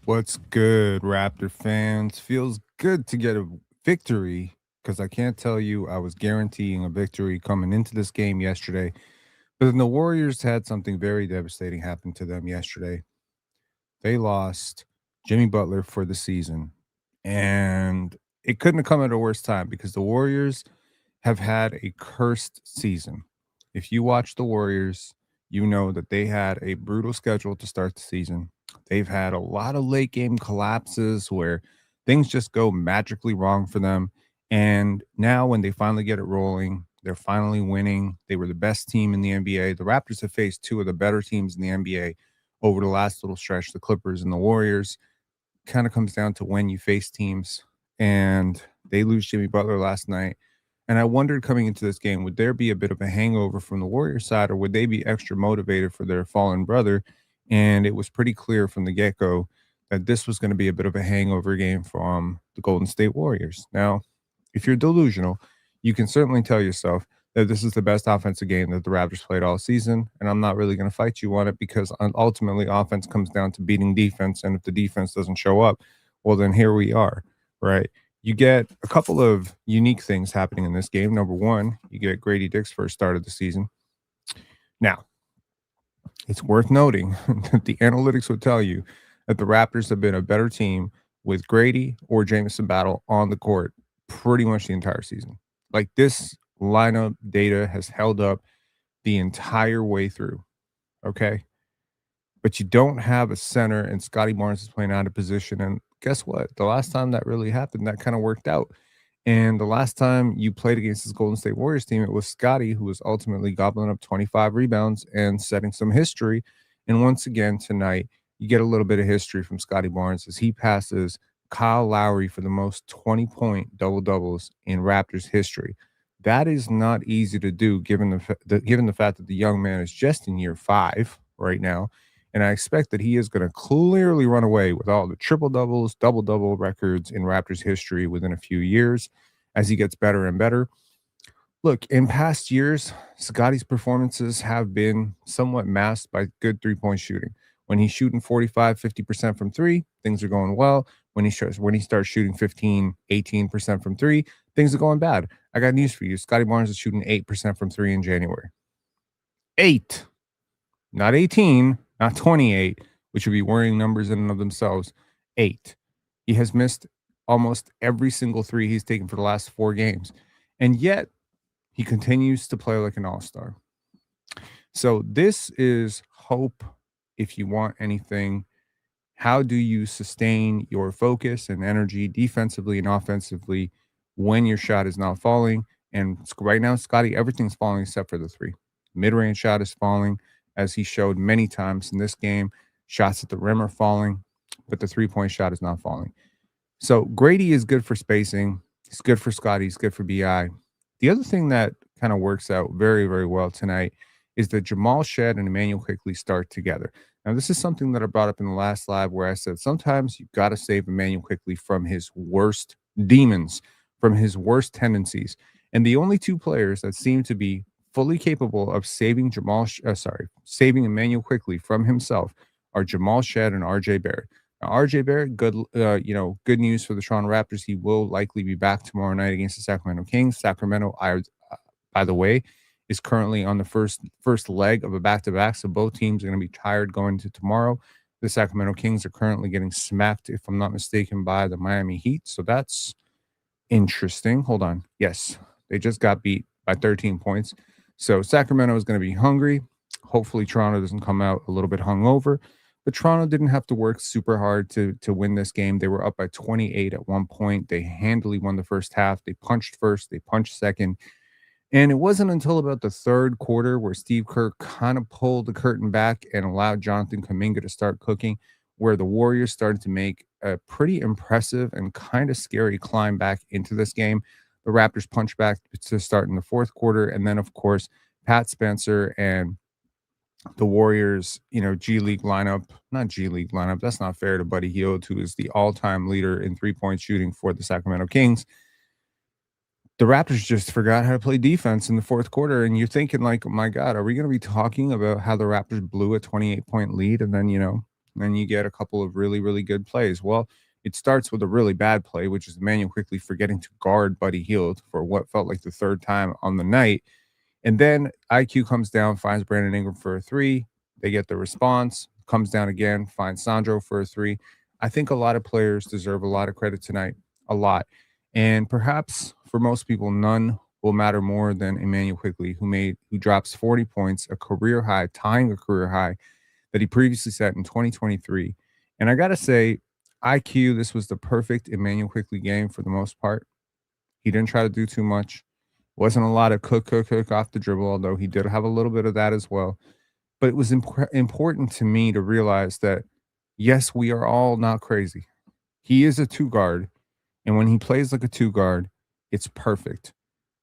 What's good, Raptor fans? Feels good to get a victory because I can't tell you I was guaranteeing a victory coming into this game yesterday. But then the Warriors had something very devastating happen to them yesterday. They lost Jimmy Butler for the season. And it couldn't have come at a worse time because the Warriors have had a cursed season. If you watch the Warriors, you know that they had a brutal schedule to start the season. They've had a lot of late game collapses where things just go magically wrong for them. And now, when they finally get it rolling, they're finally winning. They were the best team in the NBA. The Raptors have faced two of the better teams in the NBA over the last little stretch, the Clippers and the Warriors. Kind of comes down to when you face teams. And they lose Jimmy Butler last night. And I wondered coming into this game, would there be a bit of a hangover from the Warriors side, or would they be extra motivated for their fallen brother? And it was pretty clear from the get go that this was going to be a bit of a hangover game from the Golden State Warriors. Now, if you're delusional, you can certainly tell yourself that this is the best offensive game that the Raptors played all season. And I'm not really going to fight you on it because ultimately offense comes down to beating defense. And if the defense doesn't show up, well, then here we are, right? You get a couple of unique things happening in this game. Number one, you get Grady Dick's first start of the season. Now, it's worth noting that the analytics would tell you that the Raptors have been a better team with Grady or Jameson Battle on the court pretty much the entire season. Like, this lineup data has held up the entire way through. Okay. But you don't have a center, and Scottie Barnes is playing out of position. And guess what? The last time that really happened, that kind of worked out. And the last time you played against this Golden State Warriors team, it was Scottie who was ultimately gobbling up 25 rebounds and setting some history. And once again tonight, you get a little bit of history from Scottie Barnes as he passes Kyle Lowry for the most 20-point double-doubles in Raptors history. That is not easy to do given the fact that the young man is just in year 5 right now. And I expect that he is going to clearly run away with all the triple doubles, double double records in Raptors history within a few years as he gets better and better. Look, in past years, Scottie's performances have been somewhat masked by good 3-point shooting. When he's shooting 45, 50% from three, things are going well. When he starts shooting 15, 18% from three, things are going bad. I got news for you. Scottie Barnes is shooting 8% from three in January. 8, not 18. Not 28, which would be worrying numbers in and of themselves. 8. He has missed almost every single three he's taken for the last 4 games. And yet, he continues to play like an all-star. So this is hope if you want anything. How do you sustain your focus and energy defensively and offensively when your shot is not falling? And right now, Scottie, everything's falling except for the 3. Mid-range shot is falling, as he showed many times in this game. Shots at the rim are falling, but the 3-point shot is not falling. So Grady is good for spacing. He's good for Scottie. He's good for BI. The other thing that kind of works out very, very well tonight is that Jamal Shed and Emanuel Quickley start together. Now, this is something that I brought up in the last live where I said sometimes you've got to save Emanuel Quickley from his worst demons, from his worst tendencies. And the only 2 players that seem to be fully capable of saving saving Emanuel Quickley from himself are Jamal Shed and RJ Barrett. Now, RJ Barrett, good news for the Toronto Raptors. He will likely be back tomorrow night against the Sacramento Kings. Sacramento, by the way, is currently on the first leg of a back-to-back, so both teams are going to be tired going into tomorrow. The Sacramento Kings are currently getting smacked, if I'm not mistaken, by the Miami Heat, so that's interesting. Hold on. Yes, they just got beat by 13 points. So Sacramento is going to be hungry. Hopefully Toronto doesn't come out a little bit hungover. But Toronto didn't have to work super hard to win this game. They were up by 28 at one point. They handily won the first half. They punched first. They punched second. And it wasn't until about the third quarter where Steve Kerr kind of pulled the curtain back and allowed Jonathan Kuminga to start cooking, where the Warriors started to make a pretty impressive and kind of scary climb back into this game. The Raptors punched back to start in the fourth quarter. And then, of course, Pat Spencer and the Warriors, G League lineup, not G League lineup. That's not fair to Buddy Hield, who is the all-time leader in 3-point shooting for the Sacramento Kings. The Raptors just forgot how to play defense in the fourth quarter. And you're thinking like, oh my God, are we going to be talking about how the Raptors blew a 28-point lead? And then, then you get a couple of really, really good plays. Well, it starts with a really bad play, which is Emmanuel quickly forgetting to guard Buddy Hield for what felt like the third time on the night. And then IQ comes down, finds Brandon Ingram for a three. They get the response, comes down again, finds Sandro for a three. I think a lot of players deserve a lot of credit tonight, a lot. And perhaps for most people, none will matter more than Emmanuel Quickley, who drops 40 points, a career high, tying a career high that he previously set in 2023. And I gotta say, IQ, this was the perfect Emmanuel Quickley game for the most part. He didn't try to do too much. Wasn't a lot of cook off the dribble, although he did have a little bit of that as well. But it was important to me to realize that, yes, we are all not crazy. He is a two guard. And when he plays like a two guard, it's perfect.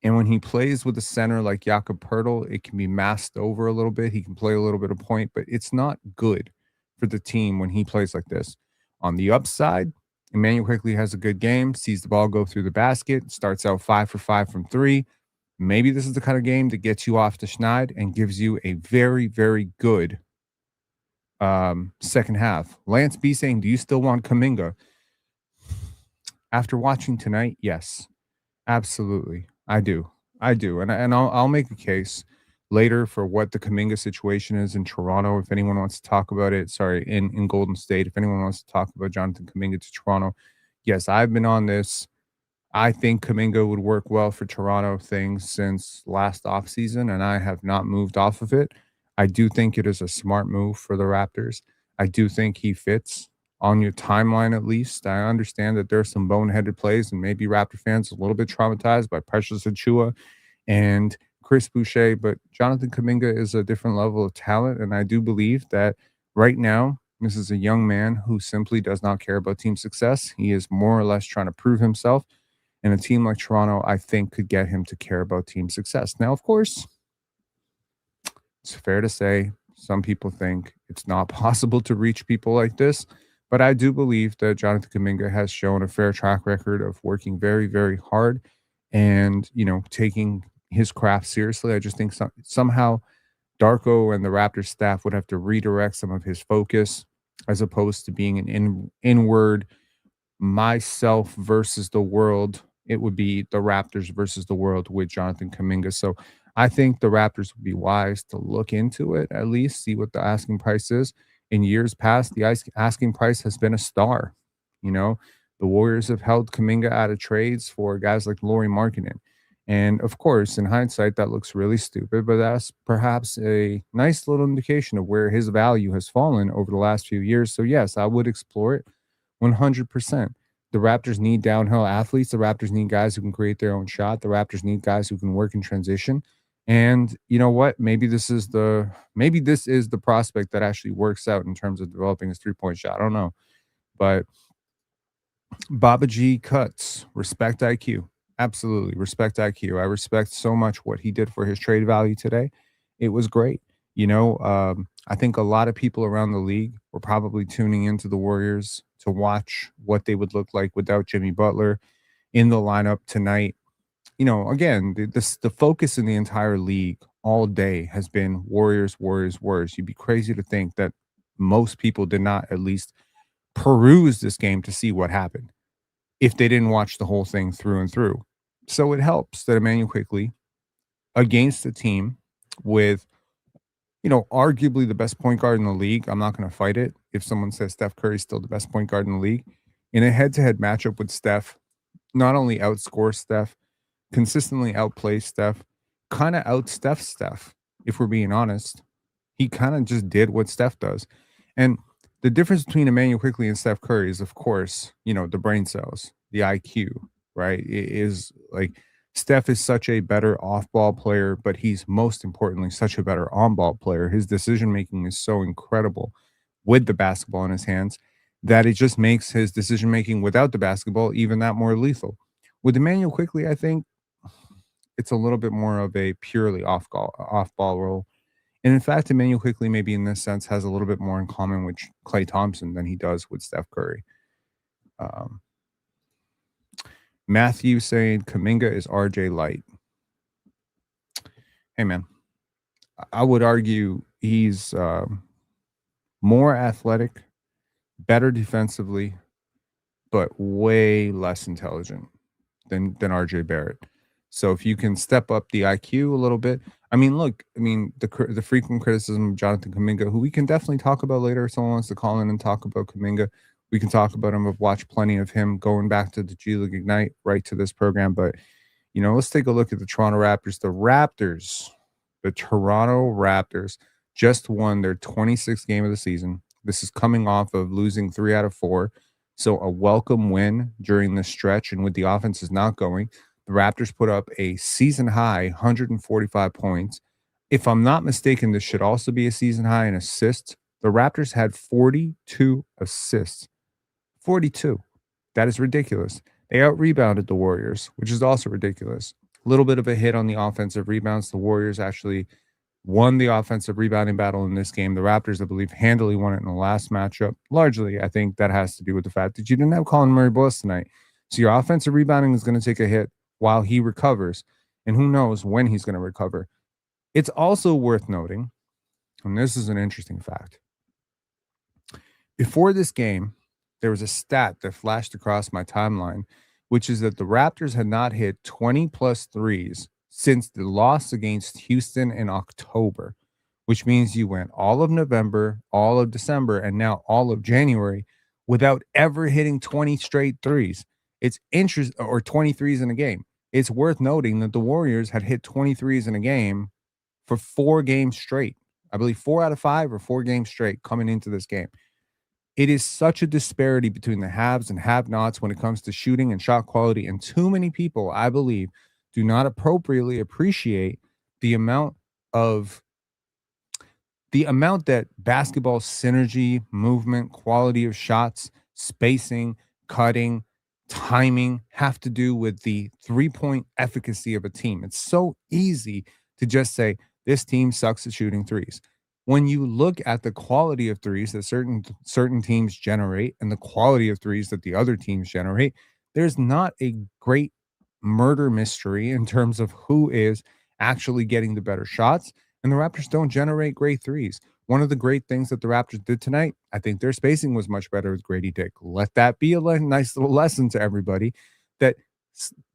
And when he plays with a center like Jakob Pertl, it can be masked over a little bit. He can play a little bit of point, but it's not good for the team when he plays like this. On the upside, Emmanuel Quickley has a good game, sees the ball go through the basket, starts out 5 for 5 from three. Maybe this is the kind of game that gets you off the schneid and gives you a very, very good second half. Lance B saying, do you still want Kuminga? After watching tonight, yes, absolutely. I do. I do. And I'll make a case later for what the Kuminga situation is in Toronto. If anyone wants to talk about it, sorry, in Golden State, if anyone wants to talk about Jonathan Kuminga to Toronto, yes, I've been on this. I think Kuminga would work well for Toronto things since last offseason, and I have not moved off of it. I do think it is a smart move for the Raptors. I do think he fits on your timeline at least. I understand that there's some boneheaded plays, and maybe Raptor fans are a little bit traumatized by Precious Achua and Chris Boucher, but Jonathan Kuminga is a different level of talent, and I do believe that right now this is a young man who simply does not care about team success. He is more or less trying to prove himself, and a team like Toronto, I think, could get him to care about team success. Now, of course, it's fair to say some people think it's not possible to reach people like this, but I do believe that Jonathan Kuminga has shown a fair track record of working very, very hard and, taking his craft seriously. I just think somehow Darko and the Raptors staff would have to redirect some of his focus as opposed to being an inward myself versus the world. It would be the Raptors versus the world with Jonathan Kuminga. So I think the Raptors would be wise to look into it, at least see what the asking price is. In years past, the asking price has been a star. You know, the Warriors have held Kuminga out of trades for guys like Lauri Markkanen. And of course, in hindsight, that looks really stupid, but that's perhaps a nice little indication of where his value has fallen over the last few years. So, yes, I would explore it 100%. The Raptors need downhill athletes. The Raptors need guys who can create their own shot. The Raptors need guys who can work in transition. And you know what? Maybe this is the prospect that actually works out in terms of developing his three-point shot. I don't know. But Baba G cuts, respect IQ. Absolutely. Respect IQ. I respect so much what he did for his trade value today. It was great. I think a lot of people around the league were probably tuning into the Warriors to watch what they would look like without Jimmy Butler in the lineup tonight. Again, the focus in the entire league all day has been Warriors, Warriors, Warriors. You'd be crazy to think that most people did not at least peruse this game to see what happened if they didn't watch the whole thing through and through. So it helps that Emanuel Quickley against a team with, arguably the best point guard in the league. I'm not going to fight it if someone says Steph Curry is still the best point guard in the league. In a head-to-head matchup with Steph, not only outscore Steph, consistently outplay Steph, kind of out Steph, if we're being honest. He kind of just did what Steph does. And the difference between Emanuel Quickley and Steph Curry is, of course, the brain cells, the IQ, right? It is like Steph is such a better off-ball player, but he's most importantly such a better on-ball player. His decision-making is so incredible with the basketball in his hands that it just makes his decision-making without the basketball even that more lethal. With Emanuel Quickley, I think it's a little bit more of a purely off-ball role. And in fact, Emanuel Quickley, maybe in this sense, has a little bit more in common with Klay Thompson than he does with Steph Curry. Matthew saying Kuminga is RJ Light. Hey, man, I would argue he's more athletic, better defensively, but way less intelligent than RJ Barrett. So if you can step up the IQ a little bit, I mean, look, I mean, the frequent criticism of Jonathan Kuminga, who we can definitely talk about later. If someone wants to call in and talk about Kuminga, we can talk about him. I've watched plenty of him going back to the G League Ignite right to this program. But let's take a look at the Toronto Raptors. The Toronto Raptors just won their 26th game of the season. This is coming off of losing 3 out of 4. So a welcome win during this stretch. And with the offense is not going, the Raptors put up a season high 145 points. If I'm not mistaken, this should also be a season high in assists. The Raptors had 42 assists. 42. That is ridiculous. They out rebounded the Warriors, which is also ridiculous. A little bit of a hit on the offensive rebounds. The Warriors actually won the offensive rebounding battle in this game. The Raptors, I believe, handily won it in the last matchup. Largely, I think that has to do with the fact that you didn't have Colin Murray-Boyce tonight. So your offensive rebounding is going to take a hit while he recovers. And who knows when he's going to recover. It's also worth noting, and this is an interesting fact. Before this game, there was a stat that flashed across my timeline, which is that the Raptors had not hit 20 plus threes since the loss against Houston in October, which means you went all of November, all of December, and now all of January without ever hitting 20 straight threes. It's interesting, or 23s in a game. It's worth noting that the Warriors had hit 23s in a game for 4 games straight. I believe 4 out of 5 or 4 games straight coming into this game. It is such a disparity between the haves and have-nots when it comes to shooting and shot quality, and too many people, I believe, do not appropriately appreciate the amount that basketball synergy, movement, quality of shots, spacing, cutting, timing have to do with the three-point efficacy of a team. It's so easy to just say, this team sucks at shooting threes. When you look at the quality of threes that certain teams generate and the quality of threes that the other teams generate, there's not a great murder mystery in terms of who is actually getting the better shots. And the Raptors don't generate great threes. One of the great things that the Raptors did tonight, I think their spacing was much better with Grady Dick. Let that be a nice little lesson to everybody that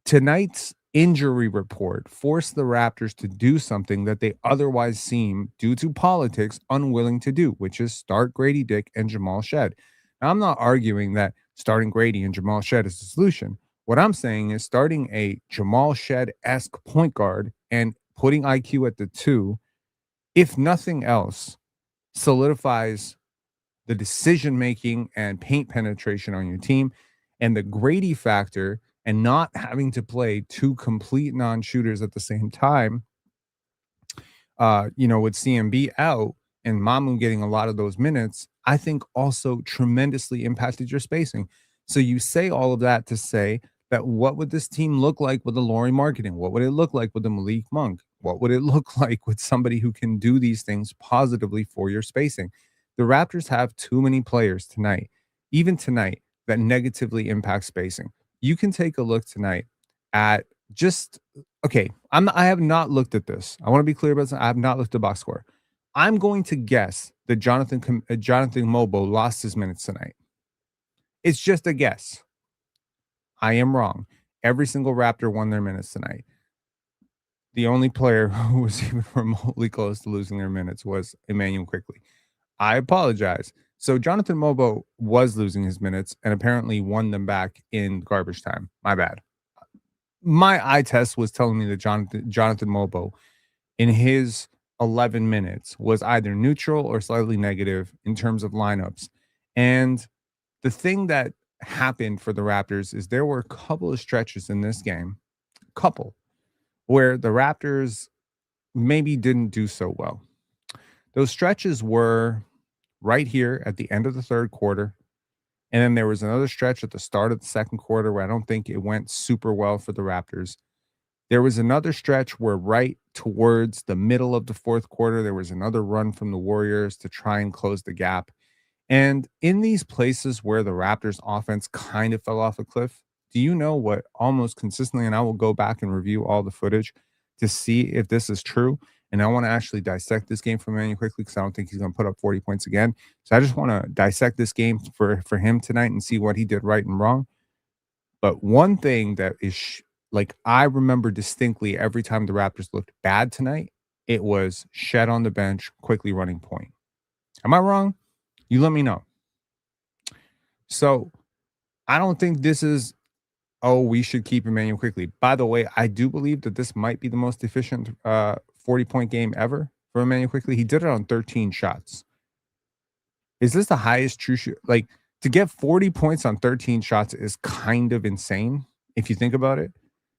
tonight's injury report forced the Raptors to do something that they otherwise seem, due to politics, unwilling to do, which is start Grady Dick and Jamal Shed. Now, I'm not arguing that starting Grady and Jamal Shed is the solution. What I'm saying is starting a Jamal Shed-esque point guard and putting IQ at the 2, if nothing else, solidifies the decision-making and paint penetration on your team, and the Grady factor and not having to play 2 complete non-shooters at the same time, with CMB out and Mamu getting a lot of those minutes, I think also tremendously impacted your spacing. So you say all of that to say that what would this team look like with the Lauri Marketing? What would it look like with the Malik Monk? What would it look like with somebody who can do these things positively for your spacing? The Raptors have too many players tonight, even tonight, that negatively impact spacing. You can take a look tonight at just okay. I have not looked at this. I want to be clear about this. I have not looked at box score. I'm going to guess that Jonathan Mobo lost his minutes tonight. It's just a guess. I am wrong. Every single Raptor won their minutes tonight. The only player who was even remotely close to losing their minutes was Emanuel Quickley. I apologize. So Jonathan Mobo was losing his minutes and apparently won them back in garbage time. My bad. My eye test was telling me that Jonathan Mobo in his 11 minutes was either neutral or slightly negative in terms of lineups. And the thing that happened for the Raptors is there were a couple of stretches in this game, where the Raptors maybe didn't do so well. Those stretches were right here at the end of the third quarter. And then there was another stretch at the start of the second quarter where I don't think it went super well for the Raptors. There was another stretch where right towards the middle of the fourth quarter, there was another run from the Warriors to try and close the gap. And in these places where the Raptors offense kind of fell off a cliff, do you know what almost consistently, and I will go back and review all the footage to see if this is true, and I want to actually dissect this game for Emanuel quickly because I don't think he's going to put up 40 points again. So I just want to dissect this game for him tonight and see what he did right and wrong. But one thing that is like I remember distinctly every time the Raptors looked bad tonight, it was Shed on the bench, quickly running point. Am I wrong? You let me know. So I don't think this is, oh, we should keep Emmanuel quickly. By the way, I do believe that this might be the most efficient 40-point game ever for Emmanuel quickly. He did it on 13 shots. Is this the highest true shoot? Like to get 40 points on 13 shots is kind of insane if you think about it.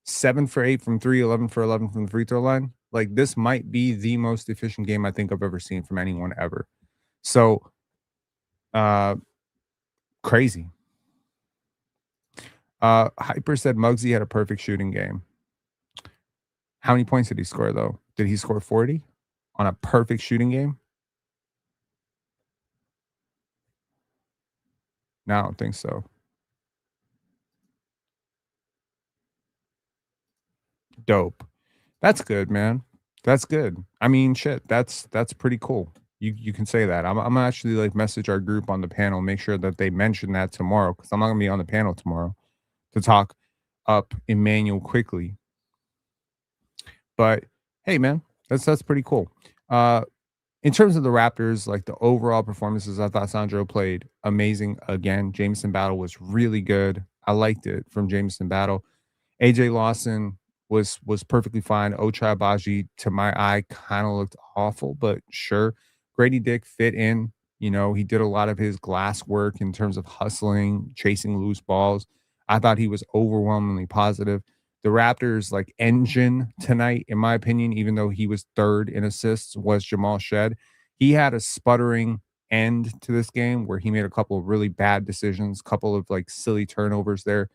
7 for 8 from 3, 11 for 11 from the free throw line. Like this might be the most efficient game I think I've ever seen from anyone ever. So uh crazy. Hyper said Muggsy had a perfect shooting game. How many points did he score though? Did he score 40 on a perfect shooting game? No, I don't think so. Dope. That's good, man. That's good. I mean, shit, that's pretty cool. You can say that. I'm gonna actually like message our group on the panel, make sure that they mention that tomorrow because I'm not gonna be on the panel tomorrow to talk up Emmanuel quickly. But hey, man, that's pretty cool. In terms of the Raptors, like the overall performances, I thought Sandro played amazing again. Jameson Battle was really good. I liked it from Jameson Battle. AJ Lawson was perfectly fine. Ochai Baji, to my eye, kind of looked awful, but sure. Grady Dick fit in. You know, he did a lot of his glass work in terms of hustling, chasing loose balls. I thought he was overwhelmingly positive. The Raptors' like engine tonight, in my opinion, even though he was third in assists, was Jamal Shed. He had a sputtering end to this game where he made a couple of really bad decisions, couple of like silly turnovers there.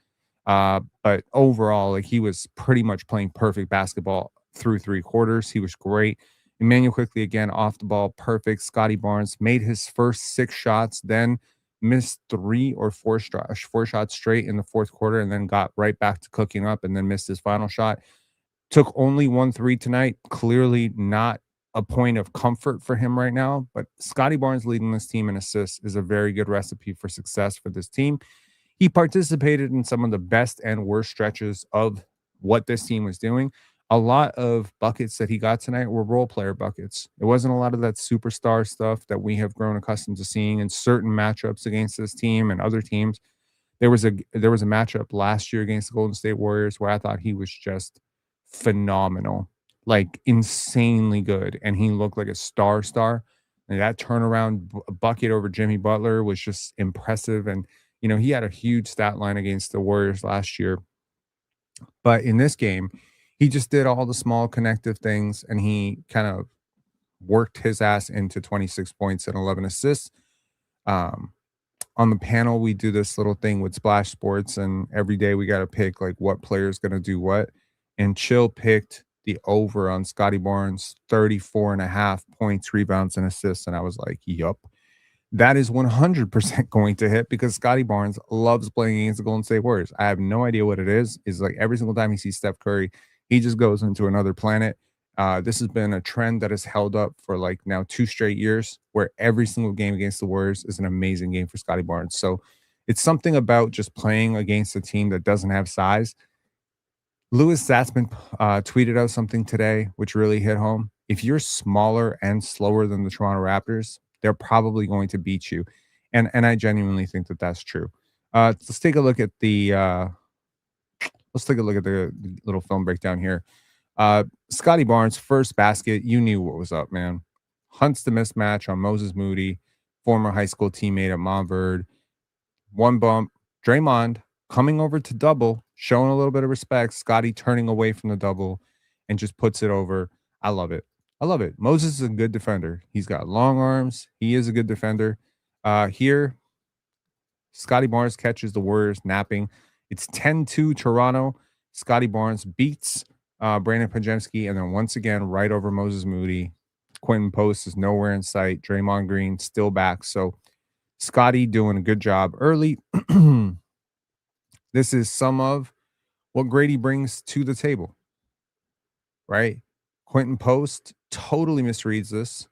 But overall, like he was pretty much playing perfect basketball through three quarters. He was great. Emmanuel quickly again off the ball, perfect. Scottie Barnes made his first 6 shots, then missed 3 or 4 shots straight in the fourth quarter, and then got right back to cooking up, and then missed his final shot. Took only 1 3 tonight. Clearly not a point of comfort for him right now. But Scottie Barnes leading this team in assists is a very good recipe for success for this team. He participated in some of the best and worst stretches of what this team was doing. A lot of buckets that he got tonight were role player buckets. It wasn't a lot of that superstar stuff that we have grown accustomed to seeing in certain matchups against this team and other teams. There was a matchup last year against the Golden State Warriors where I thought he was just phenomenal, like insanely good, and he looked like a star. And that turnaround bucket over Jimmy Butler was just impressive. And he had a huge stat line against the Warriors last year. But in this game, he just did all the small connective things and he kind of worked his ass into 26 points and 11 assists. Um, on the panel, we do this little thing with Splash Sports, and every day we got to pick like what player is going to do what. And Chill picked the over on Scottie Barnes, 34 and a half points, rebounds, and assists. And I was like, yup. That is 100% going to hit because Scottie Barnes loves playing against the Golden State Warriors. I have no idea what it is. It's like every single time he sees Steph Curry, he just goes into another planet. This has been a trend that has held up for like now 2 straight years where every single game against the Warriors is an amazing game for Scottie Barnes. So it's something about just playing against a team that doesn't have size. Louis Zatzman tweeted out something today which really hit home. If you're smaller and slower than the Toronto Raptors, they're probably going to beat you, and I genuinely think that that's true. Let's take a look at the little film breakdown here. Scottie Barnes first basket, you knew what was up, man. Hunts the mismatch on Moses Moody, former high school teammate at Montverde. One bump, Draymond coming over to double, showing a little bit of respect. Scottie turning away from the double and just puts it over. I love it. I love it. Moses is a good defender. He's got long arms. He is a good defender. Here, Scottie Barnes catches the Warriors napping. It's 10-2 Toronto. Scottie Barnes beats Brandon Pajemski, and then once again, right over Moses Moody. Quentin Post is nowhere in sight. Draymond Green still back. So Scottie doing a good job early. This is some of what Grady brings to the table, right? Quentin Post totally misreads this.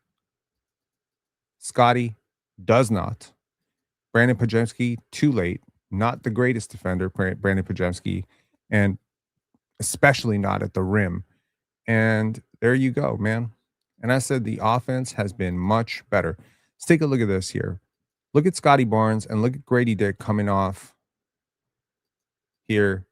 Scottie does not. Brandon Pajemski, too late. Not the greatest defender, Brandon Pajemski, and especially not at the rim. And there you go, man. And I said the offense has been much better. Let's take a look at this here. Look at Scottie Barnes and look at Grady Dick coming off here.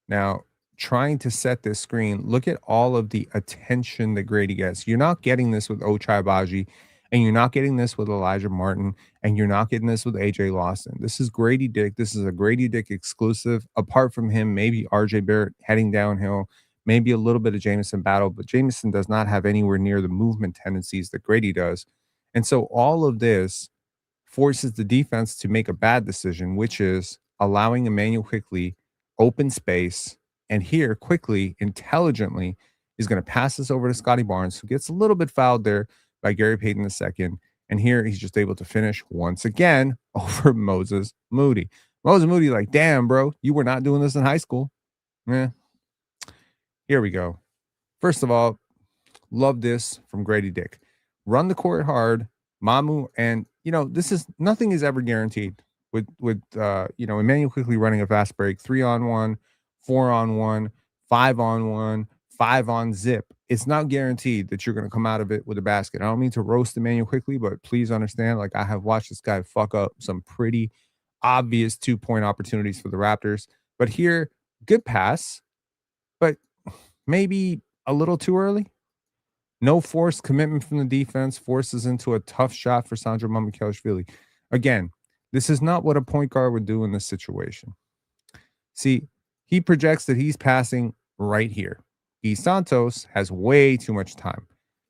Now, trying to set this screen, look at all of the attention that Grady gets. You're not getting this with Ochai Baji, and you're not getting this with Elijah Martin, and you're not getting this with AJ Lawson. This is Grady Dick. This is a Grady Dick exclusive. Apart from him, maybe RJ Barrett heading downhill, maybe a little bit of Jamison Battle, but Jamison does not have anywhere near the movement tendencies that Grady does. And so all of this forces the defense to make a bad decision, which is allowing Emanuel Quickley open space. And here, Quickley, intelligently, is going to pass this over to Scottie Barnes, who gets a little bit fouled there by Gary Payton II. And here he's just able to finish once again over Moses Moody. Moses Moody, like, damn, bro, you were not doing this in high school. Yeah. Here we go. First of all, love this from Grady Dick. Run the court hard, Mamu, and this is nothing is ever guaranteed with Emanuel Quickley running a fast break, 3-on-1, 4-on-1, 5-on-1, 5-on-zip. It's not guaranteed that you're going to come out of it with a basket. I don't mean to roast Emanuel Quickley, but please understand, like, I have watched this guy fuck up some pretty obvious 2-point opportunities for the Raptors. But here, good pass, but maybe a little too early. No forced commitment from the defense forces into a tough shot for Sandro Mamukelashvili. Again, this is not what a point guard would do in this situation. See, he projects that he's passing right here. Santos has way too much time.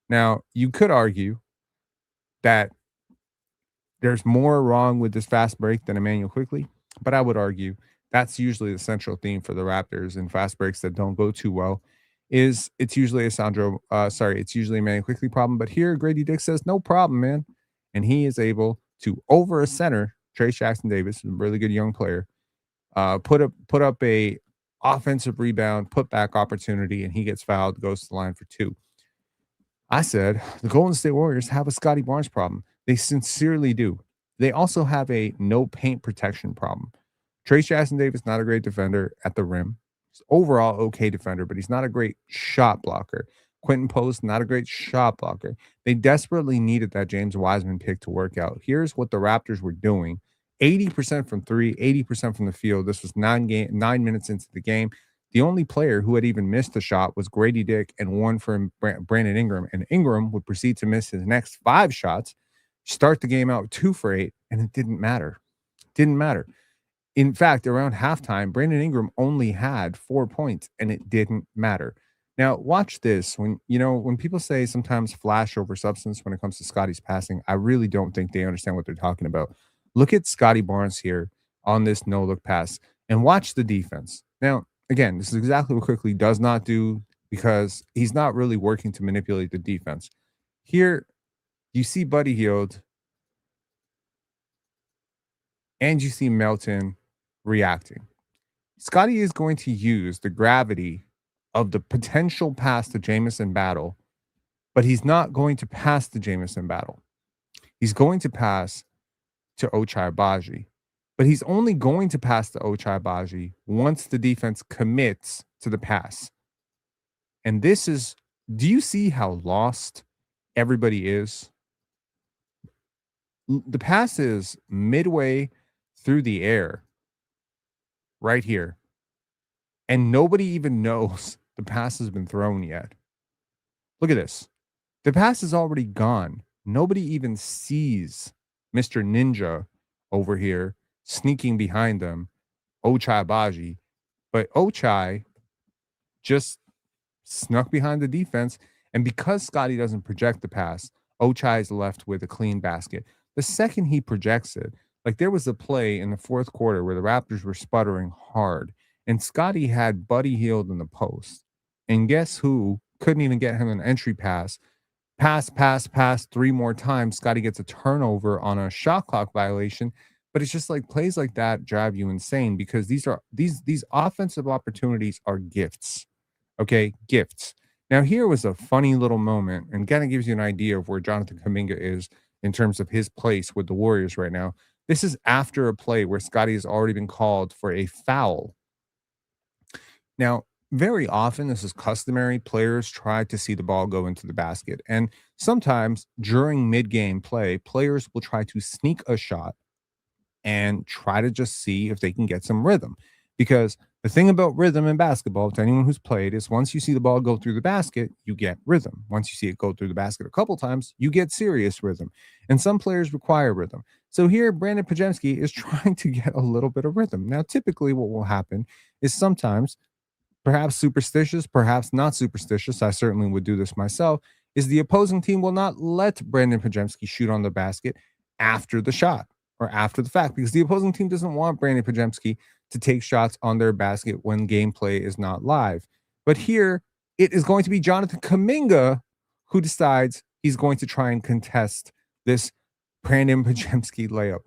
Now, you could argue that there's more wrong with this fast break than Emanuel Quickley, but I would argue that's usually the central theme for the Raptors in fast breaks that don't go too well. It's usually it's usually a Emanuel Quickley problem. But here, Grady Dick says, no problem, man. And he is able to, over a center, Trace Jackson Davis, a really good young player, put up a offensive rebound, put back opportunity, and he gets fouled, goes to the line for 2. I said, the Golden State Warriors have a Scottie Barnes problem. They sincerely do. They also have a no paint protection problem. Trace Jackson Davis, not a great defender at the rim. He's overall okay defender, but he's not a great shot blocker. Quentin Post, not a great shot blocker. They desperately needed that James Wiseman pick to work out. Here's what the Raptors were doing. 80% from 3, 80% from the field. This was 9 minutes into the game. The only player who had even missed a shot was Grady Dick and one from Brandon Ingram. And Ingram would proceed to miss his next 5 shots, start the game out 2 for 8, and it didn't matter. Didn't matter. In fact, around halftime, Brandon Ingram only had 4 points, and it didn't matter. Now, watch this. When people say sometimes flash over substance when it comes to Scottie's passing, I really don't think they understand what they're talking about. Look at Scottie Barnes here on this no-look pass, and watch the defense. Now, again, this is exactly what Quickley does not do because he's not really working to manipulate the defense. Here, you see Buddy Hield, and you see Melton reacting. Scottie is going to use the gravity of the potential pass to Jamison Battle, but he's not going to pass to Jamison Battle. He's going to pass to Ochai Baji, but he's only going to pass to Ochai Baji once the defense commits to the pass. And this is, do you see how lost everybody is? The pass is midway through the air right here. And nobody even knows the pass has been thrown yet. Look at this. The pass is already gone. Nobody even sees Mr. Ninja over here sneaking behind them, Ochai Baji. But Ochai just snuck behind the defense. And because Scottie doesn't project the pass, Ochai is left with a clean basket. The second he projects it, like there was a play in the fourth quarter where the Raptors were sputtering hard. And Scottie had Buddy Hield in the post. And guess who couldn't even get him an entry pass? Pass 3 more times. Scottie gets a turnover on a shot clock violation. But it's just like plays like that drive you insane because these offensive opportunities are gifts. Okay, gifts. Now, here was a funny little moment and kind of gives you an idea of where Jonathan Kuminga is in terms of his place with the Warriors right now. This is after a play where Scottie has already been called for a foul. Now, very often, this is customary. Players try to see the ball go into the basket. And sometimes during mid game play, players will try to sneak a shot and try to just see if they can get some rhythm. Because the thing about rhythm in basketball, to anyone who's played, is once you see the ball go through the basket, you get rhythm. Once you see it go through the basket a couple times, you get serious rhythm. And some players require rhythm. So here, Brandon Pajemski is trying to get a little bit of rhythm. Now, typically, what will happen is sometimes perhaps superstitious, perhaps not superstitious, I certainly would do this myself, is the opposing team will not let Brandon Pajemski shoot on the basket after the shot or after the fact because the opposing team doesn't want Brandon Pajemski to take shots on their basket when gameplay is not live. But here, it is going to be Jonathan Kuminga who decides he's going to try and contest this Brandon Pajemski layup.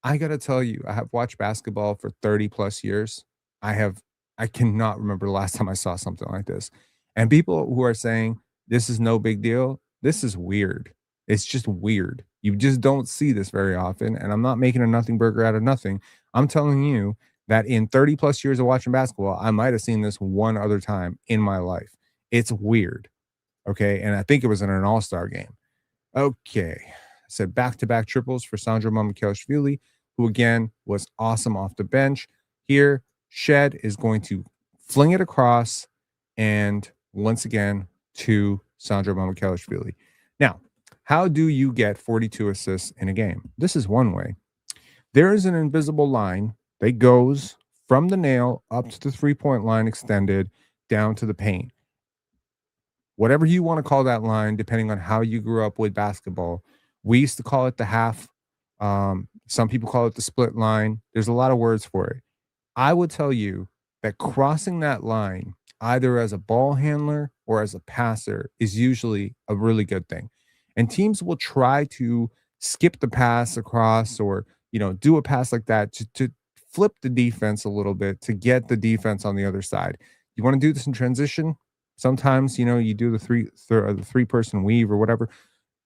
I got to tell you, I have watched basketball for 30 plus years. I have I cannot remember the last time I saw something like this. And people who are saying this is no big deal, this is weird. It's just weird. You just don't see this very often. And I'm not making a nothing burger out of nothing. I'm telling you that in 30 plus years of watching basketball, I might have seen this one other time in my life. It's weird. Okay. And I think it was in an all-star game. Okay. Said back-to-back triples for Sandro Mamukelashvili, who again was awesome off the bench. Here, Shed is going to fling it across and once again to Sandro Mamukelashvili. Now, how do you get 42 assists in a game? This is one way. There is an invisible line that goes from the nail up to the three-point line extended down to the paint. Whatever you want to call that line, depending on how you grew up with basketball. We used to call it the half. Some people call it the split line. There's a lot of words for it. I would tell you that crossing that line, either as a ball handler or as a passer, is usually a really good thing. And teams will try to skip the pass across or, do a pass like that to flip the defense a little bit to get the defense on the other side. You want to do this in transition? Sometimes, you do the three-person weave or whatever.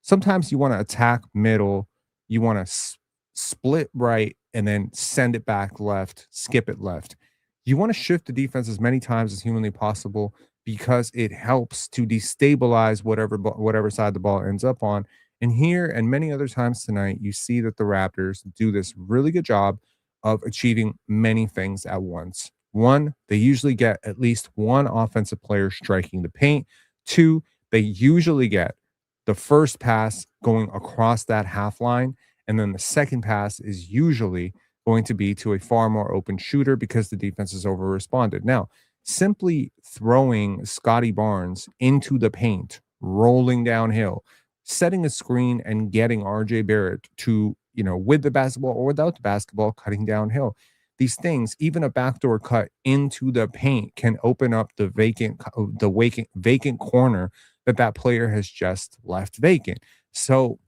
Sometimes you want to attack middle. You want to split right and then send it back left, skip it left. You want to shift the defense as many times as humanly possible because it helps to destabilize whatever side the ball ends up on. And here and many other times tonight, you see that the Raptors do this really good job of achieving many things at once. One, they usually get at least one offensive player striking the paint. Two, they usually get the first pass going across that half line. And then the second pass is usually going to be to a far more open shooter because the defense has over responded. Now, simply throwing Scottie Barnes into the paint, rolling downhill, setting a screen and getting RJ Barrett to, with the basketball or without the basketball, cutting downhill. These things, even a backdoor cut into the paint can open up the vacant corner that player has just left vacant. So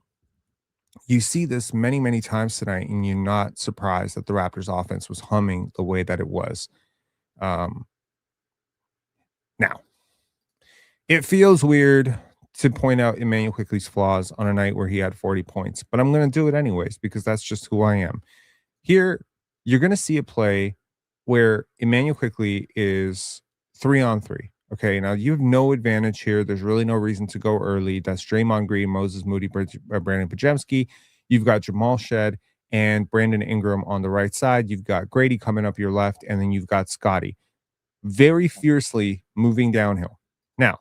you see this many, many times tonight, and you're not surprised that the Raptors offense was humming the way that it was. Um, Now, it feels weird to point out Emanuel Quickley's flaws on a night where he had 40 points, but I'm going to do it anyways because that's just who I am. Here, you're going to see a play where Emanuel Quickley is 3-on-3. Okay, now you have no advantage here. There's really no reason to go early. That's Draymond Green, Moses Moody, Brandon Pajemski. You've got Jamal Shed and Brandon Ingram on the right side. You've got Grady coming up your left, and then you've got Scottie very fiercely moving downhill. Now,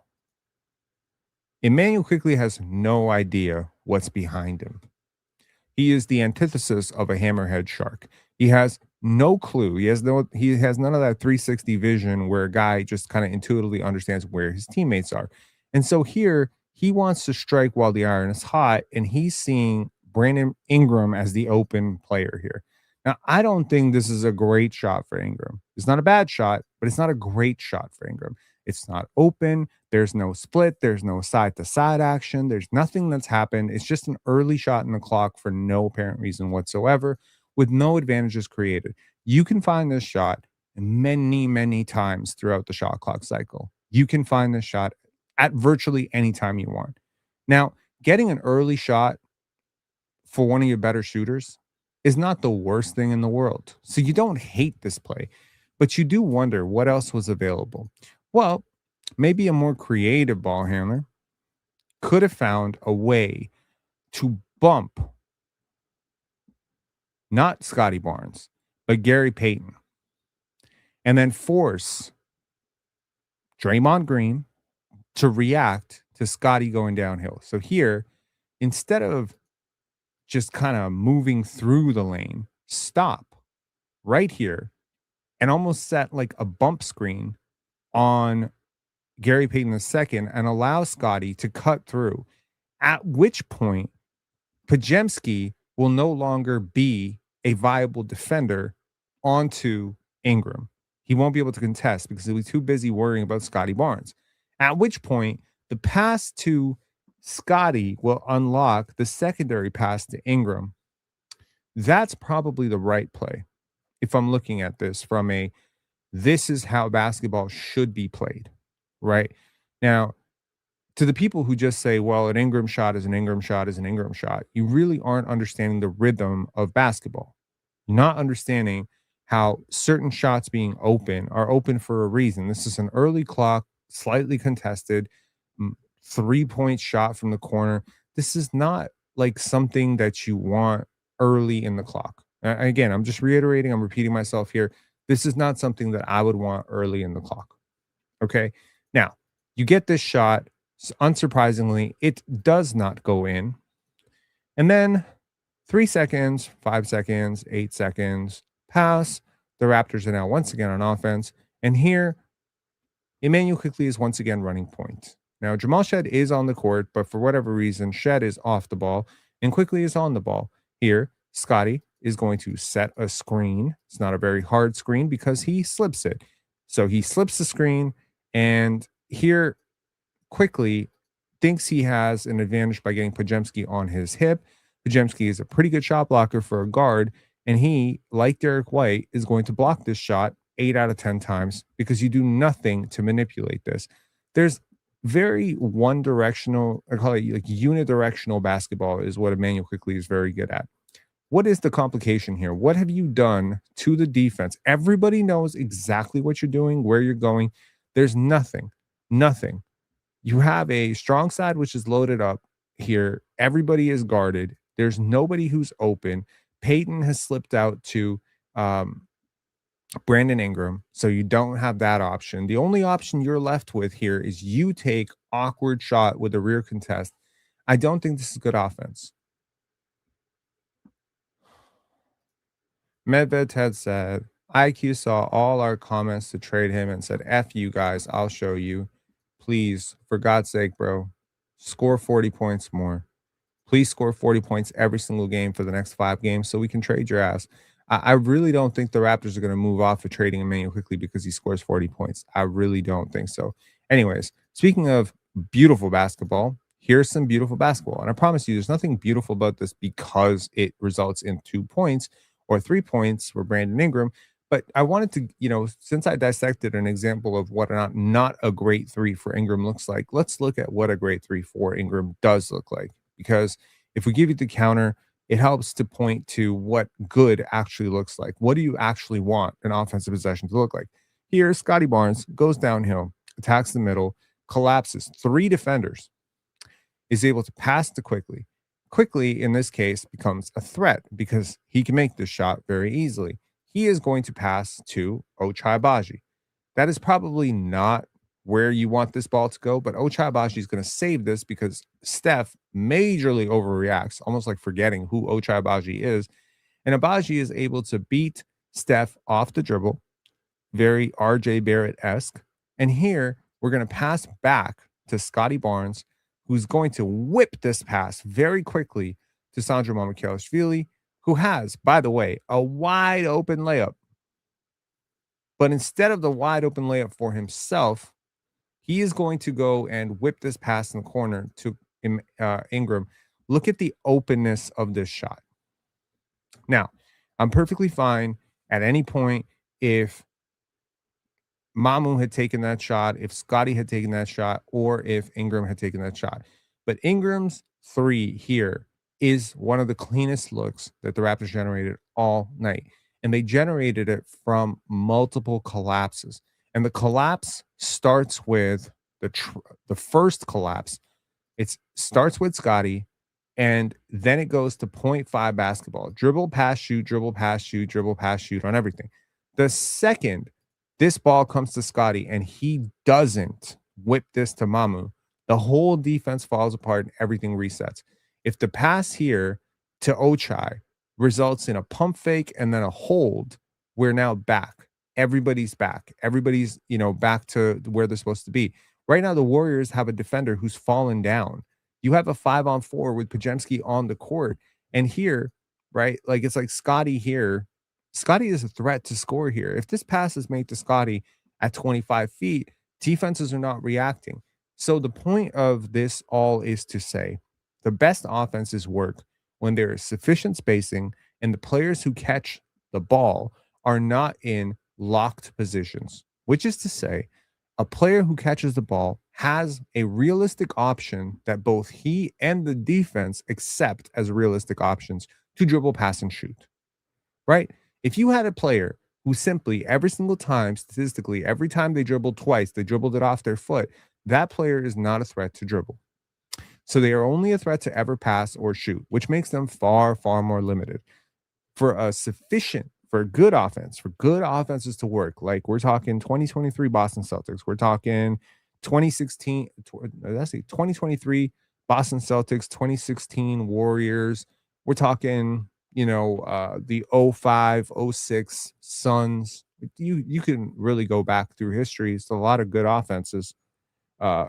Emanuel Quickley has no idea what's behind him. He is the antithesis of a hammerhead shark. He has no clue. He has none of that 360 vision where a guy just kind of intuitively understands where his teammates are. And so here he wants to strike while the iron is hot, and he's seeing Brandon Ingram as the open player here. Now, I don't think this is a great shot for Ingram. It's not a bad shot, but it's not a great shot for Ingram. It's not open. There's no split. There's no side to side action. There's nothing that's happened. It's just an early shot in the clock for no apparent reason whatsoever, with no advantages created. You can find this shot many, many times throughout the shot clock cycle. You can find this shot at virtually any time you want. Now, getting an early shot for one of your better shooters is not the worst thing in the world. So you don't hate this play, but you do wonder what else was available. Well, maybe a more creative ball handler could have found a way to bump not Scottie Barnes, but Gary Payton, and then force Draymond Green to react to Scottie going downhill. So here, instead of just kind of moving through the lane, stop right here and almost set like a bump screen on Gary Payton II and allow Scottie to cut through. At which point, Pajemski will no longer be a viable defender onto Ingram. He won't be able to contest because he'll be too busy worrying about Scottie Barnes. At which point, the pass to Scottie will unlock the secondary pass to Ingram. That's probably the right play if I'm looking at this from a this is how basketball should be played, right? Now, to the people who just say, well, an Ingram shot is an Ingram shot is an Ingram shot, you really aren't understanding the rhythm of basketball. You're not understanding how certain shots being open are open for a reason. This is an early clock, slightly contested, 3-point shot from the corner. This is not like something that you want early in the clock. Again, I'm just reiterating, I'm repeating myself here. This is not something that I would want early in the clock. Okay. Now, you get this shot. Unsurprisingly, it does not go in. And then 3 seconds, 5 seconds, 8 seconds pass. The Raptors are now once again on offense. And here, Emanuel Quickley is once again running point. Now, Jamal Shed is on the court, but for whatever reason, Shed is off the ball and Quickley is on the ball. Here, Scottie is going to set a screen. It's not a very hard screen because he slips it. So he slips the screen, and here Quickley thinks he has an advantage by getting Pajemski on his hip. Pajemski is a pretty good shot blocker for a guard, and he, like Derek White, is going to block this shot 8 out of 10 times because you do nothing to manipulate this. There's very one directional, I call it like unidirectional basketball is what Emanuel Quickley is very good at. What is the complication here? What have you done to the defense? Everybody knows exactly what you're doing, where you're going. There's nothing. You have a strong side, which is loaded up here. Everybody is guarded. There's nobody who's open. Peyton has slipped out to Brandon Ingram, so you don't have that option. The only option you're left with here is you take awkward shot with a rear contest. I don't think this is good offense. Medved had said, IQ saw all our comments to trade him and said, F you guys, I'll show you. Please, for God's sake, bro, score 40 points more. Please score 40 points every single game for the next 5 games so we can trade your ass. I really don't think the Raptors are going to move off of trading Emanuel Quickley because he scores 40 points. I really don't think so. Anyways, speaking of beautiful basketball, here's some beautiful basketball. And I promise you, there's nothing beautiful about this because it results in 2 points or 3 points for Brandon Ingram. But I wanted to, since I dissected an example of what not a great 3 for Ingram looks like, let's look at what a great 3 for Ingram does look like. Because if we give you the counter, it helps to point to what good actually looks like. What do you actually want an offensive possession to look like? Here, Scottie Barnes goes downhill, attacks the middle, collapses 3 defenders, is able to pass to Quickley. Quickley, in this case, becomes a threat because he can make this shot very easily. He is going to pass to Ochai Agbaji. That is probably not where you want this ball to go, but Ochai Agbaji is going to save this because Steph majorly overreacts, almost like forgetting who Ochai Agbaji is. And Agbaji is able to beat Steph off the dribble, very RJ Barrett-esque. And here we're going to pass back to Scottie Barnes, who's going to whip this pass very quickly to Sandro Mamukelashvili, who has, by the way, a wide open layup. But instead of the wide open layup for himself, he is going to go and whip this pass in the corner to Ingram. Look at the openness of this shot. Now, I'm perfectly fine at any point if Mamu had taken that shot, if Scottie had taken that shot, or if Ingram had taken that shot. But Ingram's three here is one of the cleanest looks that the Raptors generated all night. And they generated it from multiple collapses. And the collapse starts with the first collapse. It starts with Scottie, and then it goes to point five basketball. Dribble, pass, shoot, dribble, pass, shoot, dribble, pass, shoot on everything. The second this ball comes to Scottie and he doesn't whip this to Mamu, the whole defense falls apart and everything resets. If the pass here to Ochai results in a pump fake and then a hold, we're now back. Everybody's back. Everybody's, back to where they're supposed to be. Right now, the Warriors have a defender who's fallen down. You have a 5-on-4 with Pajemski on the court. And here, right, like it's like Scottie here. Scottie is a threat to score here. If this pass is made to Scottie at 25 feet, defenses are not reacting. So the point of this all is to say the best offenses work when there is sufficient spacing and the players who catch the ball are not in locked positions, which is to say, a player who catches the ball has a realistic option that both he and the defense accept as realistic options to dribble, pass, and shoot, right? If you had a player who simply every single time, statistically, every time they dribbled twice, they dribbled it off their foot, that player is not a threat to dribble. So they are only a threat to ever pass or shoot, which makes them far, far more limited. For good offense, for good offenses to work, like we're talking 2023 Boston Celtics, we're talking 2023 Boston Celtics, 2016 Warriors, we're talking, the 05, 06 Suns. You can really go back through history. It's a lot of good offenses. Uh,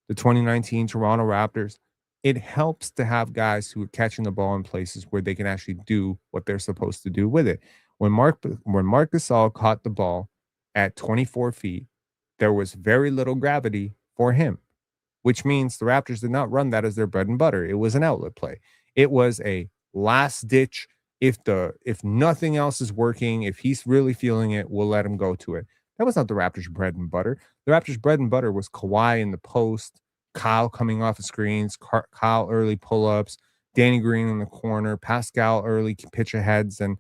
the 2019 Toronto Raptors. It helps to have guys who are catching the ball in places where they can actually do what they're supposed to do with it. When Marc Gasol caught the ball at 24 feet, there was very little gravity for him, which means the Raptors did not run that as their bread and butter. It was an outlet play. It was a last ditch. If nothing else is working, if he's really feeling it, we'll let him go to it. That was not the Raptors' bread and butter. The Raptors' bread and butter was Kawhi in the post, Kyle coming off of screens, Kyle early pull-ups, Danny Green in the corner, Pascal early pitch aheads, and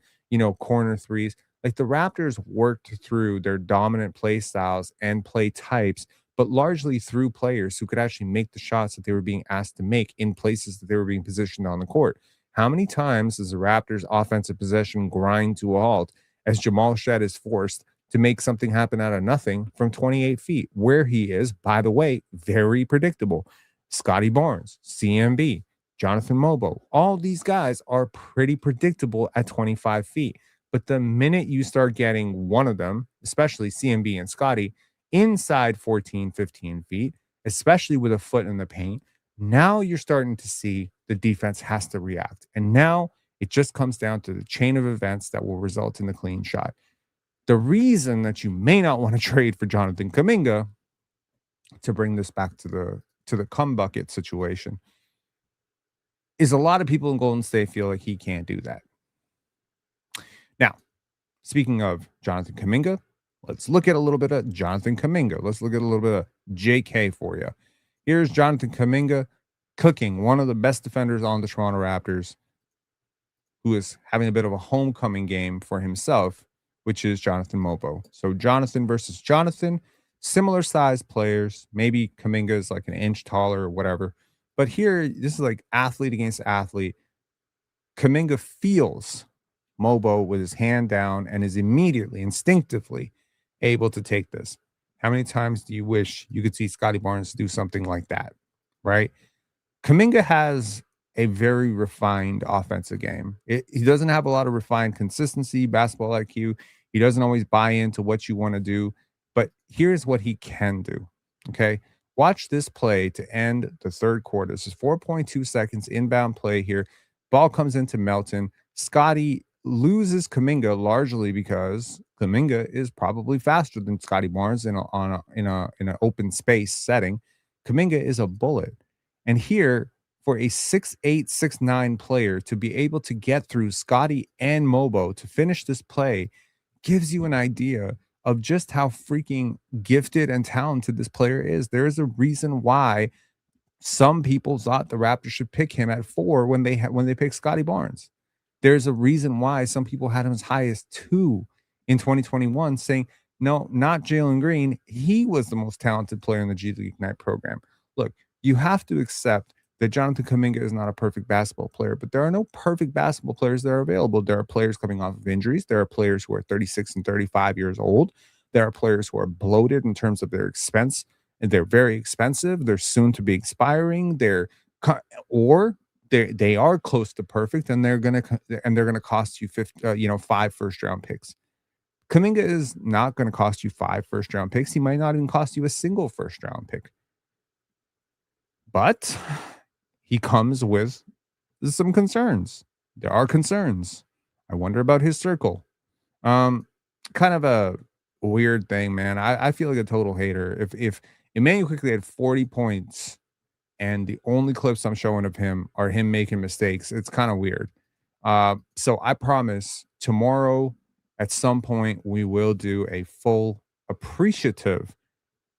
corner threes. Like the Raptors worked through their dominant play styles and play types, but largely through players who could actually make the shots that they were being asked to make in places that they were being positioned on the court. How many times does the Raptors' offensive possession grind to a halt as Jamal Shed is forced to make something happen out of nothing from 28 feet, where he is, by the way, very predictable? Scottie Barnes, CMB, Jonathan Mobo, all these guys are pretty predictable at 25 feet. But the minute you start getting one of them, especially CMB and Scottie, inside 14, 15 feet, especially with a foot in the paint, now you're starting to see the defense has to react. And now it just comes down to the chain of events that will result in the clean shot. The reason that you may not want to trade for Jonathan Kuminga, to bring this back to the cum bucket situation, is a lot of people in Golden State feel like he can't do that. Now, speaking of Jonathan Kuminga, let's look at a little bit of Jonathan Kuminga. Let's look at a little bit of JK for you. Here's Jonathan Kuminga cooking one of the best defenders on the Toronto Raptors, who is having a bit of a homecoming game for himself, which is Jonathan Mobo. So Jonathan versus Jonathan, similar sized players. Maybe Kuminga is like an inch taller or whatever. But here, this is like athlete against athlete. Kuminga feels Mobo with his hand down and is immediately, instinctively able to take this. How many times do you wish you could see Scottie Barnes do something like that, right? Kuminga has a very refined offensive game. He doesn't have a lot of refined consistency, basketball IQ. He doesn't always buy into what you want to do, but here's what he can do, okay? Watch this play to end the third quarter. This is 4.2 seconds inbound play here. Ball comes into Melton. Scottie loses Kuminga largely because Kuminga is probably faster than Scottie Barnes in an open space setting. Kuminga is a bullet. And here, for a 6'8", 6'9" player to be able to get through Scottie and Mobo to finish this play gives you an idea of just how freaking gifted and talented this player is. There is a reason why some people thought the Raptors should pick him at 4 when they picked Scottie Barnes. There's a reason why some people had him as high as 2 in 2021, saying, "No, not Jalen Green. He was the most talented player in the G League Ignite program." Look, you have to accept that Jonathan Kuminga is not a perfect basketball player, but there are no perfect basketball players that are available. There are players coming off of injuries. There are players who are 36 and 35 years old. There are players who are bloated in terms of their expense, and they're very expensive. They're soon to be expiring. Or they are close to perfect, and they're gonna cost you 5 first round picks. Kuminga is not going to cost you 5 first round picks. He might not even cost you a single first round pick. But he comes with some concerns. There are concerns. I wonder about his circle. Um, Kind of a weird thing, man. I feel like a total hater. If Emanuel Quickley had 40 points and the only clips I'm showing of him are him making mistakes, it's kind of weird. So I promise tomorrow at some point we will do a full appreciative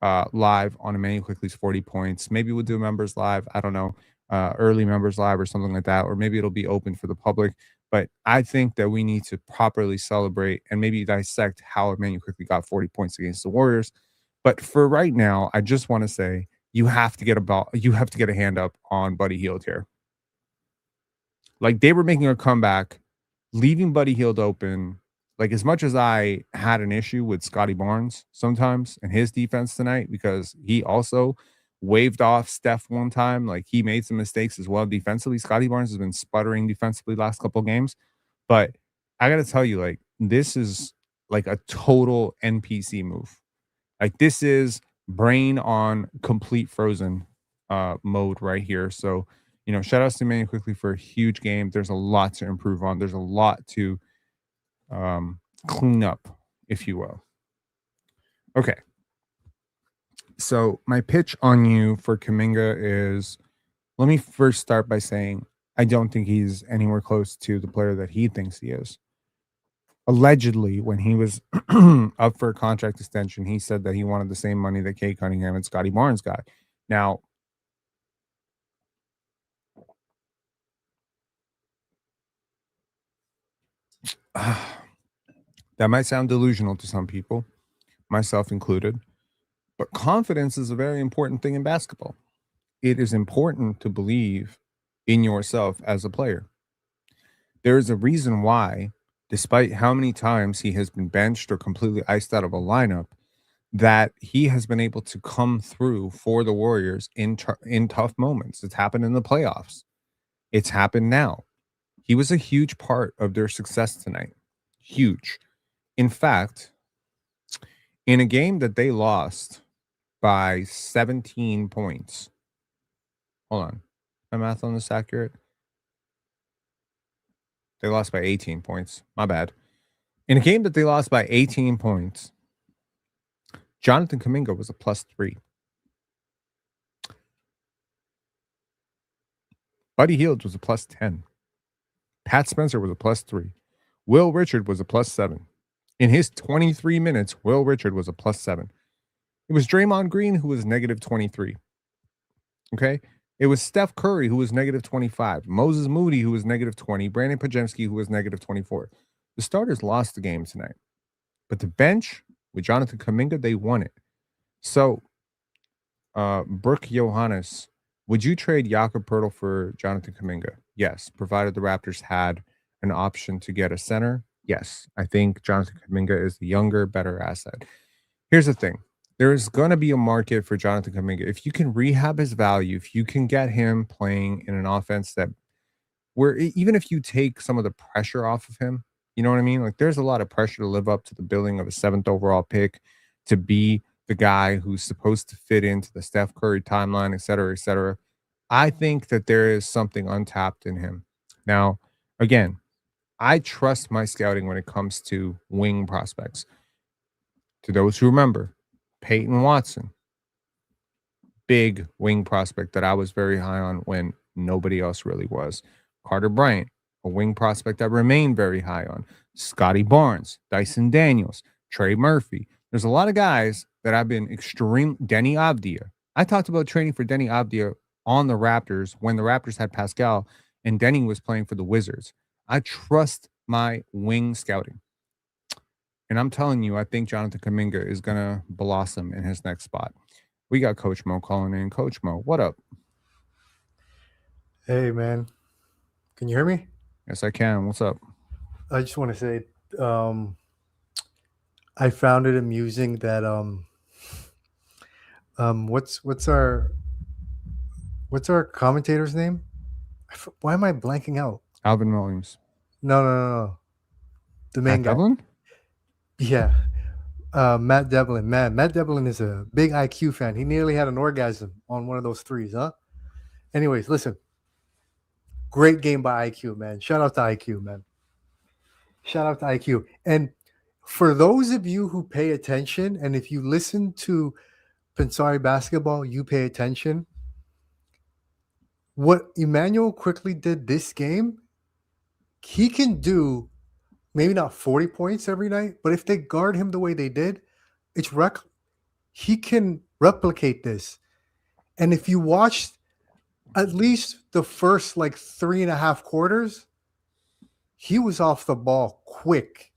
live on Emmanuel Quickley's 40 points. Maybe we'll do members live. I don't know, early members live or something like that, or maybe it'll be open for the public. But I think that we need to properly celebrate and maybe dissect how Emmanuel Quickley got 40 points against the Warriors. But for right now, I just want to say you have to get a hand up on Buddy Hield here. Like, they were making a comeback, leaving Buddy Hield open. Like, as much as I had an issue with Scottie Barnes sometimes and his defense tonight, because he also waved off Steph one time, like he made some mistakes as well defensively. Scottie Barnes has been sputtering defensively last couple of games. But I gotta tell you, like, this is like a total NPC move. Like, this is brain on complete frozen mode right here. So, shout outs to Emmanuel Quickly for a huge game. There's a lot to improve on. There's a lot to clean up, if you will. Okay. So my pitch on you for Kuminga is, let me first start by saying I don't think he's anywhere close to the player that he thinks he is. Allegedly, when he was up for a contract extension, he said that he wanted the same money that Kate Cunningham and Scottie Barnes got. Now, that might sound delusional to some people, myself included, but confidence is a very important thing in basketball. It is important to believe in yourself as a player. There is a reason why, despite how many times he has been benched or completely iced out of a lineup, that he has been able to come through for the Warriors in tough moments. It's happened in the playoffs. It's happened now. He was a huge part of their success tonight. Huge. In fact, in a game that they lost by 17 points. Hold on. My math on this accurate? They lost by 18 points. My bad. In a game that they lost by 18 points, Jonathan Kuminga was a +3. Buddy Hield was a +10. Pat Spencer was a +3. Will Richard was a +7. In his 23 minutes, Will Richard was a +7. It was Draymond Green who was -23. Okay? It was Steph Curry who was -25. Moses Moody who was -20. Brandon Pajemski who was -24. The starters lost the game tonight. But the bench with Jonathan Kuminga, they won it. So, Brooke Johannes, would you trade Jakob Poeltl for Jonathan Kuminga? Yes, provided the Raptors had an option to get a center. Yes, I think Jonathan Kuminga is the younger, better asset. Here's the thing. There's going to be a market for Jonathan Kuminga. If you can rehab his value, if you can get him playing in an offense that even if you take some of the pressure off of him, you know what I mean? Like, there's a lot of pressure to live up to the billing of a 7th overall pick, to be the guy who's supposed to fit into the Steph Curry timeline, et cetera, et cetera. I think that there is something untapped in him. Now, again, I trust my scouting when it comes to wing prospects. To those who remember, Peyton Watson, big wing prospect that I was very high on when nobody else really was. Carter Bryant, a wing prospect that remained very high on. Scottie Barnes, Dyson Daniels, Trey Murphy. There's a lot of guys that I've been extreme. Denny Avdia. I talked about training for Denny Avdia on the Raptors when the Raptors had Pascal and Denny was playing for the Wizards. I trust my wing scouting. And I'm telling you, I think Jonathan Kuminga is going to blossom in his next spot. We got Coach Mo calling in. Coach Mo, what up? Hey, man. Can you hear me? Yes, I can. What's up? I just want to say um, I found it amusing that what's our commentator's name? Why am I blanking out? Alvin Williams. No. The main Matt guy. Devlin? Yeah. Matt Devlin. Man, Matt Devlin is a big IQ fan. He nearly had an orgasm on one of those threes, huh? Anyways, listen. Great game by IQ, man. Shout out to IQ, man. Shout out to IQ. And for those of you who pay attention, and if you listen to Pensare Basketball, you pay attention. What Emanuel Quickley did this game, he can do maybe not 40 points every night, but if they guard him the way they did, he can replicate this. And if you watched at least the first like 3.5 quarters, he was off the ball quick.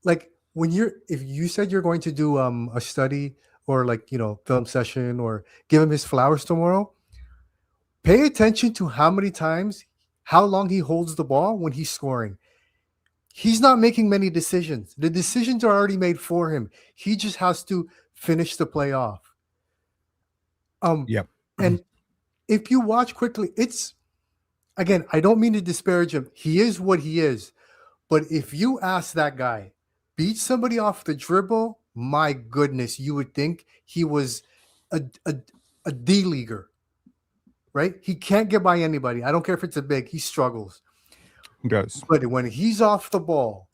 Like if you said you're going to do a study or like film session or give him his flowers tomorrow, pay attention to how long he holds the ball when he's scoring. He's not making many decisions. The decisions are already made for him. He just has to finish the play off. Yep. And if you watch quickly, again, I don't mean to disparage him. He is what he is. But if you ask that guy, beat somebody off the dribble, my goodness, you would think he was a D-leaguer, right? He can't get by anybody. I don't care if it's a big. He struggles. He does. But when he's off the ball,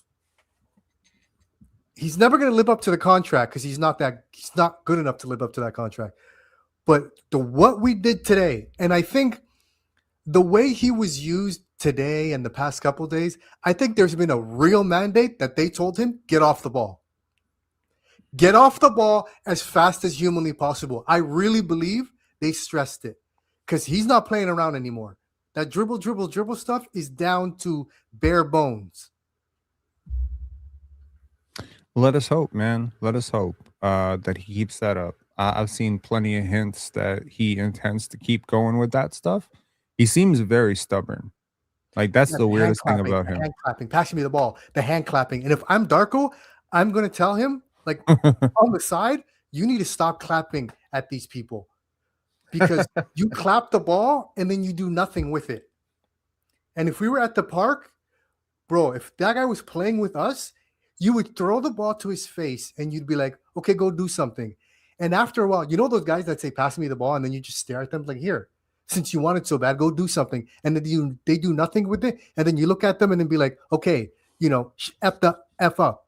he's never going to live up to the contract because he's not good enough to live up to that contract. But what we did today, and I think the way he was used today and the past couple of days, I think there's been a real mandate that they told him, get off the ball. Get off the ball as fast as humanly possible. I really believe they stressed it because he's not playing around anymore. That dribble stuff is down to bare bones. Let us hope, man. Let us hope that he keeps that up. I've seen plenty of hints that he intends to keep going with that stuff. He seems very stubborn. Like that's the weirdest thing about him. Hand clapping, passing me the ball, the hand clapping. And if I'm Darko, I'm going to tell him, like on the side, you need to stop clapping at these people because you clap the ball and then you do nothing with it. And if we were at the park, bro, if that guy was playing with us, you would throw the ball to his face and you'd be like, okay, go do something. And after a while, you know those guys that say, pass me the ball, and then you just stare at them like, here, since you want it so bad, go do something. And then they do nothing with it. And then you look at them and then be like, okay, F up.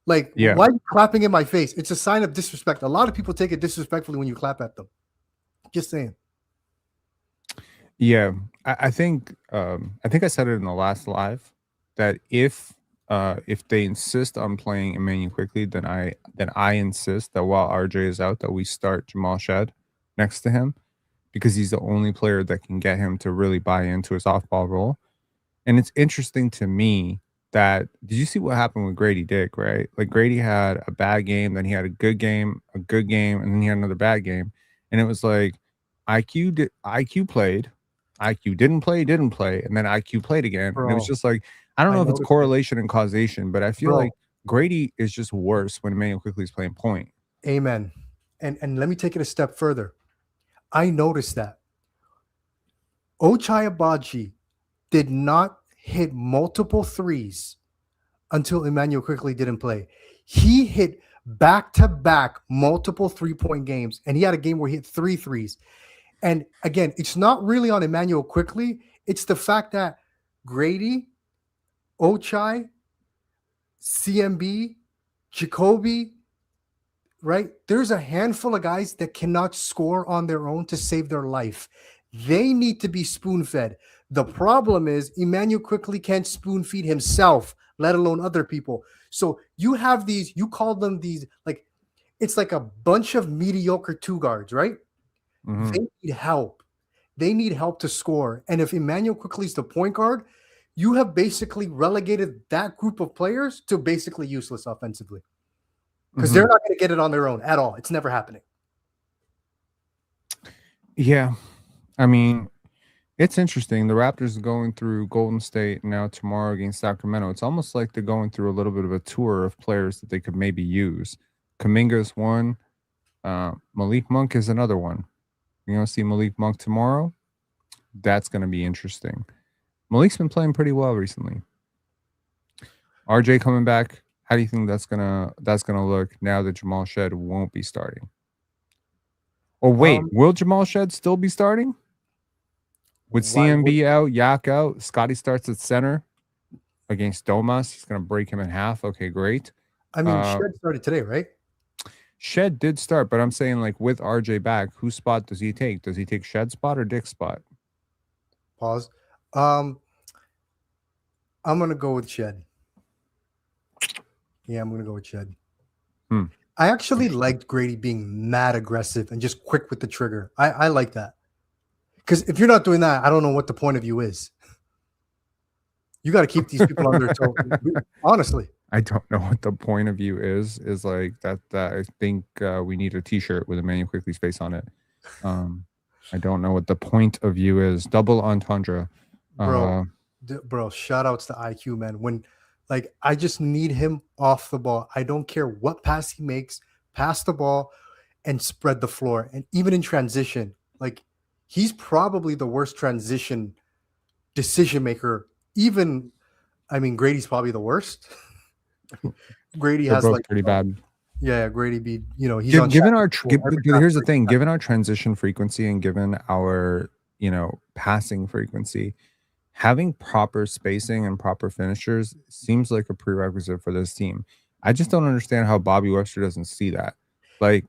Like, Yeah. why are you clapping in my face? It's a sign of disrespect. A lot of people take it disrespectfully when you clap at them. Just saying. Yeah. I think I said it in the last live that if they insist on playing Emanuel Quickley, then I insist that while RJ is out, that we start Jamal Shad next to him because he's the only player that can get him to really buy into his off-ball role. And it's interesting to me that did you see what happened with Grady Dick, right? Like Grady had a bad game, then he had a good game, and then he had another bad game. And it was like IQ played, IQ didn't play, and then IQ played again. Bro, and it was just like, I don't know if it's correlation and causation, but I feel like Grady is just worse when Emanuel Quickley is playing point. Amen. And let me take it a step further. I noticed that Ochai Agbaji did not hit multiple threes until Emanuel Quickley didn't play. He hit back-to-back multiple three-point games, and he had a game where he hit 3 threes. And again, it's not really on Emanuel Quickley. It's the fact that Grady, Ochai, CMB, Jacoby, right? There's a handful of guys that cannot score on their own to save their life. They need to be spoon-fed. The problem is Emanuel Quickley can't spoon-feed himself, let alone other people. So you have these, you call them these, like, it's like a bunch of mediocre two guards, right? Mm-hmm. They need help. They need help to score. And if Emanuel Quickley is the point guard, you have basically relegated that group of players to basically useless offensively, because Mm-hmm. they're not going to get it on their own at all. It's never happening. Yeah. I mean, it's interesting. The Raptors are going through Golden State now tomorrow against Sacramento. It's almost like they're going through a little bit of a tour of players that they could maybe use. Kuminga is one. Malik Monk is another one. You're going to see Malik Monk tomorrow. That's going to be interesting. Malik's been playing pretty well recently. RJ coming back. How do you think that's gonna look now that Jamal Shed won't be starting? Or wait, will Jamal Shed still be starting? With CMB out, Yak out, Scottie starts at center against Domas. He's going to break him in half. Okay, great. I mean, Shed started today, right? Shed did start, but I'm saying, like, with RJ back, whose spot does he take? Does he take Shed's spot or Dick's spot? Pause. I'm going to go with Shed. Yeah, I'm going to go with Shed. I actually liked Grady being mad aggressive and just quick with the trigger. I like that. Because if you're not doing that, I don't know what the point of view is. You got to keep these people on their toes. Honestly. I don't know what the point of view is like that. I think we need a t-shirt with Emanuel Quickley's face on it. I don't know what the point of view is. Double entendre. Bro, shout outs to IQ, man. When, like, I just need him off the ball. I don't care what pass he makes, pass the ball and spread the floor. And even in transition, like, he's probably the worst transition decision maker. Even, I mean, Grady's probably the worst. Grady has both like pretty bad. Yeah, Grady be, he's given, on given our here's the thing, given our transition frequency and given our, passing frequency, having proper spacing and proper finishers seems like a prerequisite for this team. I just don't understand how Bobby Webster doesn't see that. Like,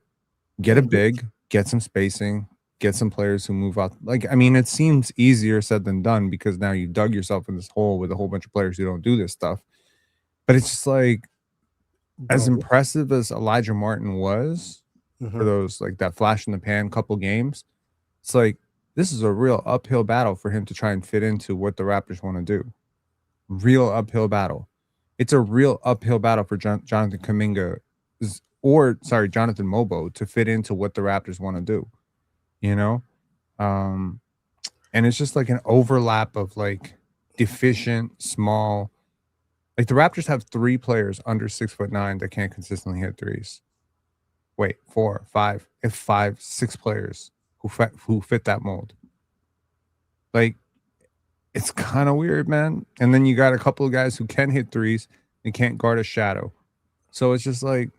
get a big, get some spacing, get some players who move out. Like, I mean, it seems easier said than done because now you dug yourself in this hole with a whole bunch of players who don't do this stuff. But it's just like, as impressive as Elijah Martin was for those, like, that flash in the pan couple games, it's like, this is a real uphill battle for him to try and fit into what the Raptors want to do. Real uphill battle. It's a real uphill battle for Jonathan Kuminga, Jonathan Mobo, to fit into what the Raptors want to do. And it's just like an overlap of, like, deficient, small. Like, the Raptors have 3 players under 6'9" that can't consistently hit threes. Wait, 4, 5, 6 players who fit that mold. Like, it's kind of weird, man. And then you got a couple of guys who can hit threes and can't guard a shadow. So it's just like,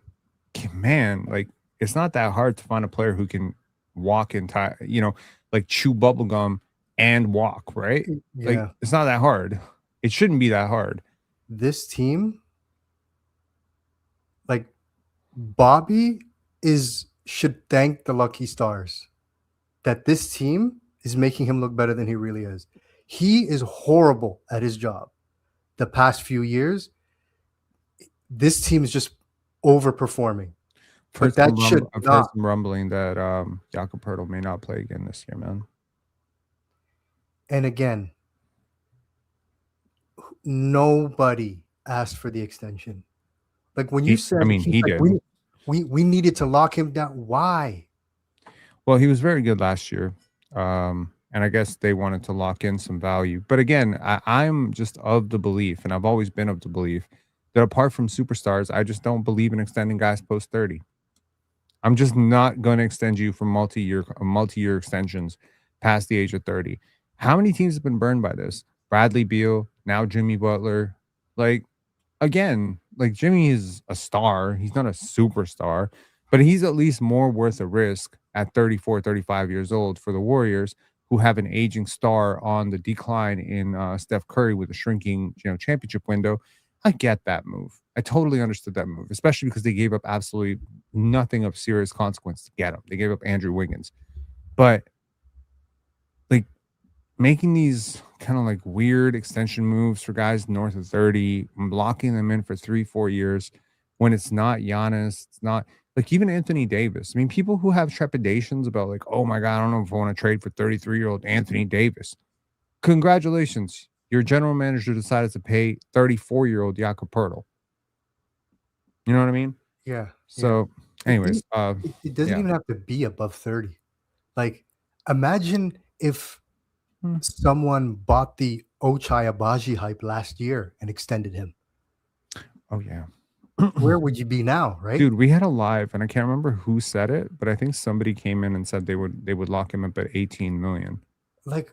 man, like, it's not that hard to find a player who can walk like chew bubblegum and walk, right? Yeah. Like, it's not that hard. It shouldn't be that hard. This team, like, Bobby should thank the lucky stars that this team is making him look better than he really is. He is horrible at his job. The past few years, this team is just overperforming. I've heard some rumbling that Jakob Poeltl may not play again this year, man. And again, nobody asked for the extension. Like, when you said, he did. We needed to lock him down. Why? Well, he was very good last year. And I guess they wanted to lock in some value. But again, I'm just of the belief, and I've always been of the belief, that apart from superstars, I just don't believe in extending guys post 30. I'm just not going to extend you for multi-year extensions past the age of 30. How many teams have been burned by this? Bradley Beal, now Jimmy Butler. Like, again, like, Jimmy is a star. He's not a superstar, but he's at least more worth a risk at 34, 35 years old for the Warriors, who have an aging star on the decline in Steph Curry with a shrinking, championship window. I get that move. I totally understood that move, especially because they gave up absolutely nothing of serious consequence to get him. They gave up Andrew Wiggins. But, like, making these kind of like weird extension moves for guys north of 30, locking them in for 3, 4 years when it's not Giannis, it's not like even Anthony Davis. I mean, people who have trepidations about like, oh my God, I don't know if I want to trade for 33-year-old Anthony Davis. Congratulations. Your general manager decided to pay 34-year-old Jakob Poeltl. You know what I mean? Yeah, yeah. So, The thing, anyways, it doesn't yeah. even have to be above 30. Like, imagine if Hmm. someone bought the Ochai Abaji hype last year and extended him. Oh yeah. Where would you be now, right? Dude, we had a live and I can't remember who said it, but I think somebody came in and said they would lock him up at 18 million. Like,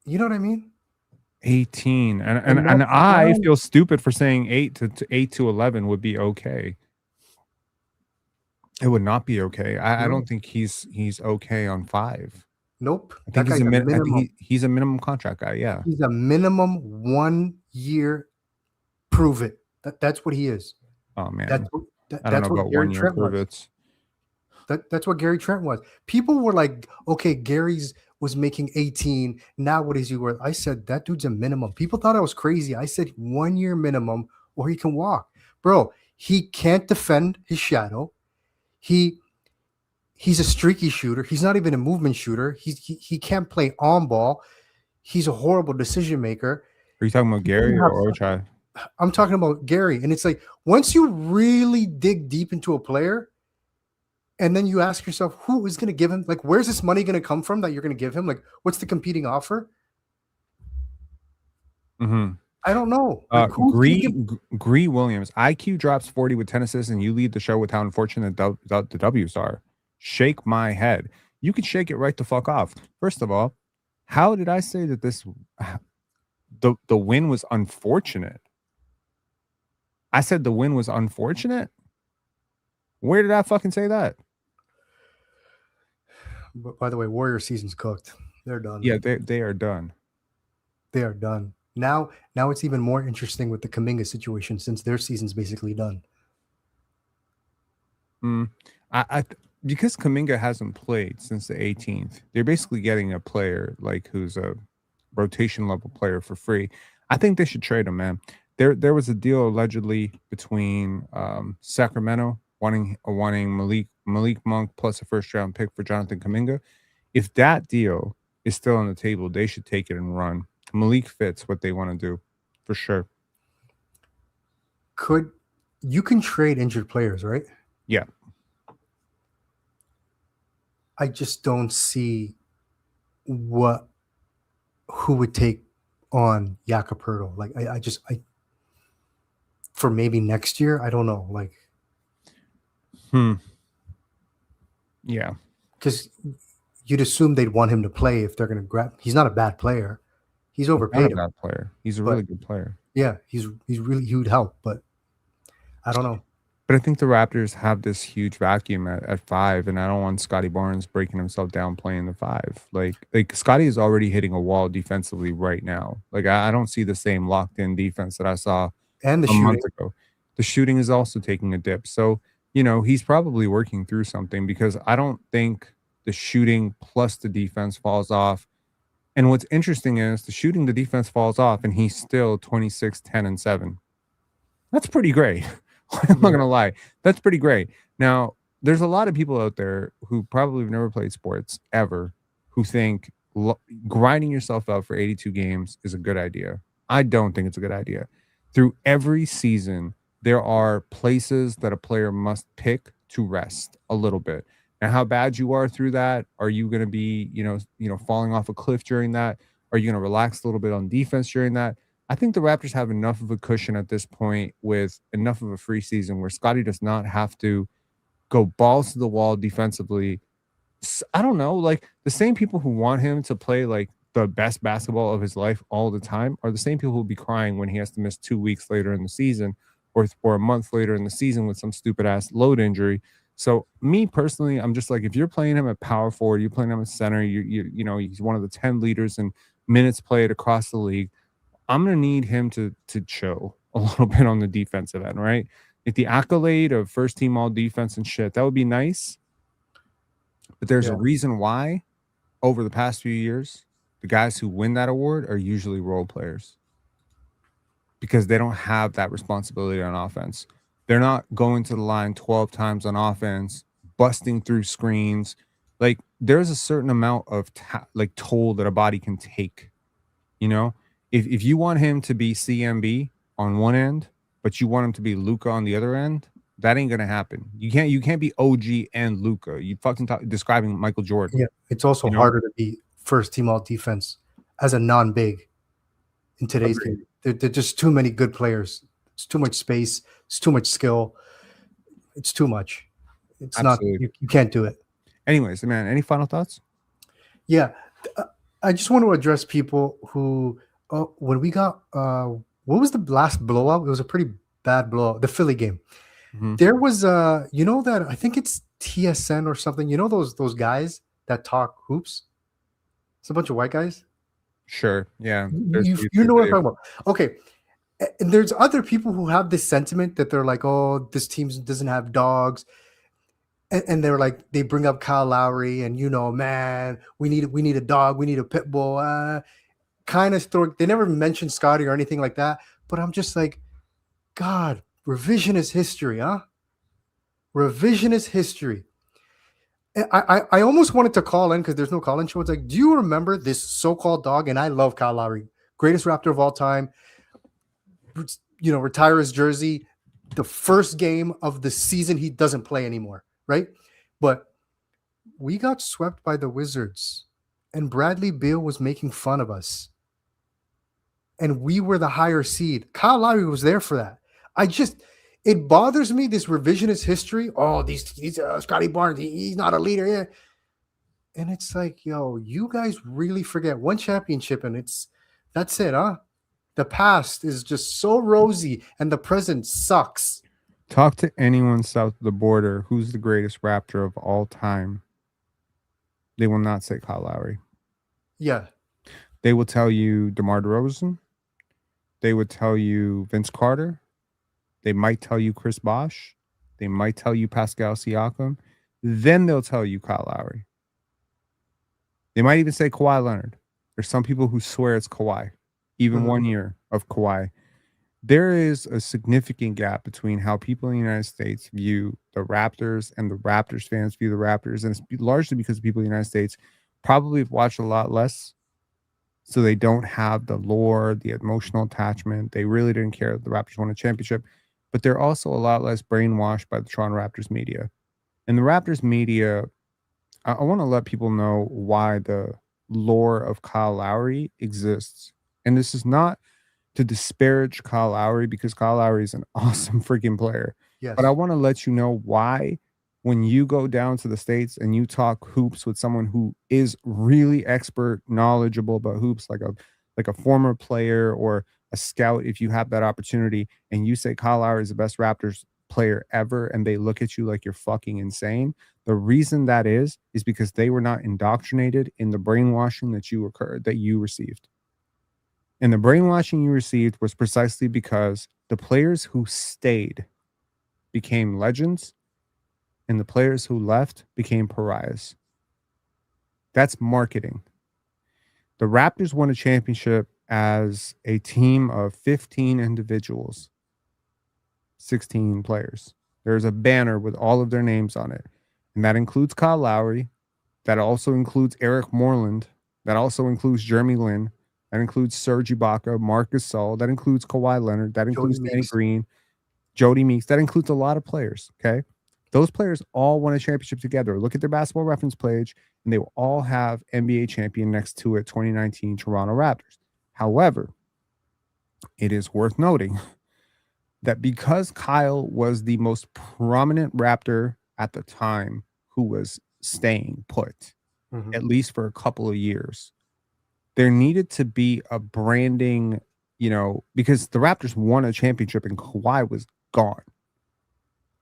you know what I mean? 18. And and, And and that's I now. feel stupid for saying 8 to 11 would be okay. It would not be okay. I No, don't think he's okay on 5. nope. I think That he's guy's a a min I think minimum. he's a minimum contract guy, yeah. He's a minimum 1 year. Prove it. That's what he is. Oh That's man. what, I don't know that's what about Gary 1 year Trent prove was. it. That's what Gary Trent was. People were like, okay, Gary's was making 18. Now what is he worth? I said that dude's a minimum. People thought I was crazy. I said 1 year minimum or he can walk. Bro, he can't defend his shadow. He's a streaky shooter. He's not even a movement shooter. He can't play on ball. He's a horrible decision maker. Are you talking about He doesn't Gary have. or Ochai? I'm talking about Gary, and it's like once you really dig deep into a player, and then you ask yourself, who is going to give him? Like, where's this money going to come from that you're going to give him? Like, what's the competing offer? Mhm. I don't know. Like, who's going to give? Gree Williams, IQ drops 40 with 10 assists, and you lead the show with how unfortunate the W's are. Shake my head. You can shake it right the fuck off. First of all, how did I say that the win was unfortunate? I said the win was unfortunate? Where did I fucking say that? By the way, Warrior season's cooked. They're done. Yeah, they are done. They are done. Now it's even more interesting with the Kuminga situation since their season's basically done. Because Kuminga hasn't played since the 18th, they're basically getting a player like who's a rotation level player for free. I think they should trade him, man. There was a deal allegedly between Sacramento wanting Malik Monk plus a first round pick for Jonathan Kuminga. If that deal is still on the table, they should take it and run. Malik fits what they want to do for sure. You can trade injured players, right? Yeah. I just don't see who would take on Jakob Poeltl. Like I for maybe next year, I don't know. Like, Yeah. because you'd assume they'd want him to play if they're going to grab. He's not a bad player. He's He's not a overpaid him, bad player. He's a but really good player. yeah, he's really, he would help. But I don't know. But I think the Raptors have this huge vacuum at 5, and I don't want Scottie Barnes breaking himself down playing the 5. Like Scottie is already hitting a wall defensively right now. Like I don't see the same locked in defense that I saw And the a month shooting. ago. The shooting is also taking a dip. So, he's probably working through something because I don't think the shooting plus the defense falls off. And what's interesting is the defense falls off, and he's still 26, 10, and 7. That's pretty great. I'm not Yeah. gonna lie. That's pretty great. Now, there's a lot of people out there who probably have never played sports ever who think grinding yourself out for 82 games is a good idea. I don't think it's a good idea. Through every season, there are places that a player must pick to rest a little bit. And how bad you are through that, are you going to be, falling off a cliff during that? Are you going to relax a little bit on defense during that? I think the Raptors have enough of a cushion at this point with enough of a free season where Scottie does not have to go balls to the wall defensively. I don't know, like the same people who want him to play like the best basketball of his life all the time are the same people who will be crying when he has to miss 2 weeks later in the season or a month later in the season with some stupid ass load injury. So me personally, I'm just like, if you're playing him at power forward, you're playing him at center, he's one of the 10 leaders in minutes played across the league. I'm gonna need him to chill a little bit on the defensive end, right? If the accolade of first team all defense and shit, that would be nice. But there's a Yeah. reason why over the past few years the guys who win that award are usually role players because they don't have that responsibility on offense. They're not going to the line 12 times on offense, busting through screens. Like there's a certain amount of like toll that a body can take. You know, if you want him to be CMB on one end, but you want him to be Luca on the other end, that ain't gonna happen. You can't be OG and Luca. You fucking describing Michael Jordan. Yeah, it's also You know, harder to be first team all defense as a non-big in today's agreed. game. There are just too many good players. It's too much space. It's too much skill. It's too much. It's not. Absolutely. You can't do it. Anyways, man, any final thoughts? Yeah, I just want to address people who when we got what was the last blowout? It was a pretty bad blowout. The Philly game. Mhm. There was you know that I think it's TSN or something. You know those guys that talk hoops. It's a bunch of white guys. Sure. Yeah. There's a You YouTube know what I'm video. talking about. Okay. And there's other people who have this sentiment that they're like, oh, this team doesn't have dogs. And they're like, they bring up Kyle Lowry and, man, we need a dog. We need a pit bull. Kind of story. They never mentioned Scottie or anything like that. But I'm just like, God, revisionist history, huh? Revisionist history. I almost wanted to call in because there's no call-in show. It's like, do you remember this so-called dog? And I love Kyle Lowry, greatest Raptor of all time. Retire his jersey. The first game of the season, he doesn't play anymore, right? But we got swept by the Wizards, and Bradley Beal was making fun of us. And we were the higher seed. Kyle Lowry was there for that. It bothers me, this revisionist history. Oh, these Scottie Barnes, he's not a leader. Yeah. And it's like, yo, you guys really forget one championship and that's it, huh? The past is just so rosy and the present sucks. Talk to anyone south of the border who's the greatest Raptor of all time. They will not say Kyle Lowry. Yeah. They will tell you DeMar DeRozan. They would tell you Vince Carter. They might tell you Chris Bosh. They might tell you Pascal Siakam. Then they'll tell you Kyle Lowry. They might even say Kawhi Leonard. There's some people who swear it's Kawhi, even 1 year of Kawhi. There is a significant gap between how people in the United States view the Raptors and the Raptors fans view the Raptors. And it's largely because people in the United States probably have watched a lot less. So they don't have the lore, the emotional attachment. They really didn't care that the Raptors won a championship. But they're also a lot less brainwashed by the Toronto Raptors media. And the Raptors media, I want to let people know why the lore of Kyle Lowry exists. And this is not to disparage Kyle Lowry because Kyle Lowry is an awesome freaking player. Yes. But I want to let you know why when you go down to the States and you talk hoops with someone who is really expert, knowledgeable about hoops, like a former player or a scout, if you have that opportunity, and you say Kyle Lowry is the best Raptors player ever, and they look at you like you're fucking insane. The reason that is because they were not indoctrinated in the brainwashing that you received. And the brainwashing you received was precisely because the players who stayed became legends and the players who left became pariahs. That's marketing. The Raptors won a championship as a team of 15 individuals, 16 players. There's a banner with all of their names on it. And that includes Kyle Lowry. That also includes Eric Moreland. That also includes Jeremy Lin. That includes Serge Ibaka, Marc Gasol. That includes Kawhi Leonard. That includes Danny Green, Jody Meeks. That includes a lot of players, okay? Those players all won a championship together. Look at their basketball reference page, and they will all have NBA champion next to it, 2019 Toronto Raptors. However, it is worth noting that because Kyle was the most prominent Raptor at the time who was staying put, at least for a couple of years, there needed to be a branding, because the Raptors won a championship and Kawhi was gone.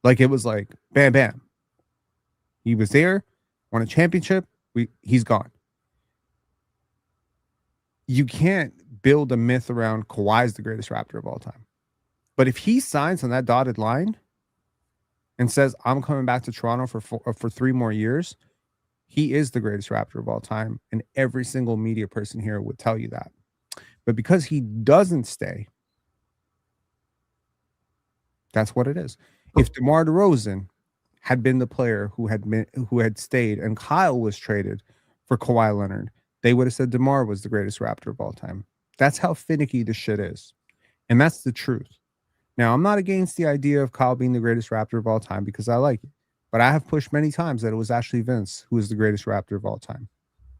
Like, it was like, bam, bam. He was there, won a championship, he's gone. You can't build a myth around Kawhi's the greatest Raptor of all time. But if he signs on that dotted line and says, I'm coming back to Toronto for 3 more years, He is the greatest Raptor of all time, and every single media person here would tell you that. But because he doesn't stay, that's what it is. If DeMar DeRozan had been the player who had stayed and Kyle was traded for Kawhi Leonard, they would have said DeMar was the greatest Raptor of all time. That's how finicky the shit is. And that's the truth. Now, I'm not against the idea of Kyle being the greatest Raptor of all time because I like it. But I have pushed many times that it was actually Vince who is the greatest Raptor of all time.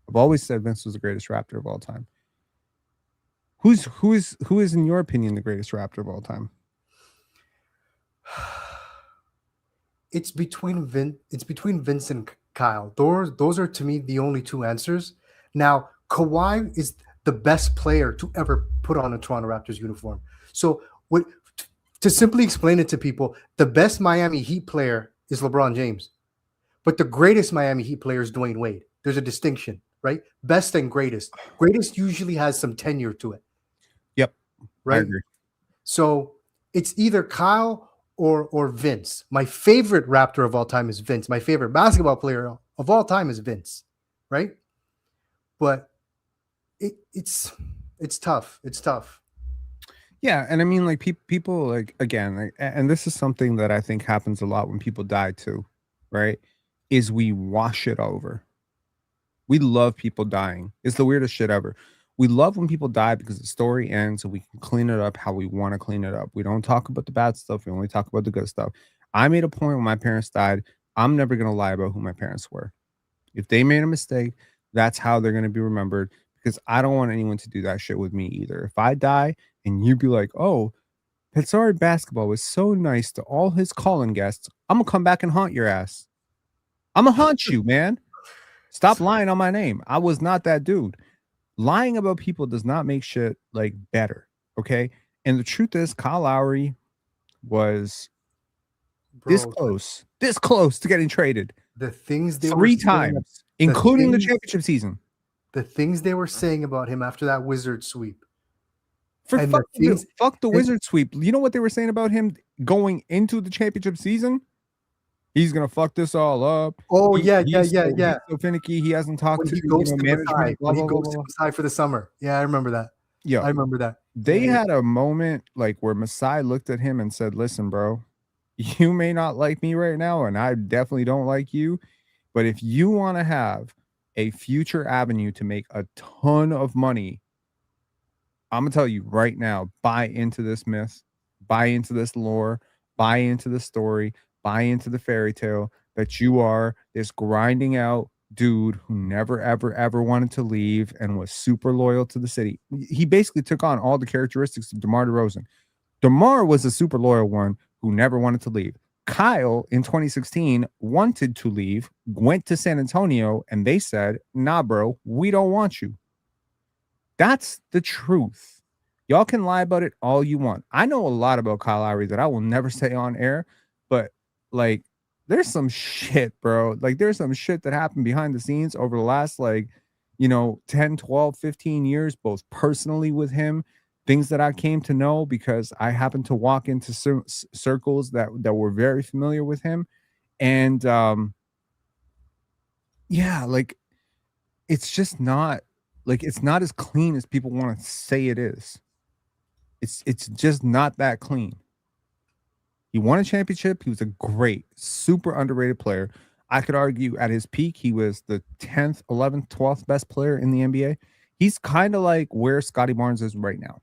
I've always said Vince was the greatest Raptor of all time. Who is in your opinion the greatest Raptor of all time? It's between Vince and Kyle. Those are to me the only two answers. Now, Kawhi is the best player to ever put on a Toronto Raptors uniform. So, to simply explain it to people, the best Miami Heat player is LeBron James, but the greatest Miami Heat player is Dwayne Wade. There's a distinction, right? Best and greatest. Greatest usually has some tenure to it. Yep, right. I agree. So it's either Kyle or Vince. My favorite Raptor of all time is Vince. My favorite basketball player of all time is Vince, right? But it's tough. It's tough. Yeah, and I mean, like people, like again, like, and this is something that I think happens a lot when people die too, right? Is we wash it over. We love people dying. It's the weirdest shit ever. We love when people die because the story ends and we can clean it up how we want to clean it up. We don't talk about the bad stuff. We only talk about the good stuff. I made a point when my parents died. I'm never going to lie about who my parents were. If they made a mistake, that's how they're going to be remembered because I don't want anyone to do that shit with me either. If I die and you be like, oh, Pensare Basketball was so nice to all his calling guests, I'm going to come back and haunt your ass. I'm going to haunt you, man. Stop lying on my name. I was not that dude. Lying about people does not make shit like better. Okay. And the truth is, Kyle Lowry was this close to getting traded. The things they 3 times, including the championship season. The things they were saying about him after that Wizard sweep. Fuck the Wizard sweep. You know what they were saying about him going into the championship season? He's gonna fuck this all up. Oh, He's so finicky. He hasn't talked to management. When he goes to Masai for the summer. Yeah, I remember that. Yeah, I remember that. They had a moment like where Masai looked at him and said, "Listen, bro, you may not like me right now, and I definitely don't like you, but if you want to have a future avenue to make a ton of money, I'm gonna tell you right now, buy into this myth, buy into this lore, buy into the story, buy into the fairy tale that you are this grinding out dude who never, ever wanted to leave and was super loyal to the city." He basically took on all the characteristics of DeMar DeRozan. DeMar was a super loyal one who never wanted to leave. Kyle in 2016 wanted to leave, went to San Antonio, and they said, "Nah, bro, we don't want you." That's the truth. Y'all can lie about it all you want. I know a lot about Kyle Lowry that I will never say on air, but like there's some shit, bro. Like there's some shit that happened behind the scenes over the last 10, 12, 15 years, both personally with him, things that I came to know because I happened to walk into circles that were very familiar with him. And yeah, like it's just not it's not as clean as people want to say it is. It's just not that clean. He won a championship. He was a great, super underrated player. I could argue at his peak, he was the 10th, 11th, 12th best player in the NBA. He's kind of like where Scottie Barnes is right now.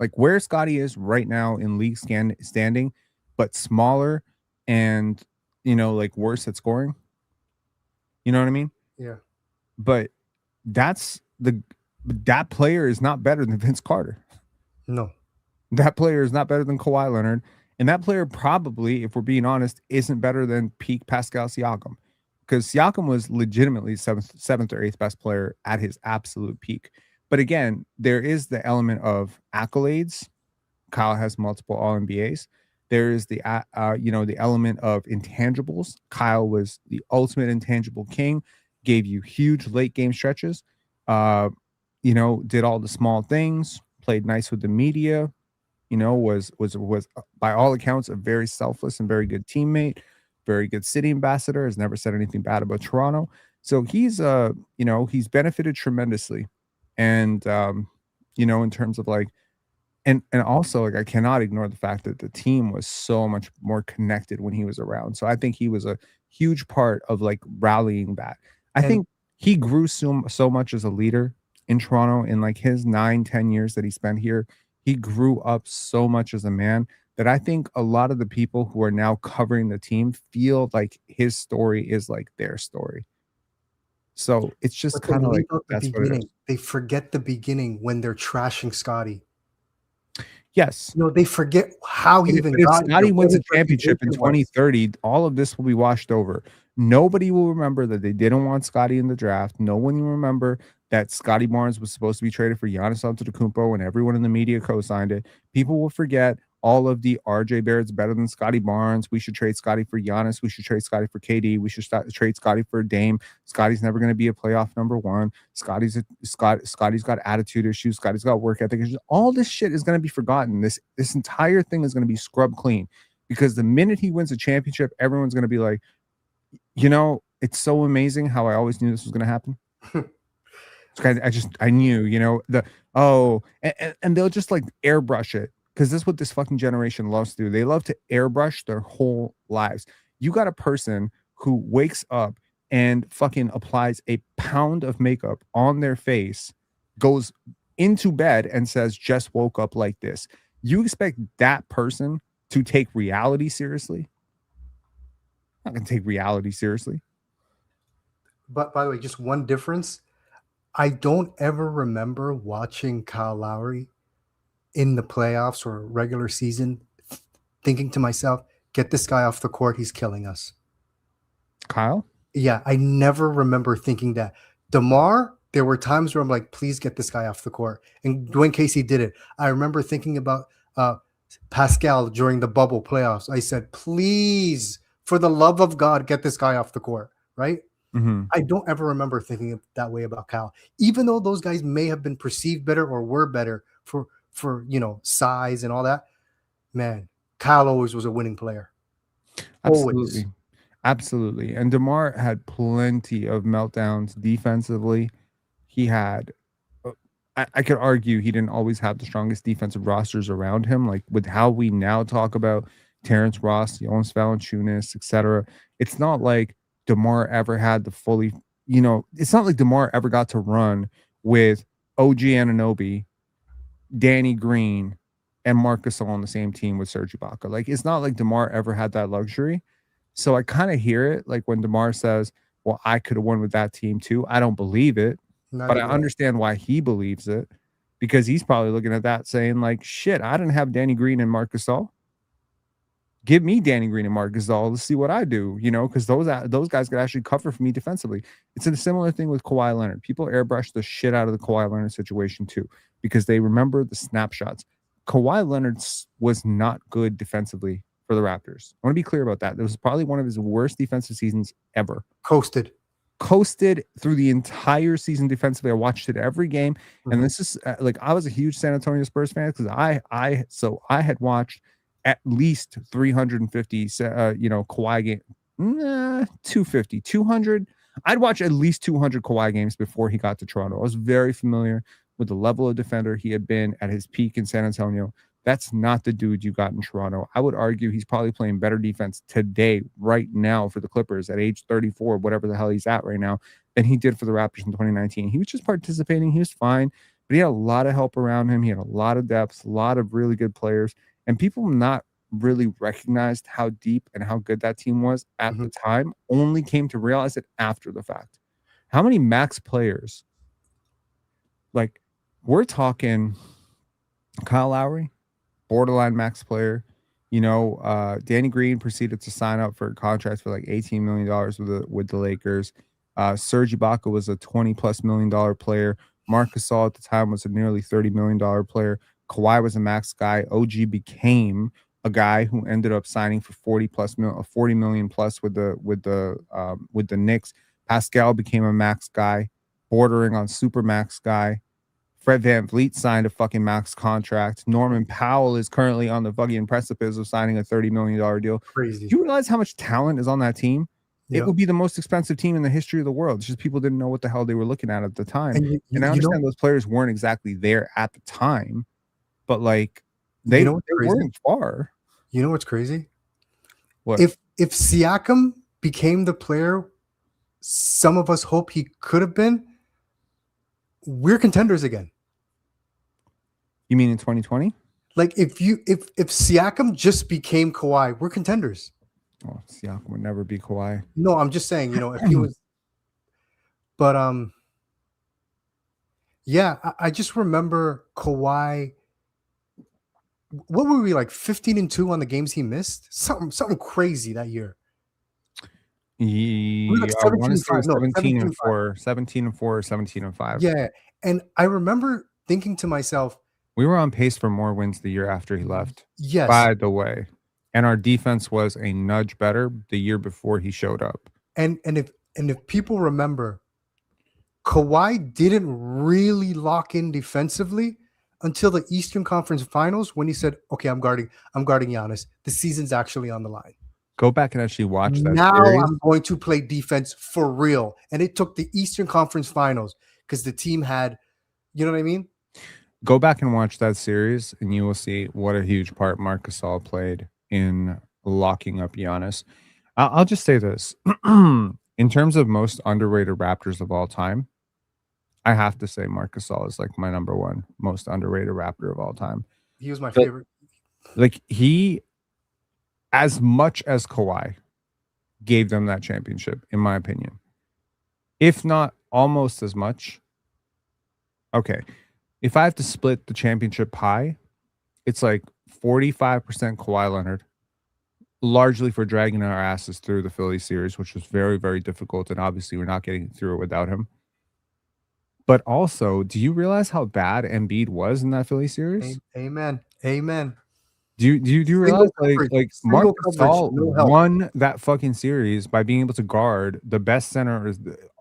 Like where Scottie is right now in league standing, but smaller and, worse at scoring. You know what I mean? Yeah. But that player is not better than Vince Carter. No. That player is not better than Kawhi Leonard. And that player probably, if we're being honest, isn't better than peak Pascal Siakam. Because Siakam was legitimately seventh or eighth best player at his absolute peak. But again, there is the element of accolades. Kyle has multiple All-NBAs. There is the element of intangibles. Kyle was the ultimate intangible king, gave you huge late game stretches, did all the small things, played nice with the media, was by all accounts a very selfless and very good teammate, very good city ambassador, has never said anything bad about Toronto. So he's he's benefited tremendously. And in terms of like and also, like, I cannot ignore the fact that the team was so much more connected when he was around. So I think he was a huge part of, like, rallying back. I And think he grew so much as a leader in Toronto in, like, his 9, 10 years that he spent here. He grew up so much as a man that I think a lot of the people who are now covering the team feel like his story is, like, their story. So it's just but they kinda leave like out the that's what it is. beginning. They forget the beginning when they're trashing Scottie. Yes. They forget how he even But if got here, Scottie what wins a his championship in reputation was. 2030, all of this will be washed over. Nobody will remember that they didn't want Scottie in the draft. No one will remember that Scottie Barnes was supposed to be traded for Giannis Antetokounmpo, and everyone in the media co-signed it. People will forget all of the RJ Barrett's better than Scottie Barnes. We should trade Scottie for Giannis. We should trade Scottie for KD. We should trade Scottie for Dame. Scottie's never going to be a playoff number one. Scottie's got attitude issues. Scottie's got work ethic issues. All this shit is going to be forgotten. This entire thing is going to be scrubbed clean because the minute he wins a championship, everyone's going to be like, it's so amazing how I always knew this was going to happen. I knew, and they'll just like airbrush it because this is what this fucking generation loves to do. They love to airbrush their whole lives. You got a person who wakes up and fucking applies a pound of makeup on their face, goes into bed and says, just woke up like this. You expect that person to take reality seriously? I'm not gonna take reality seriously. But by the way, just one difference. I don't ever remember watching Kyle Lowry in the playoffs or regular season thinking to myself, get this guy off the court. He's killing us. Kyle? Yeah, I never remember thinking that. DeMar, there were times where I'm like, please get this guy off the court. And Dwayne Casey did it. I remember thinking about Pascal during the bubble playoffs. I said, please, for the love of God, get this guy off the court, right? Mm-hmm. I don't ever remember thinking that way about Kyle, even though those guys may have been perceived better or were better for size and all that. Man, Kyle always was a winning player. Always. Absolutely. Absolutely. And DeMar had plenty of meltdowns defensively. He had I could argue he didn't always have the strongest defensive rosters around him, like with how we now talk about Terrence Ross, Jonas Valanciunas, etc. It's not like DeMar ever had the fully, it's not like DeMar ever got to run with OG Anunoby, Danny Green, and Marc Gasol on the same team with Serge Ibaka. Like, it's not like DeMar ever had that luxury. So I kind of hear it, like when DeMar says, well, I could have won with that team too. I don't believe it, but Neither I do I. understand why he believes it because he's probably looking at that saying, like, shit, I didn't have Danny Green and Marc Gasol. Give me Danny Green and Marc Gasol. Let's see what I do, because those guys could actually cover for me defensively. It's a similar thing with Kawhi Leonard. People airbrush the shit out of the Kawhi Leonard situation too because they remember the snapshots. Kawhi Leonard was not good defensively for the Raptors. I want to be clear about that. It was probably one of his worst defensive seasons ever. Coasted Through the entire season defensively. I watched it every game, and this is like I was a huge San Antonio Spurs fan because I had watched at least 350 Kawhi game, 250, 200. I'd watch at least 200 Kawhi games before he got to Toronto. I was very familiar with the level of defender he had been at his peak in San Antonio. That's not the dude you got in Toronto. I would argue he's probably playing better defense today, right now, for the Clippers at age 34, whatever the hell he's at right now, than he did for the Raptors in 2019. He was just participating. He was fine, but he had a lot of help around him. He had a lot of depth, a lot of really good players, and people not really recognized how deep and how good that team was at the time, only came to realize it after the fact. How many max players? Like, we're talking Kyle Lowry, borderline max player. Danny Green proceeded to sign up for a contract for like $18 million with the Lakers. Serge Ibaka was a $20+ million player. Marc Gasol at the time was a nearly $30 million player. Kawhi was a max guy. OG became a guy who ended up signing for 40 million plus with the Knicks. Pascal became a max guy, bordering on super max guy. Fred VanVleet signed a fucking max contract. Norman Powell is currently on the fucking precipice of signing a $30 million deal. Crazy. Do you realize how much talent is on that team? it would be the most expensive team in the history of the world. It's just people didn't know what the hell they were looking at the time. And And I you know, understand those players weren't exactly there at the time, but like you they know what's crazy? weren't far. You know what's crazy? What? If Siakam became the player some of us hope he could have been, we're contenders again. You mean in 2020? Like if Siakam just became Kawhi, we're contenders. Oh, Siakam would never be Kawhi. No, I'm just saying, if he was, but yeah, I just remember Kawhi. What were we like 15-2 on the games he missed? Something crazy that year. We were like I want to say 17-5. No, 17-4, 17-4, 17-5. Yeah, and I remember thinking to myself, we were on pace for more wins the year after he left. Yes. By the way, and our defense was a nudge better the year before he showed up. And if people remember, Kawhi didn't really lock in defensively until the Eastern Conference Finals when he said, "Okay, I'm guarding Giannis. The season's actually on the line." Go back and actually watch that Now series. I'm going to play defense for real. And it took the Eastern Conference Finals because the team had, you know what I mean? Go back and watch that series, and you will see what a huge part Marc Gasol played in locking up Giannis. I'll just say this. In terms of most underrated Raptors of all time, I have to say Marc Gasol is like my number one most underrated Raptor of all time. He was my favorite. Like he, as much as Kawhi, gave them that championship, in my opinion. If not almost as much. Okay. If I have to split the championship pie, it's like 45% Kawhi Leonard, largely for dragging our asses through the Philly series, which was very, very difficult. And obviously, we're not getting through it without him. But also, do you realize how bad Embiid was in that Philly series? Amen. Amen. Do you realize like Marc Gasol no won that fucking series by being able to guard the best center, or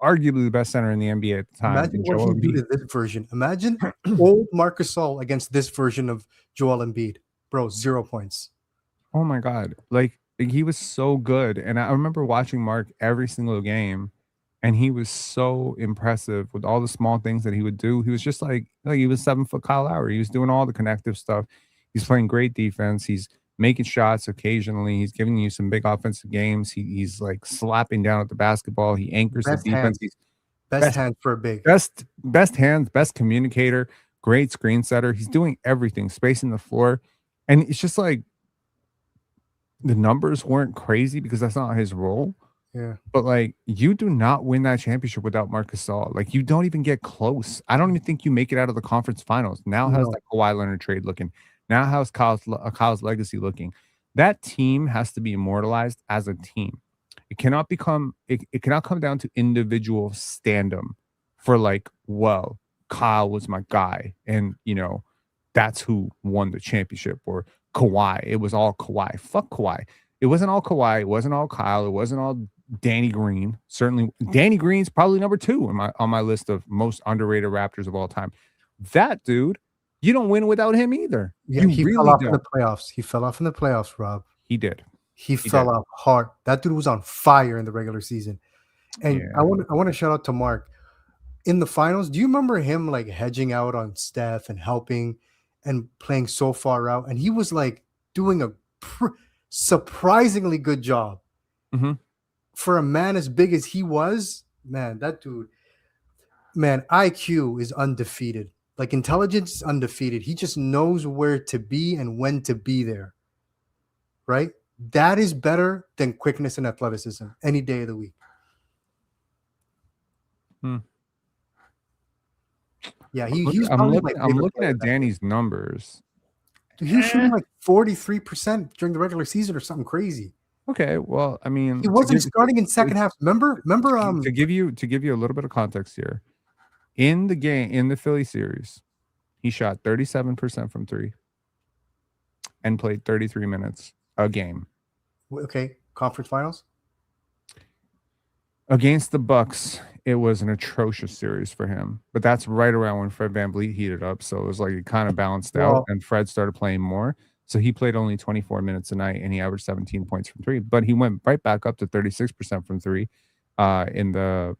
arguably the best center in the NBA at the time? Imagine what he did to this version. Imagine old Marc Gasol against this version of Joel Embiid. Bro, 0 points. Oh my God. Like he was so good. And I remember watching Mark every single game, and he was so impressive with all the small things that he would do. He was just like he was 7-foot Kyle Lowry. He was doing all the connective stuff. He's playing great defense. He's making shots occasionally. He's giving you some big offensive games. He's like slapping down at the basketball. He anchors the defense. He's best hands for a big. Best hands, best communicator, great screen setter. He's doing everything, spacing the floor. And it's just like the numbers weren't crazy because that's not his role. Yeah. But like you do not win that championship without Marc Gasol. Like you don't even get close. I don't even think you make it out of the conference finals. Now how's that Kawhi Leonard trade looking? Now how's Kyle's legacy looking? That team has to be immortalized as a team. It cannot become it cannot come down to individual standum for like, well, Kyle was my guy, and that's who won the championship, or Kawhi. It was all Kawhi. Fuck Kawhi. It wasn't all Kawhi. It wasn't all Kyle. It wasn't all Danny Green. Certainly, Danny Green's probably number 2 on my list of most underrated Raptors of all time. That dude, you don't win without him either. Yeah, he fell off in the playoffs. He fell off in the playoffs, Rob. He did. He fell off hard. That dude was on fire in the regular season. And I want to shout out to Mark. In the finals, do you remember him like hedging out on Steph and helping and playing so far out? And he was like doing a surprisingly good job. Mm-hmm. For a man as big as he was. Man, that dude, IQ is undefeated. Like intelligence is undefeated. He just knows where to be and when to be there. Right? That is better than quickness and athleticism any day of the week. Yeah, I'm looking at Danny's numbers. Dude, he was shooting like 43% during the regular season or something crazy. Okay, well, I mean, he wasn't starting in second half. Remember, to give you a little bit of context here. In the Philly series, he shot 37% from 3 and played 33 minutes a game. Okay, conference finals? Against the Bucks, it was an atrocious series for him. But that's right around when Fred VanVleet heated up, so it was like it kind of balanced out, and Fred started playing more. So he played only 24 minutes a night and he averaged 17 points from three, but he went right back up to 36% from three in the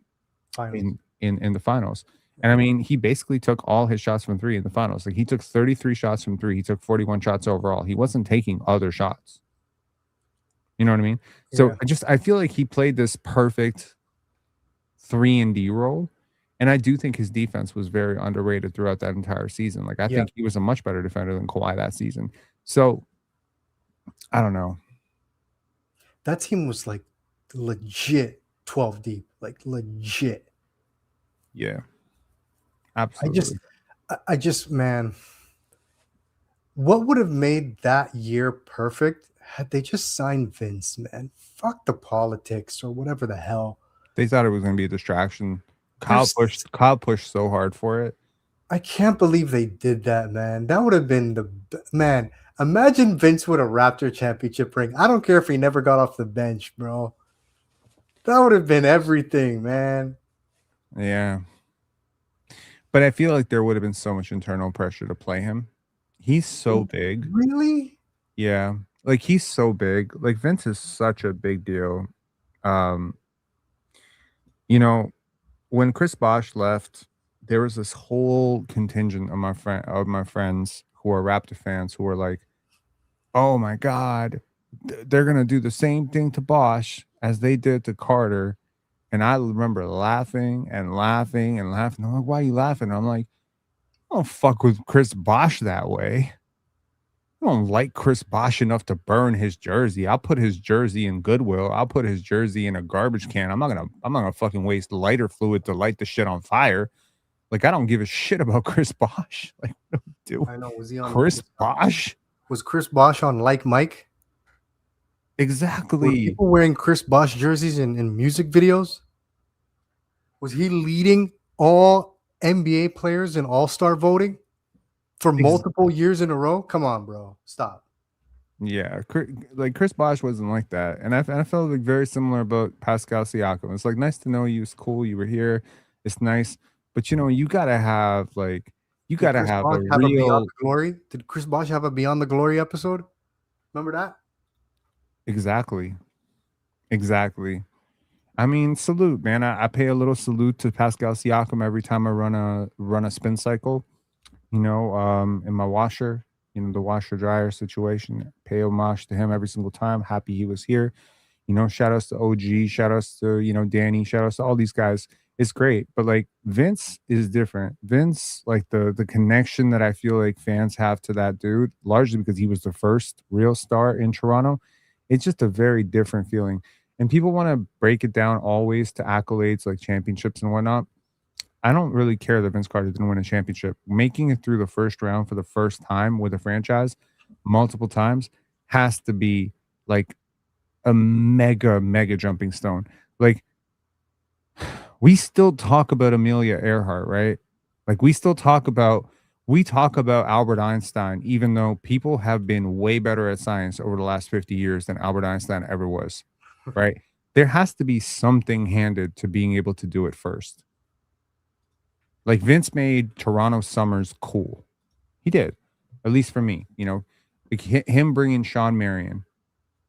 Finals. in the finals. And Yeah. I mean, he basically took all his shots from three in the finals. Like he took 33 shots from three. He took 41 shots overall. He wasn't taking other shots. You know what I mean? So Yeah. I feel like he played this perfect 3 and D role. And I do think his defense was very underrated throughout that entire season. Like I Yeah. think he was a much better defender than Kawhi that season. So I don't know. That team was like legit 12 deep, like legit. Yeah, I just, absolutely. I just, man, what would have made that year perfect had they just signed Vince, man? Fuck the politics or whatever the hell. They thought it was going to be a distraction. There's, Kyle pushed so hard for it. I can't believe they did that, man. That would have been man. Imagine Vince with a Raptor championship ring. I don't care if he never got off the bench, bro. That would have been everything, man. Yeah. But I feel like there would have been so much internal pressure to play him. He's so big. Really? Yeah. Like he's so big. Like Vince is such a big deal. Um, you know, when Chris Bosh left, there was this whole contingent of my friends who are Raptor fans who were like, "Oh my god, they're gonna do the same thing to Bosh as they did to Carter." And I remember laughing and laughing and laughing. I'm like, "Why are you laughing?" I'm like, "I don't fuck with Chris Bosh that way. I don't like Chris Bosh enough to burn his jersey. I'll put his jersey in Goodwill. I'll put his jersey in a garbage can. I'm not gonna fucking waste lighter fluid to light the shit on fire. Like, I don't give a shit about Chris Bosh. Like, what do I know. Was he on? Chris Bosh? Was Chris Bosh on Like Mike? Were Exactly. people wearing Chris Bosh jerseys in music videos? Was he leading all NBA players in All-Star voting for Ex multiple years in a row? Come on, bro. Stop. Yeah, like Chris Bosh wasn't like that, and I felt like very similar about Pascal Siakam. It's like nice to know you. It's cool you were here. It's nice, but you gotta have you Did gotta Chris have Bosh a have a Beyond real the Glory? Did Chris Bosh have a Beyond the Glory episode? Remember that? exactly, exactly. I mean, salute, man. I pay a little salute to Pascal Siakam every time I run a spin cycle. In my washer, the washer dryer situation. Pay homage to him every single time. Happy he was here. Shout outs to OG, shout outs to, Danny, shout outs to all these guys. It's great. But like Vince is different. Vince, like the connection that I feel like fans have to that dude, largely because he was the first real star in Toronto, it's just a very different feeling. And people want to break it down always to accolades like championships and whatnot. I don't really care that Vince Carter didn't win a championship. Making it through the first round for the first time with a franchise multiple times has to be like a mega, mega jumping stone. Like, we still talk about Amelia Earhart, right? Like, we talk about Albert Einstein, even though people have been way better at science over the last 50 years than Albert Einstein ever was, right? There has to be something handed to being able to do it first. Like Vince made Toronto summers cool. He did, at least for me. Like him bringing Sean Marion,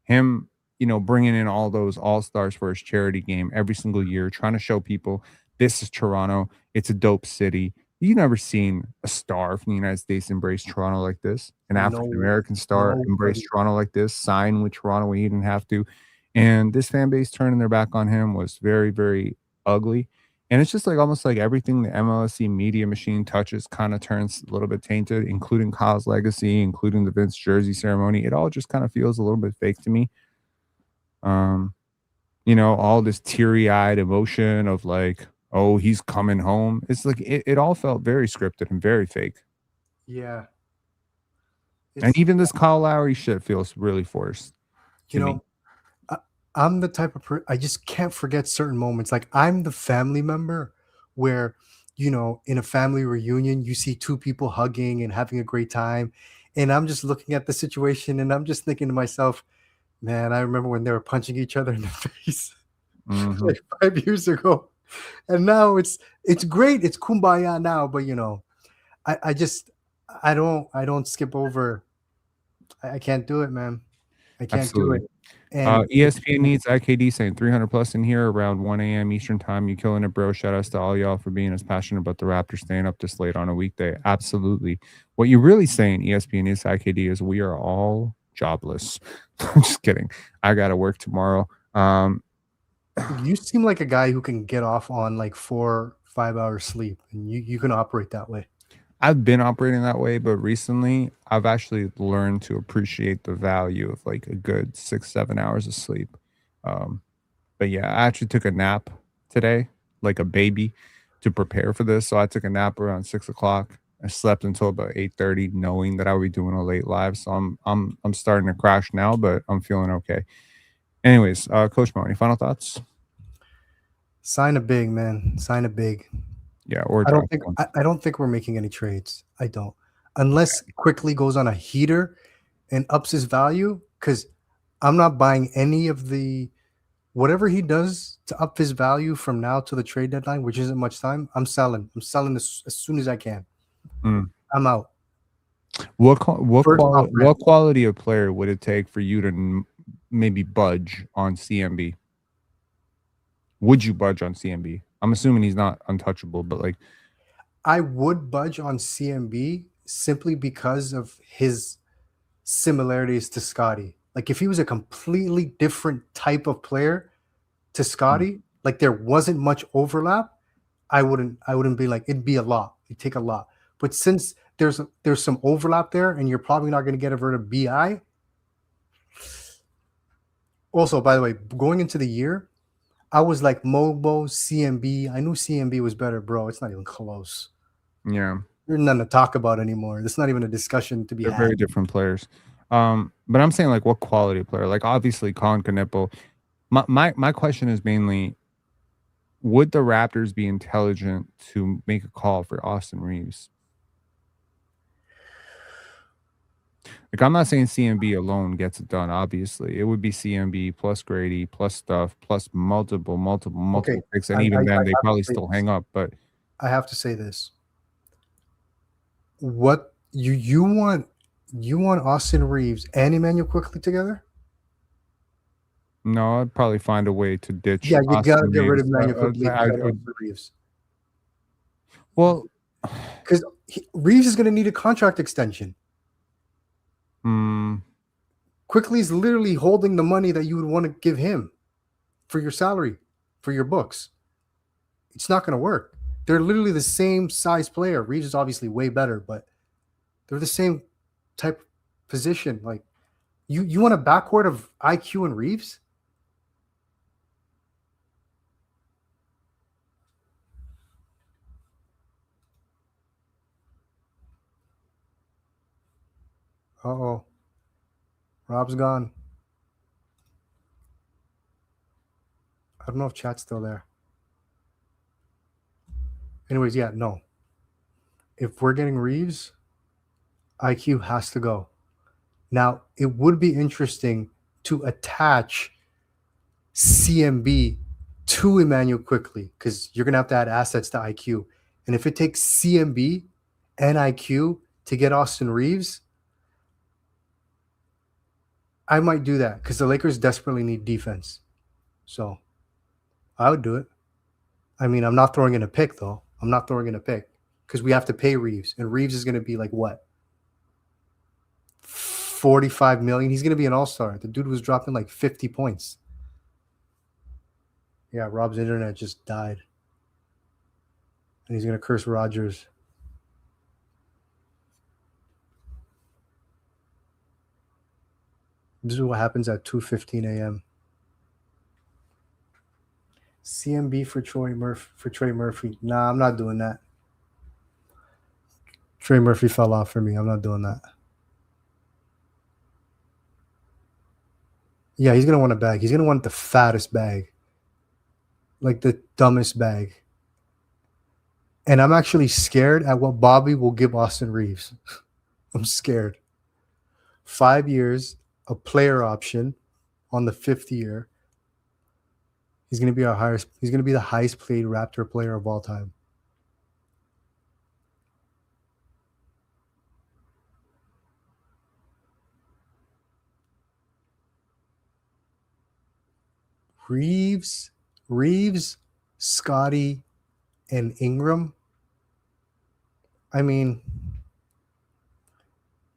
him, bringing in all those all stars for his charity game every single year, trying to show people this is Toronto. It's a dope city. You never seen a star from the United States embrace Toronto like this. An African No, American star embrace nobody. Toronto like this. Sign with Toronto when he didn't have to. And this fan base turning their back on him was very, very ugly. And it's just like almost like everything the MLSE media machine touches kind of turns a little bit tainted, including Kyle's legacy, including the Vince jersey ceremony. It all just kind of feels a little bit fake to me. Um, all this teary-eyed emotion of like, oh, he's coming home. It's like it all felt very scripted and very fake. Yeah. And It's, even this Kyle Lowry shit feels really forced you to me. know, I'm the type of I just can't forget certain moments. Like I'm the family member where, in a family reunion, you see two people hugging and having a great time. And I'm just looking at the situation and I'm just thinking to myself, man, I remember when they were punching each other in the face Mhm. like 5 years ago. And now it's great. It's kumbaya now, but I just I don't skip over I can't do it, man. I can't do Absolutely. it. And if ESPN needs IKD saying 300 plus in here around 1 a.m. Eastern time. You killing it, bro. Shout outs to all y'all for being as passionate about the Raptors staying up this late on a weekday. Absolutely. What you're really saying, ESPN needs IKD, is we are all jobless. I'm just kidding. I got to work tomorrow. you seem like a guy who can get off on like 4-5 hours sleep, and you can operate that way. I've been operating that way, but recently I've actually learned to appreciate the value of like a good 6, 7 hours of sleep. Um, But yeah, I actually took a nap today, like a baby, to prepare for this. So I took a nap around 6 o'clock. I slept until about 8:30, knowing that I would be doing a late live. So I'm starting to crash now, but I'm feeling okay. Anyways, Coach Mo, any final thoughts? Sign a big, man. Sign a big. Yeah, or I don't drop think one. I don't think we're making any trades. I don't. Unless Quickly goes on a heater and ups his value, because I'm not buying any of the whatever he does to up his value from now to the trade deadline, which isn't much time. I'm selling. I'm selling as soon as I can. Mm. I'm out. First off What ramp. quality of player would it take for you to maybe budge on CMB? Would you budge on CMB? I'm assuming he's not untouchable, but like, I would budge on CMB simply because of his similarities to Scottie. Like if he was a completely different type of player to Scottie, like there wasn't much overlap, I wouldn't be like it'd be a lot. It'd take a lot. But since there's some overlap there and you're probably not going to get rid of BI. Also, by the way, going into the year, I was like Mobo, CMB. I knew CMB was better, bro. It's not even close. yeah. There's nothing to talk about anymore. There's not even a discussion to be They're had. very different players. But I'm saying like what quality of player? Like obviously Colin Knippel. My question is mainly, would the Raptors be intelligent to make a call for Austin Reeves? Like I'm not saying CMB alone gets it done. Obviously, it would be CMB plus Grady plus stuff plus Okay, multiple picks, and I even then they have to probably say still this. hang up. But I have to say this. What you want Austin Reeves and Emmanuel Quickley together? no, I'd probably find a way to ditch Yeah, you gotta Austin get rid of Reeves. Emmanuel Quickley to get Would, Austin Reeves. well, Because Reeves is gonna need a contract extension. hmm. Quickly's literally holding the money that you would want to give him for your salary, for your books. It's not gonna work. They're literally the same size player. Reeves is obviously way better, but they're the same type of position. Like you want a backcourt of IQ and Reeves? Uh-oh. Rob's gone. I don't know if chat's still there. Anyways, yeah, no. If we're getting Reeves, IQ has to go. Now, it would be interesting to attach CMB to Emmanuel Quickley because you're going to have to add assets to IQ. And if it takes CMB and IQ to get Austin Reeves, I might do that because the Lakers desperately need defense. So I would do it. I mean, I'm not throwing in a pick, though. I'm not throwing in a pick because we have to pay Reeves. And Reeves is going to be like what? 45 million. He's going to be an all-star. The dude was dropping like 50 points. Yeah, Rob's internet just died. And he's going to curse Rogers. This is what happens at 2:15 a.m. CMB for Trey Murphy. Nah, I'm not doing that. Trey Murphy fell off for me. I'm not doing that. Yeah, he's going to want a bag. He's going to want the fattest bag. Like the dumbest bag. And I'm actually scared at what Bobby will give Austin Reeves. I'm scared. 5 years, a player option on the 5th year. He's going to be he's going to be the highest paid Raptor player of all time. Reeves, Scottie, and Ingram. I mean,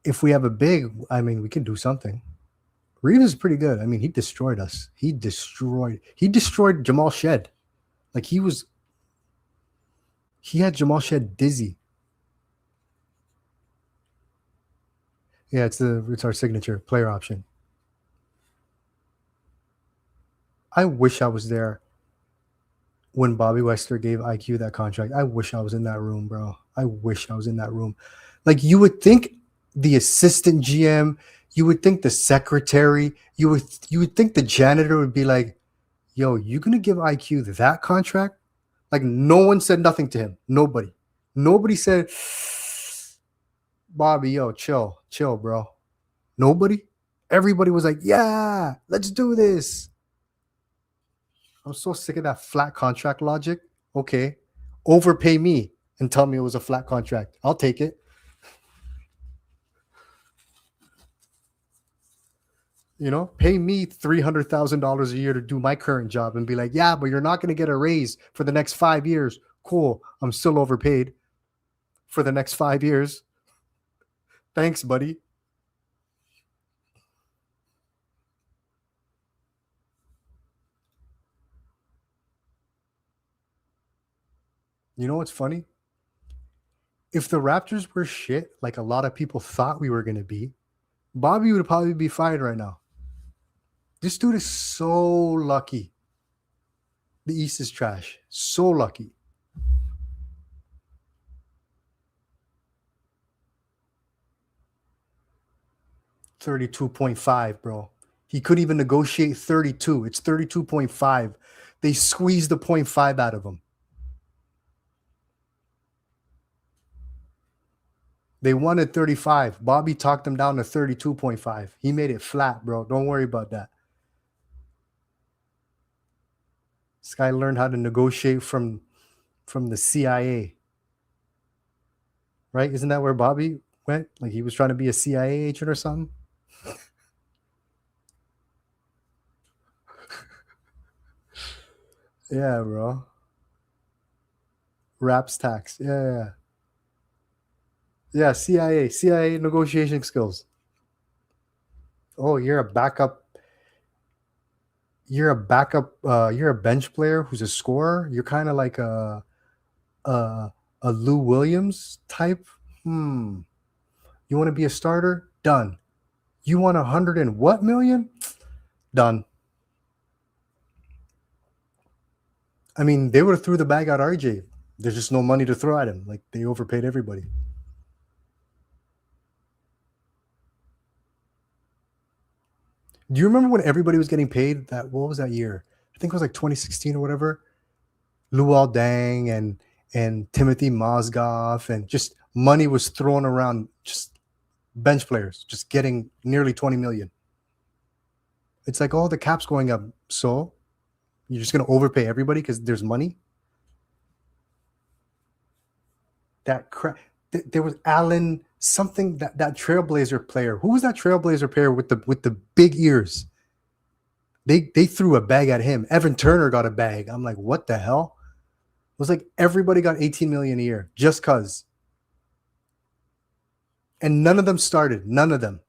if we have a big, I mean, we can do something. Reeves is pretty good. I mean, he destroyed us. He destroyed Jamal Shed. Like he had Jamal Shed dizzy. Yeah, it's our signature player option. I wish I was there when Bobby Wester gave IQ that contract. I wish I was in that room, bro. I wish I was in that room. Like you would think the assistant GM, you would think the secretary, you would think the janitor would be like, "Yo, you gonna give IQ that contract?" Like no one said nothing to him. Nobody said, "Bobby, yo, chill, bro." Nobody. Everybody was like, "Yeah, let's do this." I'm so sick of that flat contract logic. Okay, overpay me and tell me it was a flat contract. I'll take it. You know, pay me $300,000 a year to do my current job and be like, yeah, but you're not going to get a raise for the next 5 years. Cool. I'm still overpaid for the next 5 years. Thanks, buddy. You know what's funny? If the Raptors were shit, like a lot of people thought we were going to be, Bobby would probably be fired right now. This dude is so lucky. The East is trash. So lucky. $32.5, bro. He couldn't even negotiate 32. It's 32.5. They squeezed the 0.5 out of him. They wanted 35. Bobby talked them down to 32.5. He made it flat, bro. Don't worry about that. This guy learned how to negotiate from the CIA. Right? Isn't that where Bobby went? Like he was trying to be a CIA agent or something? Yeah, bro. Raps tax. Yeah. Yeah, CIA negotiation skills. Oh, you're a backup. You're a bench player who's a scorer. You're kind of like a Lou Williams type. You want to be a starter? Done. You want 100 and what million? Done. I mean, they would have threw the bag at RJ. There's just no money to throw at him. Like they overpaid everybody. Do you remember when everybody was getting paid? What was that year? I think it was like 2016 or whatever. Luol Deng and Timothy Mozgov, and just money was thrown around, just bench players just getting nearly 20 million. It's like, oh, the cap's going up, so you're just going to overpay everybody because there's money? That crap. There was Allen something, that Trailblazer player. Who was that Trailblazer player with the big ears? They threw a bag at him. Evan Turner got a bag. I'm like, what the hell? It was like everybody got 18 million a year just cause. And none of them started. None of them.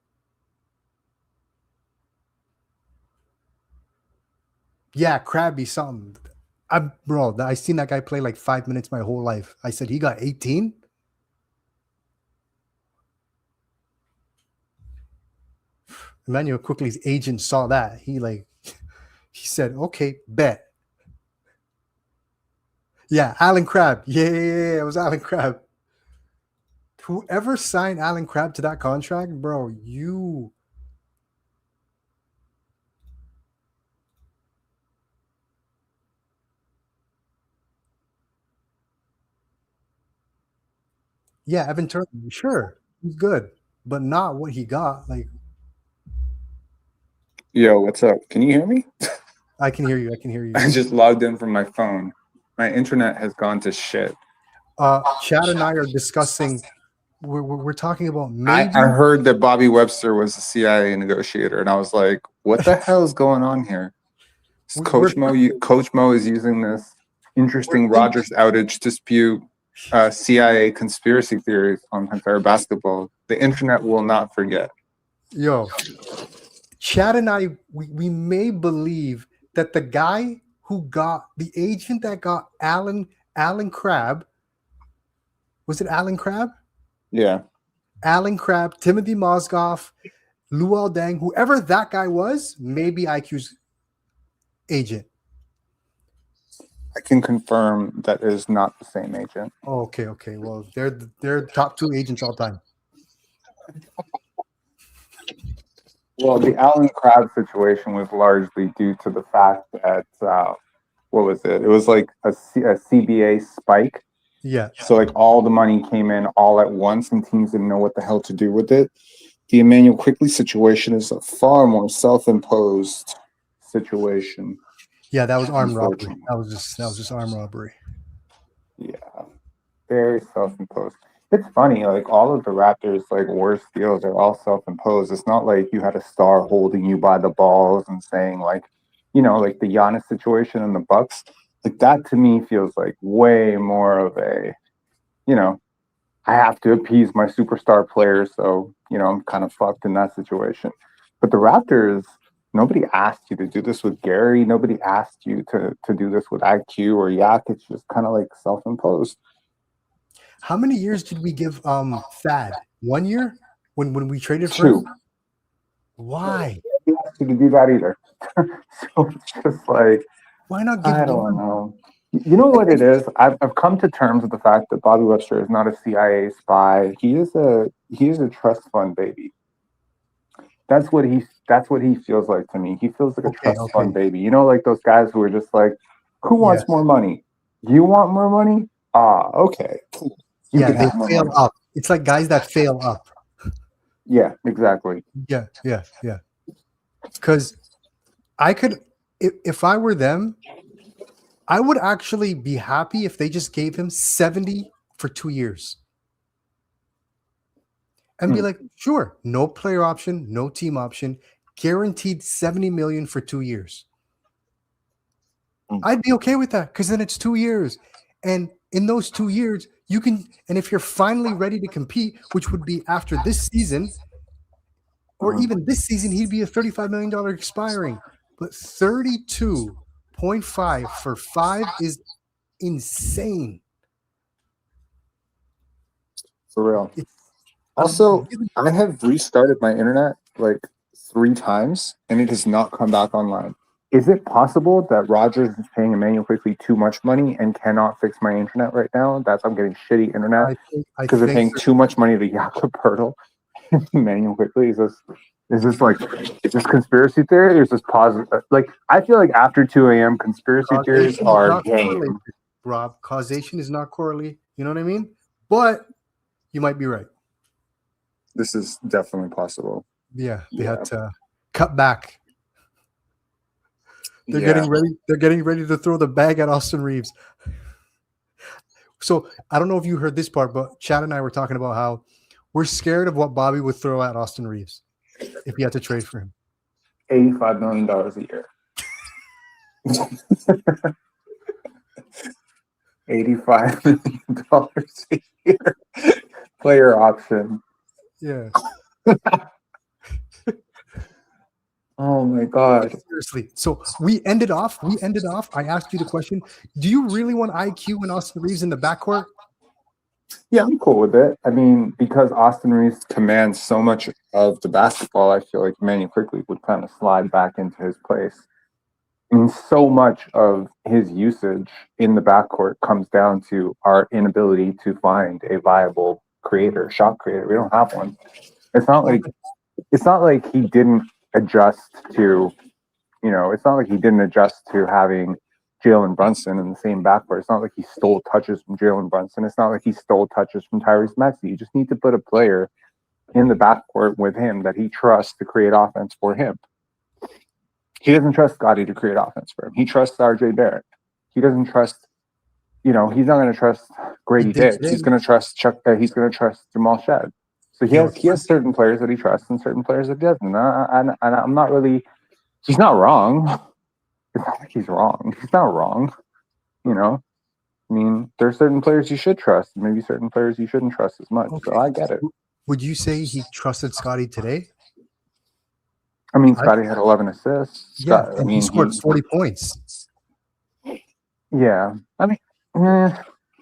Yeah, Krabby something. I seen that guy play like 5 minutes my whole life. I said he got 18. Emanuel Quickley's agent saw that. He said, okay, bet. Yeah, Alan Crabb. Yeah, it was Alan Crabb. Whoever signed Alan Crabb to that contract, bro, you. Yeah, Evan Turner, sure, he's good, but not what he got. Like, Yo, what's up? Can you hear me? I can hear you. I just logged in from my phone. My internet has gone to shit. Chad and I are discussing. We're talking about maybe. I heard that Bobby Webster was a CIA negotiator, and I was like, what the hell is going on here? Coach Mo is using this interesting Rogers outage to spew CIA conspiracy theories on PENSARE Basketball. The internet will not forget. Yo, Chad and I, we may believe that the guy who got the agent that got Alan Crabb, was it Alan Crabb? Yeah. Alan Crabb, Timothy Mozgov, Luol Deng, whoever that guy was, maybe IQ's agent. I can confirm that it is not the same agent. Oh, okay. Well, they're top 2 agents all time. Well, the Alan Crabb situation was largely due to the fact that what was it? It was like a CBA spike. Yeah. So like all the money came in all at once, and teams didn't know what the hell to do with it. The Emanuel Quickley situation is a far more self-imposed situation. Yeah, that was armed robbery. That was just armed robbery. Yeah, very self-imposed. It's funny, like all of the Raptors' like worst deals are all self-imposed. It's not like you had a star holding you by the balls and saying like, like the Giannis situation in the Bucks. Like that to me feels like way more of a, I have to appease my superstar players, so I'm kind of fucked in that situation. But the Raptors, nobody asked you to do this with Gary. Nobody asked you to do this with IQ or Yak. It's just kind of like self-imposed. How many years did we give Thad? 1 year when we traded for 2. him? Why? Nobody asked you to do that either. So it's just like, Why not give I don't know. You know what it is? I've come to terms with the fact that Bobby Webster is not a CIA spy. He is a trust fund baby. That's what he feels like to me. He feels like a trust fund baby. Like those guys who are just like, who wants more money? You want more money? Okay. Cool. They fail up. It's like guys that fail up. Yeah, exactly. Yeah. Because I could, if I were them, I would actually be happy if they just gave him 70 for 2 years. And be like, sure, no player option, no team option, guaranteed 70 million for 2 years. I'd be okay with that because then it's 2 years. And in those 2 years, you can, and if you're finally ready to compete, which would be after this season, or even this season, he'd be a $35 million expiring. But 32.5 for 5 is insane. For real. Also, I have restarted my internet like 3 times, and it has not come back online. Is it possible that Rogers is paying Emanuel Quickley too much money and cannot fix my internet right now? I'm getting shitty internet because they're paying too much money to Jakob Poeltl and Emanuel Quickley. Is this conspiracy theory or is this positive? Like, I feel like after 2 a.m. conspiracy theories are game. Rob, causation is not correlated. You know what I mean? But you might be right. This is definitely possible. Yeah, they had to cut back. They're getting ready. They're getting ready to throw the bag at Austin Reeves. So I don't know if you heard this part, but Chad and I were talking about how we're scared of what Bobby would throw at Austin Reeves if he had to trade for him. $85 million a year. $85 million a year. Player option. Yeah. Oh my God. Seriously. So we ended off. I asked you the question: do you really want IQ and Austin Reeves in the backcourt? Yeah, I'm cool with it. I mean, because Austin Reeves commands so much of the basketball, I feel like Emanuel Quickley would kind of slide back into his place. I mean, so much of his usage in the backcourt comes down to our inability to find a viable shot creator. We don't have one. It's not like he didn't adjust to, it's not like he didn't adjust to having Jalen Brunson in the same backcourt. It's not like he stole touches from Jalen Brunson. It's not like he stole touches from Tyrese Maxey. You just need to put a player in the backcourt with him that he trusts to create offense for him. He doesn't trust Scottie to create offense for him. He trusts RJ Barrett. He doesn't trust, he's not going to trust Grady Dick. He's going to trust Chuck. He's going to trust Jamal Shad. So he has certain players that he trusts and certain players that he doesn't. And I'm not really. He's not wrong. it's not like he's wrong. He's not wrong. You know, I mean, there are certain players you should trust, maybe certain players you shouldn't trust as much. Okay. So I get it. Would you say he trusted Scottie today? I mean, Scottie had 11 assists. Yeah, Scott, I and he mean, scored 40 points. Yeah, I mean,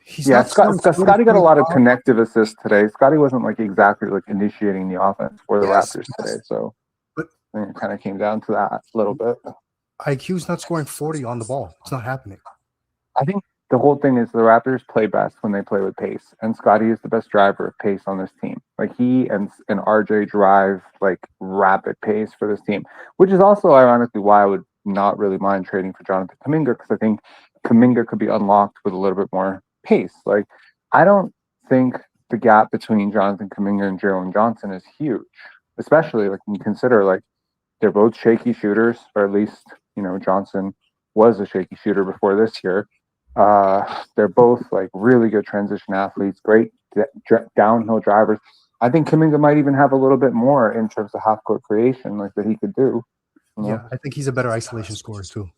He's yeah. not scoring 40 Scottie got a lot of points. connective assists today. Scottie wasn't like exactly like initiating the offense for the Yes, Raptors today, so but I think it kind of came down to that a little bit. IQ's not scoring 40 on the ball. It's not happening. I think the whole thing is the Raptors play best when they play with pace, and Scottie is the best driver of pace on this team. Like he and RJ drive like rapid pace for this team, which is also ironically why I would not really mind trading for Jonathan Kuminga, because I think Kuminga could be unlocked with a little bit more pace. Like I don't think the gap between Jonathan Kuminga and Jalen Johnson is huge, especially like when you consider like they're both shaky shooters, or at least Johnson was a shaky shooter before this year. They're both like really good transition athletes, great downhill drivers. I think Kuminga might even have a little bit more in terms of half court creation, like that he could do. Yeah, I think he's a better isolation scorer too.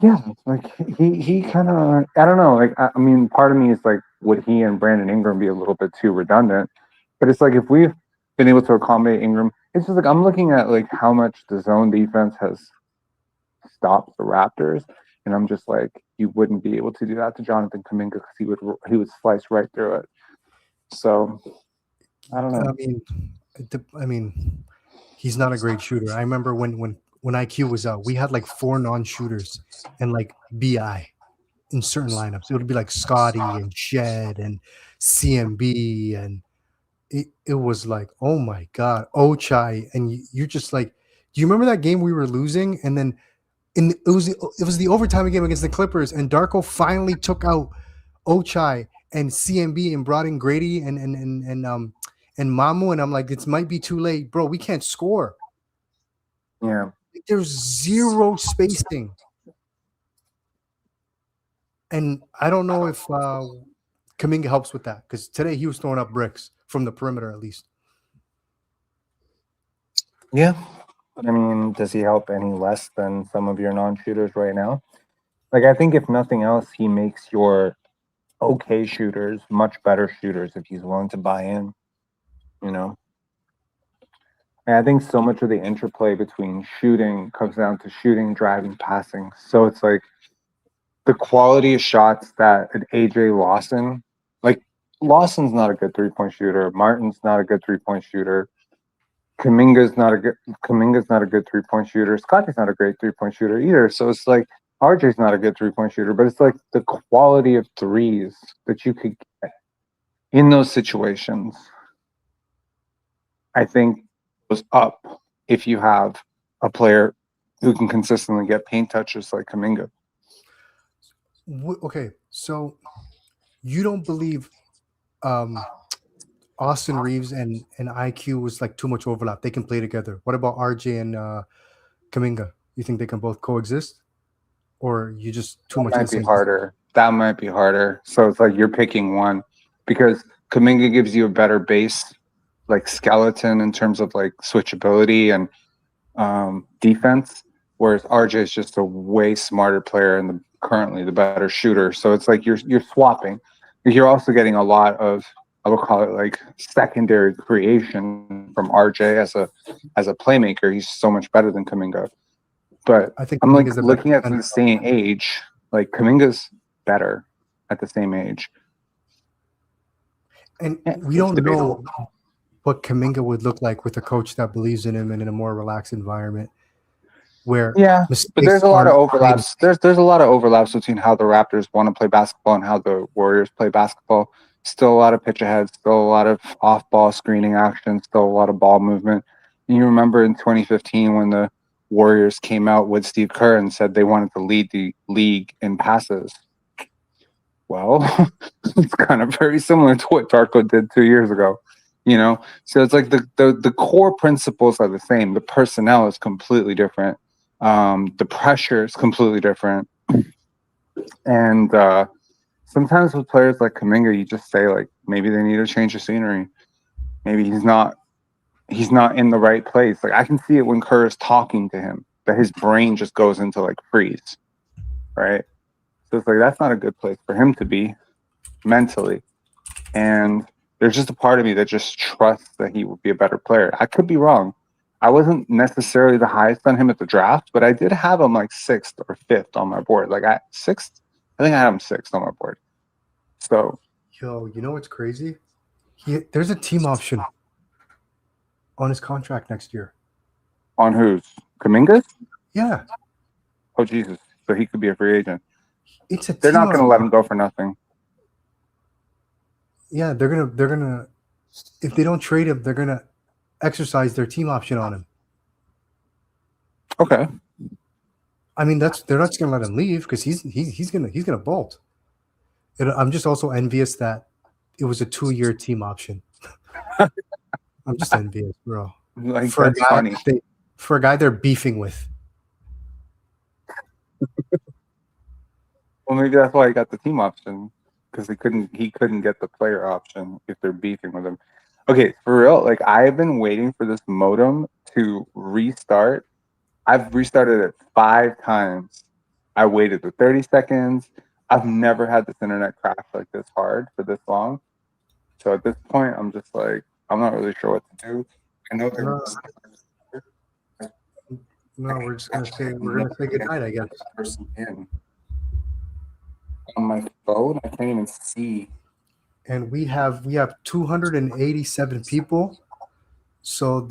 Yeah, like he kind of, I don't know. Like I mean, part of me is like, would he and Brandon Ingram be a little bit too redundant? But it's like if we've been able to accommodate Ingram, it's just like I'm looking at like how much the zone defense has stopped the Raptors. And I'm just like, you wouldn't be able to do that to Jonathan Kuminga because he would slice right through it. So I don't know. I mean, he's not a great shooter. I remember when IQ was out, we had like 4 non-shooters and like BI in certain lineups. It would be like Scottie and Shed and CMB, and it was like, oh my god, Ochai, and you're just like, do you remember that game we were losing, and then it was the overtime game against the Clippers, and Darko finally took out Ochai and CMB and brought in Grady and Mamu, and I'm like, it might be too late, bro. We can't score. Yeah, there's zero spacing, and I don't know if Kuminga helps with that, because today he was throwing up bricks from the perimeter at least. Yeah. But I mean, does he help any less than some of your non-shooters right now? Like, I think if nothing else, he makes your okay shooters much better shooters if he's willing to buy in, And I think so much of the interplay between shooting comes down to shooting, driving, passing. So it's like the quality of shots that an AJ Lawson, like Lawson's not a good 3-point shooter. Martin's not a good 3-point shooter. Kuminga's not a good 3-point shooter. Scottie's not a great 3-point shooter either. So it's like RJ's not a good 3-point shooter, but it's like the quality of threes that you could get in those situations, I think, goes up if you have a player who can consistently get paint touches like Kuminga. Okay, so you don't believe Austin Reeves and IQ was like too much overlap? They can play together. What about RJ and Kuminga? You think they can both coexist, or you just too much? That might be harder. So it's like you're picking one, because Kuminga gives you a better base, like skeleton in terms of like switchability and defense, whereas RJ is just a way smarter player and currently the better shooter. So it's like you're swapping. You're also getting a lot of, I would call it like secondary creation from RJ as a playmaker. He's so much better than Kuminga. But I think I'm like Kuminga's looking at the same age, like Kuminga's better at the same age. And we don't know what Kuminga would look like with a coach that believes in him and in a more relaxed environment. Where but there's a lot of overlaps. There's a lot of overlaps between how the Raptors want to play basketball and how the Warriors play basketball. Still a lot of pitch ahead, still a lot of off-ball screening action, still a lot of ball movement. And you remember in 2015 when the Warriors came out with Steve Kerr and said they wanted to lead the league in passes. Well, it's kind of very similar to what Darko did 2 years ago. So it's like the core principles are the same. The personnel is completely different. The pressure is completely different. And sometimes with players like Kuminga, you just say like, maybe they need to change the scenery. Maybe he's not in the right place. Like I can see it when Kerr is talking to him, that his brain just goes into like freeze. right? So it's like that's not a good place for him to be mentally. And there's just a part of me that just trusts that he would be a better player. I could be wrong. I wasn't necessarily the highest on him at the draft, but I did have him like 6th or 5th on my board. Like 6th, I think I had him 6th on my board. So, Yo, you know what's crazy? There's a team option on his contract next year. on whose? Kuminga? Yeah, Oh Jesus! So he could be a free agent. it's a They're team not going to option. let him go for nothing. Yeah, they're gonna if they don't trade him, they're gonna exercise their team option on him. Okay. I mean, they're not just gonna let him leave because he's gonna bolt. I'm just also envious that it was a 2-year team option. I'm just envious, bro. Like For a that's guy, funny. for a guy they're beefing with. Well, maybe that's why he got the team option because he couldn't get the player option if they're beefing with him. Okay, for real, like I've been waiting for this modem to restart. I've restarted it 5 times. I waited the 30 seconds. I've never had this internet crash like this hard for this long. So at this point, I'm just like, I'm not really sure what to do. I know they're No, we're gonna say goodnight, I guess. person in. On my phone, I can't even see. And we have 287 people. So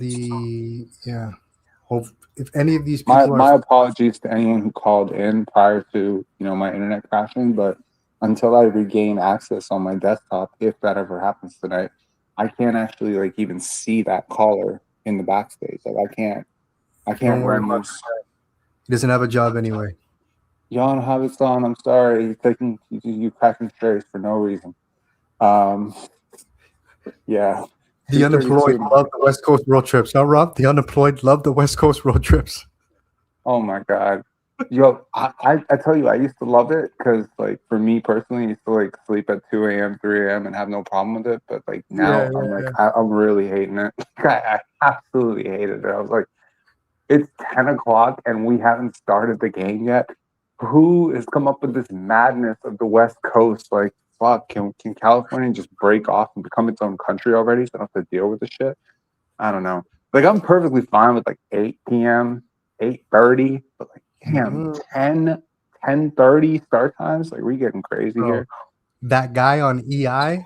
hope if any of these people My apologies to anyone who called in prior to my internet crashing, but until I regain access on my desktop, if that ever happens tonight, I can't actually like even see that caller in the backstage. Like I can't Don't worry run about these. he doesn't have a job anyway. Jan Havitson, I'm sorry, you're taking you cracking strays for no reason. Yeah. The unemployed 232. love the West Coast road trips. Huh, Rob? The unemployed love the West Coast road trips. Oh my God. Yo, I tell you, I used to love it because, like, for me personally, I used to like sleep at 2 a.m., 3 a.m. and have no problem with it. But like now, I'm really hating it. I absolutely hated it. I was like, it's 10 o'clock and we haven't started the game yet. Who has come up with this madness of the West Coast? Like, fuck, can California just break off and become its own country already so I don't have to deal with the shit? I don't know. Like, I'm perfectly fine with like 8 p.m., 8:30, but like, damn, 10:30 start times? Like, we getting crazy here. That guy on EI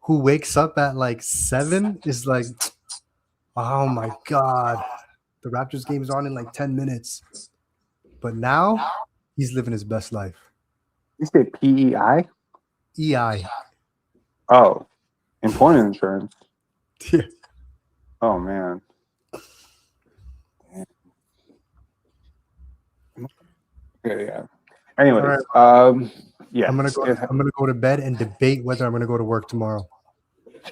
who wakes up at like 7 is like, oh my God. The Raptors game is on in like 10 minutes. But now he's living his best life. You say PEI? EI. Oh, employment insurance. Yeah. Oh, man. Okay, yeah. Anyways, yeah. I'm gonna go to bed and debate whether I'm gonna go to work tomorrow.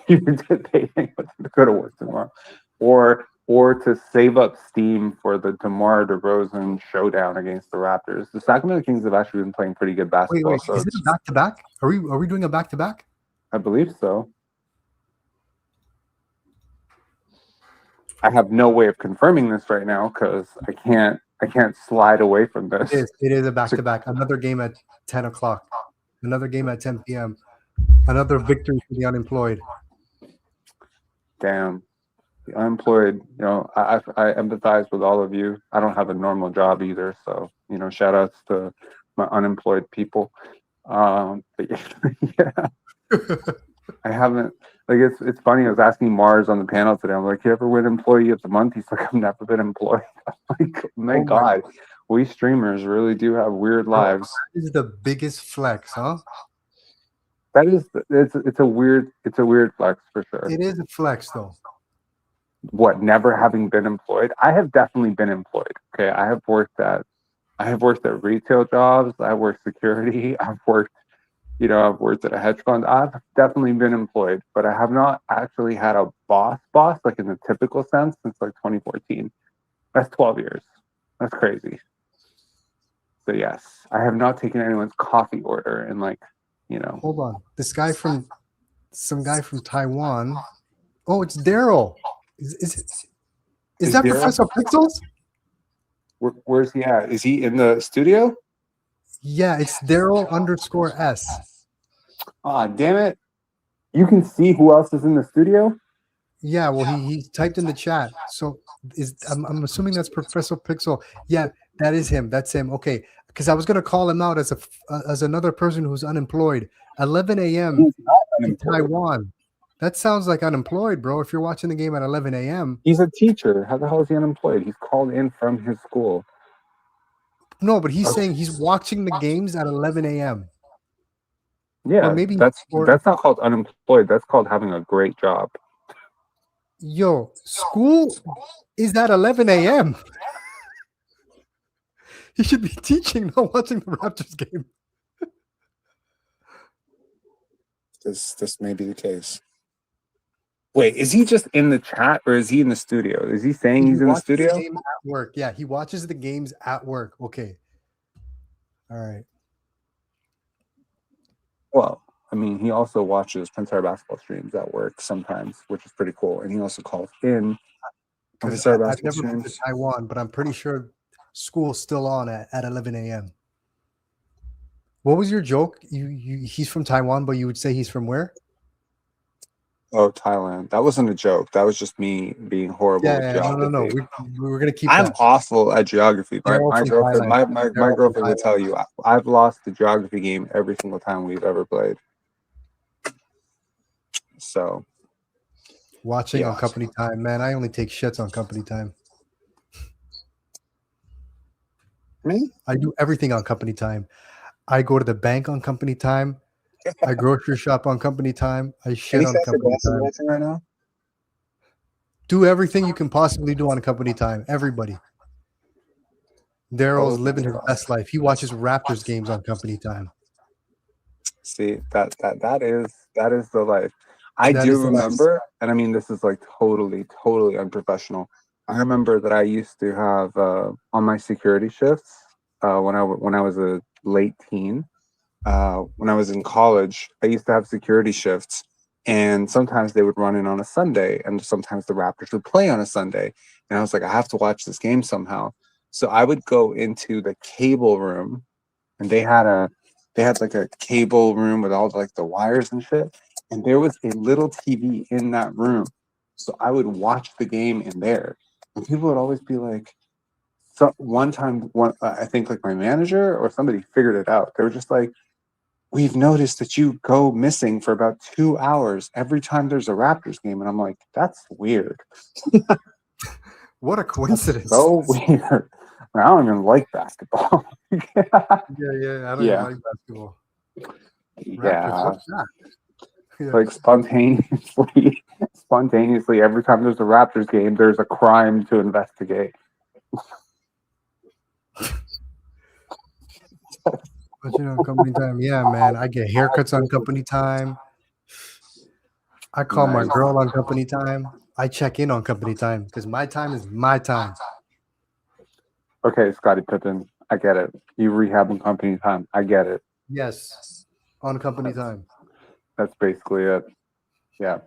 You're debating whether to go to work tomorrow, or to save up steam for the DeMar DeRozan showdown against the Raptors. The Sacramento Kings have actually been playing pretty good basketball. Wait, is it a back-to-back? Are we doing a back-to-back? I believe so. I have no way of confirming this right now because I can't slide away from this. It is a back-to-back. Another game at 10 o'clock. Another game at 10 p.m. Another victory for the unemployed. Damn. The unemployed, I empathize with all of you. I don't have a normal job either. So, shout outs to my unemployed people. But yeah. I haven't, like, it's funny. I was asking Mars on the panel today. I'm like, you ever win employee of the month? He's like, I've never been employed. I'm like, my God, we streamers really do have weird lives. This is the biggest flex, huh? That is, it's a weird flex for sure. It is a flex though. What, never having been employed? I have definitely been employed. Okay. I have worked at retail jobs. I've worked security. I've worked at a hedge fund. I've definitely been employed, but I have not actually had a boss, like in the typical sense, since like 2014. That's 12 years. That's crazy. So yes, I have not taken anyone's coffee order in like, Hold on. Some guy from Taiwan. Oh, it's Daryl. Is that Daryl? Professor Pixels? Where's he at? Is he in the studio? Yeah, it's Daryl_S. Ah, damn it! You can see who else is in the studio. Yeah, well, he typed in the chat. So I'm assuming that's Professor Pixel. Yeah, that is him. That's him. Okay, because I was gonna call him out as another person who's unemployed. 11 a.m. He's not in unemployed. Taiwan. That sounds like unemployed, bro. If you're watching the game at 11 a.m. He's a teacher. How the hell is he unemployed? He's called in from his school. No, but he's saying he's watching the games at 11 a.m. Yeah, Or maybe that's not called unemployed. That's called having a great job. Yo, school is at 11 a.m. He should be teaching, not watching the Raptors game. This may be the case. Wait, is he just in the chat or is he in the studio? Is he saying he's in the watches studio? game at work. Yeah, he watches the games at work. Okay. All right. Well, I mean, he also watches PENSARE basketball streams at work sometimes, which is pretty cool. And he also calls in Because PENSARE I've basketball never been to streams. Taiwan, but I'm pretty sure school's still on at 11 a.m. What was your joke? He's from Taiwan, but you would say he's from where? Oh, Thailand. That wasn't a joke. That was just me being horrible with No. geography. We're gonna keep I'm that. awful at geography. My from girlfriend, Thailand. my girlfriend would tell you I've lost the geography game every single time we've ever played. So Watching Yeah. on company time, man. I only take shits on company time. me? I do everything on company time. I go to the bank on company time. I grocery shop on company time. I shit on company time. Right now? Do everything you can possibly do on company time. Everybody. Daryl's living his best life. He watches Raptors games on company time. See, that is the life. I That do is the life. remember, and I mean this is like totally unprofessional. I remember that I used to have on my security shifts when I was a late teen. When I was in college, I used to have security shifts, and sometimes they would run in on a Sunday, and sometimes the Raptors would play on a Sunday. And I was like, I have to watch this game somehow. So I would go into the cable room, and they had like a cable room with all like the wires and shit. And there was a little TV in that room. So I would watch the game in there. And people would always be like, so one time, I think like my manager or somebody figured it out. They were just like, we've noticed that you go missing for about 2 hours every time there's a Raptors game. And I'm like, that's weird. What a coincidence. So weird. I don't even like basketball. Yeah. I don't even like basketball. Yeah. Raptors, what's that? Yeah. Like spontaneously, every time there's a Raptors game, there's a crime to investigate. But company time. Yeah, man. I get haircuts on company time. I call my girl on company time. I check in on company time because my time is my time. Okay, Scottie Pippen, I get it. You rehab on company time. I get it. Yes, on company time. That's basically it. Yeah.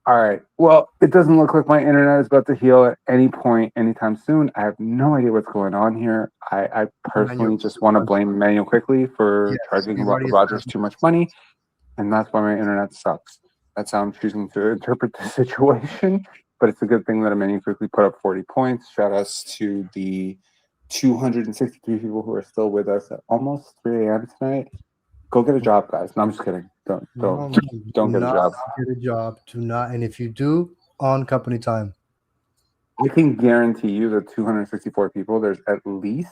All right. Well, it doesn't look like my internet is about to heal at any point anytime soon. I have no idea what's going on here. I personally just want to blame Emanuel Quickley for charging Rogers too much money, and that's why my internet sucks. That's how I'm choosing to interpret the situation. But it's a good thing that Emanuel Quickley put up 40 points. Shout outs to the 263 people who are still with us at almost 3 a.m. tonight. Go get a job, guys. No, I'm just kidding. Don't get a job. Get a job. Do not. And if you do, on company time. I can guarantee you that 264 people, there's at least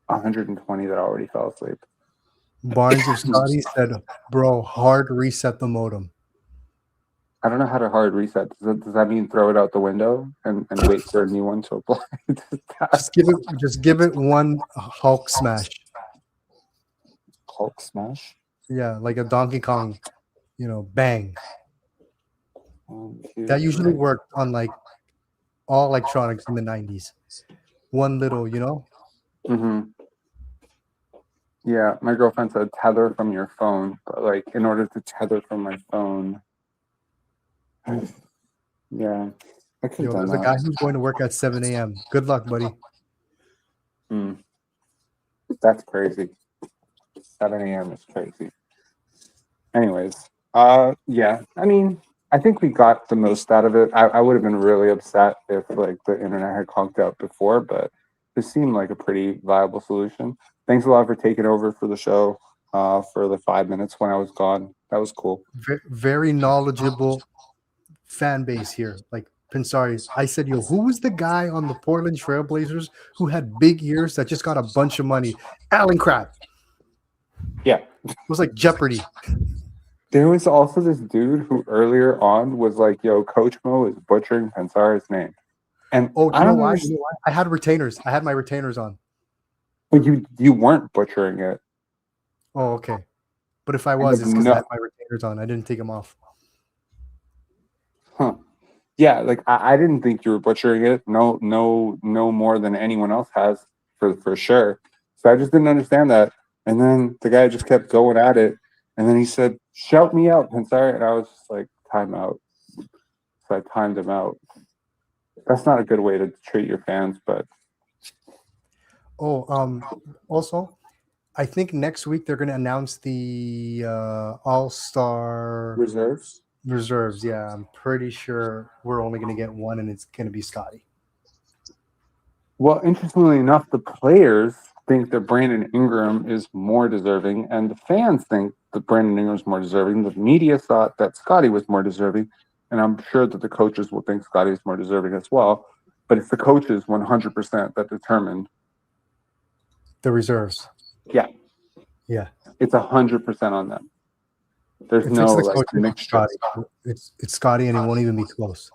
120 that already fell asleep. Barnes of Scottie said, bro, hard reset the modem. I don't know how to hard reset. Does that mean throw it out the window and wait for a new one to apply? just give it one Hulk smash. Hulk smash? Yeah, like a Donkey Kong, bang. That usually worked on like all electronics in the 90s. One little, Mm-hmm. Yeah, my girlfriend said tether from your phone, but like in order to tether from my phone, yeah, I could have done there's that. a guy who's going to work at 7 a.m. Good luck, buddy. That's crazy. 7 a.m. is crazy. Anyways, yeah. I mean, I think we got the most out of it. I would have been really upset if like the internet had conked out before, but this seemed like a pretty viable solution. Thanks a lot for taking over for the show for the 5 minutes when I was gone. That was cool. Very knowledgeable fan base here. Like Pensare, I said, yo, who was the guy on the Portland Trailblazers who had big ears that just got a bunch of money? Alan Crab. Yeah. It was like Jeopardy. There was also this dude who earlier on was like, yo, Coach Mo is butchering Pensare's name. And Oh, I you know don't why? understand. You know why? I had retainers. I had my retainers on. But you weren't butchering it. Oh, okay. But if I was, it's because I had my retainers on. I didn't take them off. Huh. Yeah, like I didn't think you were butchering it. No more than anyone else has for sure. So I just didn't understand that. And then the guy just kept going at it. And then he said, "Shout me out, Pensare." And I was just like, "Time out." So I timed him out. That's not a good way to treat your fans, but Also, I think next week they're going to announce the All-Star reserves. Yeah, I'm pretty sure we're only going to get one, and it's going to be Scottie. Well, interestingly enough, the players think that Brandon Ingram is more deserving, and the fans think that Brandon Ingram is more deserving. The media thought that Scottie was more deserving, and I'm sure that the coaches will think Scottie is more deserving as well. But it's the coaches 100% that determine the reserves. Yeah. It's 100% on them. There's if no it's the like mixture. It's Scottie, and it won't even be close.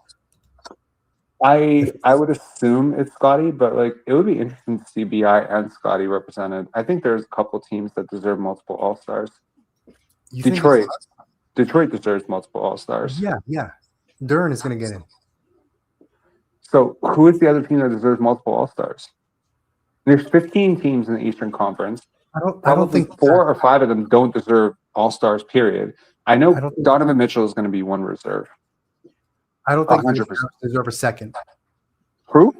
I would assume it's Scottie, but like it would be interesting to see BI and Scottie represented. I think there's a couple teams that deserve multiple All-Stars. Detroit deserves multiple All-Stars. Yeah. Duran is going to get in. So who is the other team that deserves multiple All-Stars? There's 15 teams in the Eastern Conference. I don't think 4 or 5 of them don't deserve All-Stars, period. I know Donovan Mitchell is going to be one reserve. I don't think 100%. the Cavs deserve a second. Who?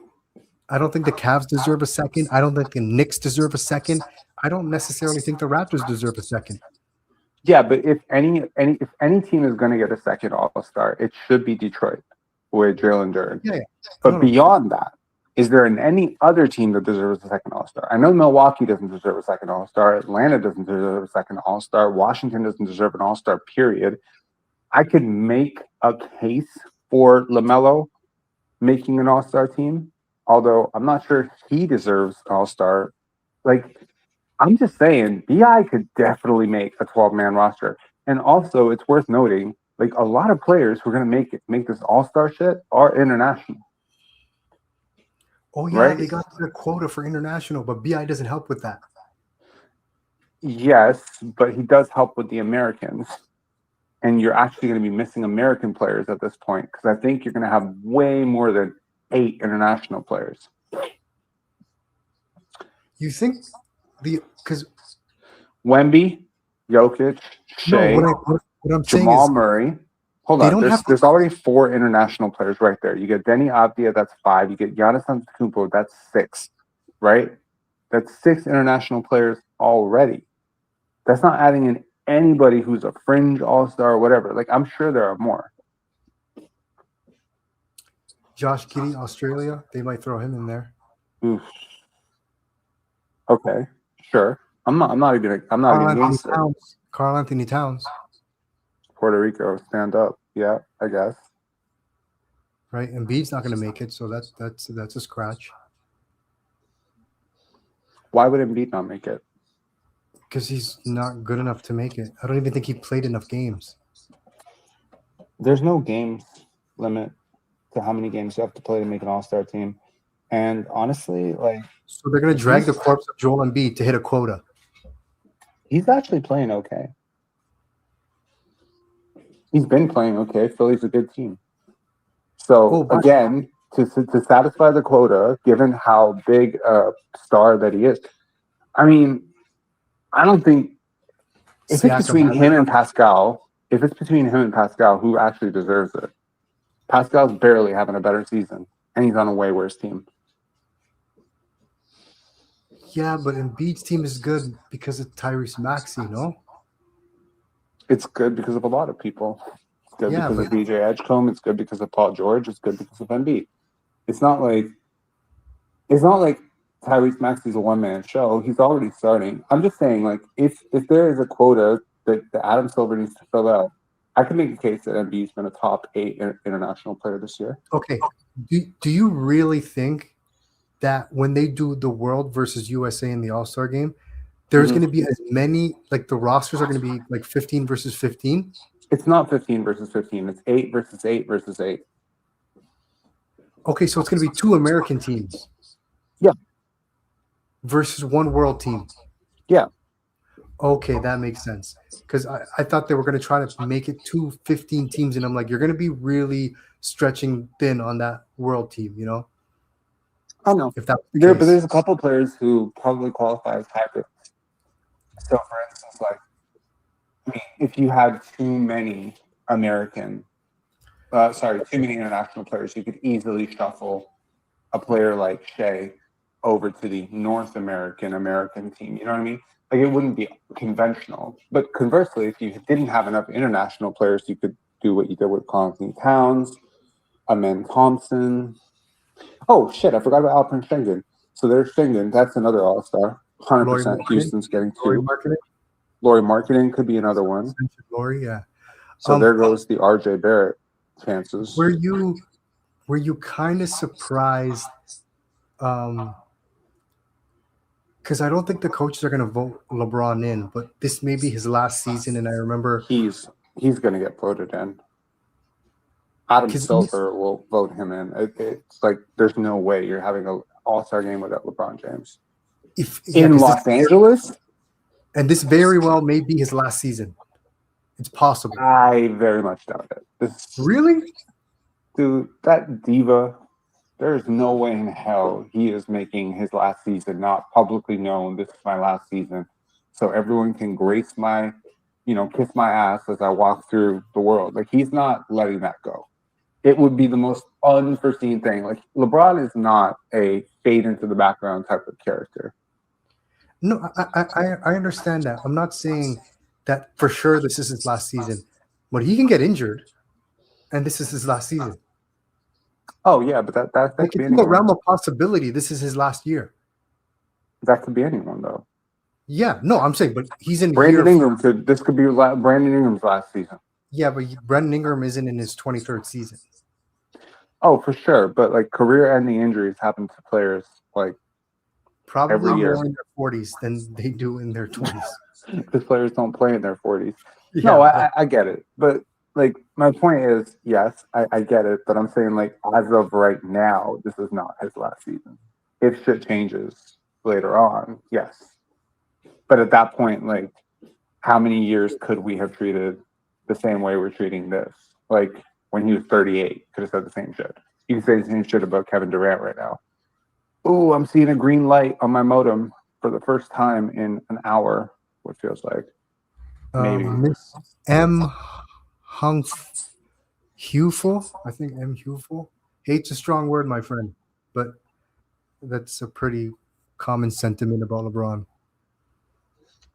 I don't think the Cavs deserve a second. I don't think the Knicks deserve a second. I don't necessarily think the Raptors deserve a second. Yeah, but if any team is going to get a second All-Star, it should be Detroit with Jalen Duren. Yeah. But beyond that, is there any other team that deserves a second All-Star? I know Milwaukee doesn't deserve a second All-Star. Atlanta doesn't deserve a second All-Star. Washington doesn't deserve an All-Star, period. I could make a case for LaMelo making an All-Star team, although I'm not sure if he deserves an All-Star. Like, I'm just saying, BI could definitely make a 12-man roster. And also, it's worth noting, like, a lot of players who are going to make this All-Star shit are international. Oh, yeah, right? They got the quota for international, but BI doesn't help with that. Yes, but he does help with the Americans. And you're actually going to be missing American players at this point, because I think you're going to have way more than 8 international players. You think because Wemby, Jokic, Shea, what I'm Jamal saying is, Murray. Hold on, there's already 4 international players right there. You get Denny Avdia, that's 5. You get Giannis Antetokounmpo, that's 6, right? That's 6 international players already. That's not adding in anybody who's a fringe All-Star or whatever. Like, I'm sure there are more. Josh Giddey, Australia, they might throw him in there. Oof. Okay, sure. I'm not even against it. Karl Anthony Towns. Puerto Rico, stand up. Yeah, I guess. Right, and Embiid's not going to make it, so that's a scratch. Why would Embiid not make it? Because he's not good enough to make it. I don't even think he played enough games. There's no games limit to how many games you have to play to make an All-Star team. And honestly, like... So they're going to drag the corpse of Joel Embiid to hit a quota. He's actually playing okay. He's been playing okay. Philly's a good team. So, again, to satisfy the quota, given how big a star that he is, I mean... I don't think if it's between him and Pascal, who actually deserves it? Pascal's barely having a better season, and he's on a way worse team. Yeah, but Embiid's team is good because of Tyrese Maxey, no? It's good because of a lot of people. It's good Yeah, because but of BJ Edgecombe. It's good because of Paul George. It's good because of Embiid. It's not like Tyrese Maxey's a one-man show. He's already starting. I'm just saying, like, if there is a quota that Adam Silver needs to fill out, I can make a case that Embiid's been a top 8 international player this year. okay. Do you really think that when they do the World versus USA in the All-Star game, there's Mhm. going to be as many, like the rosters are going to be like 15 versus 15? It's not 15 versus 15. It's 8 versus 8 versus 8. Okay, so it's going to be 2 American teams. Yeah. Versus 1 world team. Yeah. Okay, that makes sense. Because I thought they were going to try to make it 2 15 teams, and I'm like, you're going to be really stretching thin on that world team, you know? I know. If that was the But case. there's a couple players who probably qualify as hybrids. So, for instance, like, I mean, if you had too many too many international players, you could easily shuffle a player like Shea over to the North American team. You know what I mean? Like, it wouldn't be conventional. But conversely, if you didn't have enough international players, you could do what you did with Anthony Towns, Amen Thompson. Oh, shit, I forgot about Alperen Schengen. So there's Schengen. That's another all-star. 100% Houston's getting 2. Laurie Marketing could be another one. Laurie, yeah. So there goes the RJ Barrett chances. Were you kind of surprised? Because I don't think the coaches are going to vote LeBron in, but this may be his last season, and I remember he's going to get voted in. Adam Silver will vote him in. It's like there's no way you're having an all-star game without LeBron James. In Los Angeles? And this very well may be his last season. It's possible. I very much doubt it. Really? Dude, that diva, there's no way in hell he is making his last season not publicly known. This is my last season. So everyone can grace my, kiss my ass as I walk through the world. Like, he's not letting that go. It would be the most unforeseen thing. Like, LeBron is not a fade into the background type of character. No, I understand that. I'm not saying that for sure this is his last season, but he can get injured, and this is his last season. Oh yeah, but that could be the realm of possibility. This is his last year. That could be anyone, though. Yeah, no, I'm saying, but he's in. Brandon Ingram could. This could be Brandon Ingram's last season. Yeah, but Brandon Ingram isn't in his 23rd season. Oh, for sure, but like career-ending injuries happen to players like probably every year. More in their 40s than they do in their 20s. Because players don't play in their 40s. Yeah, no, I get it, but like my point is, yes, I get it, but I'm saying like as of right now, this is not his last season. If shit changes later on, yes, but at that point, like how many years could we have treated the same way we're treating this? Like when he was 38, could have said the same shit. You can say the same shit about Kevin Durant right now. Ooh, I'm seeing a green light on my modem for the first time in an hour. What feels like maybe Miss M. Hufel, I think M. Hufel. Hate's a strong word, my friend, but that's a pretty common sentiment about LeBron.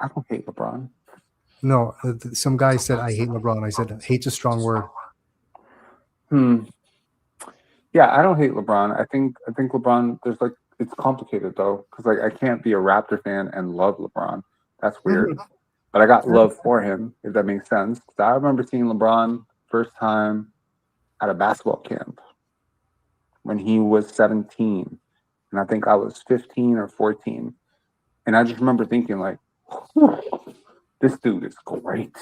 I don't hate LeBron. No, some guy said I hate LeBron. I said hate's a strong word. Yeah, I don't hate LeBron. I think LeBron. There's like it's complicated though, because like I can't be a Raptor fan and love LeBron. That's weird. But I got love for him, if that makes sense. I remember seeing LeBron first time at a basketball camp when he was 17, and I think I was 15 or 14, and I just remember thinking like, this dude is great.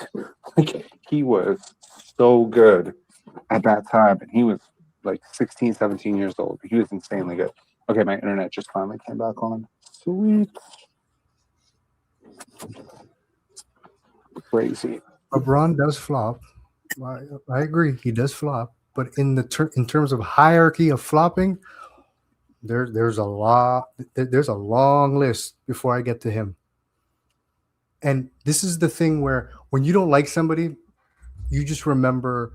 Like he was so good at that time, and he was like 16, 17 years old. He was insanely good. Okay, my internet just finally came back on. Sweet. Crazy. LeBron does flop. I agree, he does flop. But in terms of hierarchy of flopping, there's a lot. There's a long list before I get to him. And this is the thing where when you don't like somebody, you just remember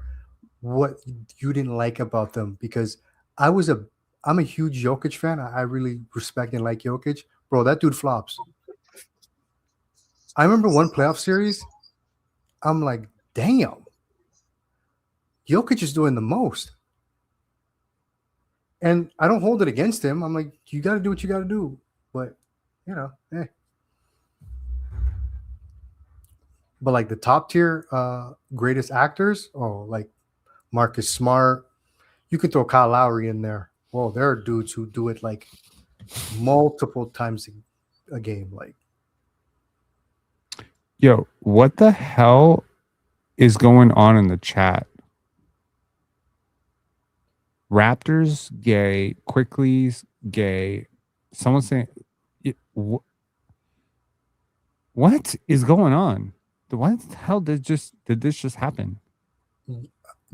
what you didn't like about them. Because I'm a huge Jokic fan. I really respect and like Jokic, bro, that dude flops. I remember one playoff series. I'm like, damn, Jokic is doing the most. And I don't hold it against him. I'm like, you got to do what you got to do. But, But like the top tier greatest actors, like Marcus Smart, you could throw Kyle Lowry in there. Well, there are dudes who do it like multiple times a game. Like, Yo, what the hell is going on in the chat? Raptors gay, Quickley's gay. Someone saying, what is going on? What the hell did this just happen?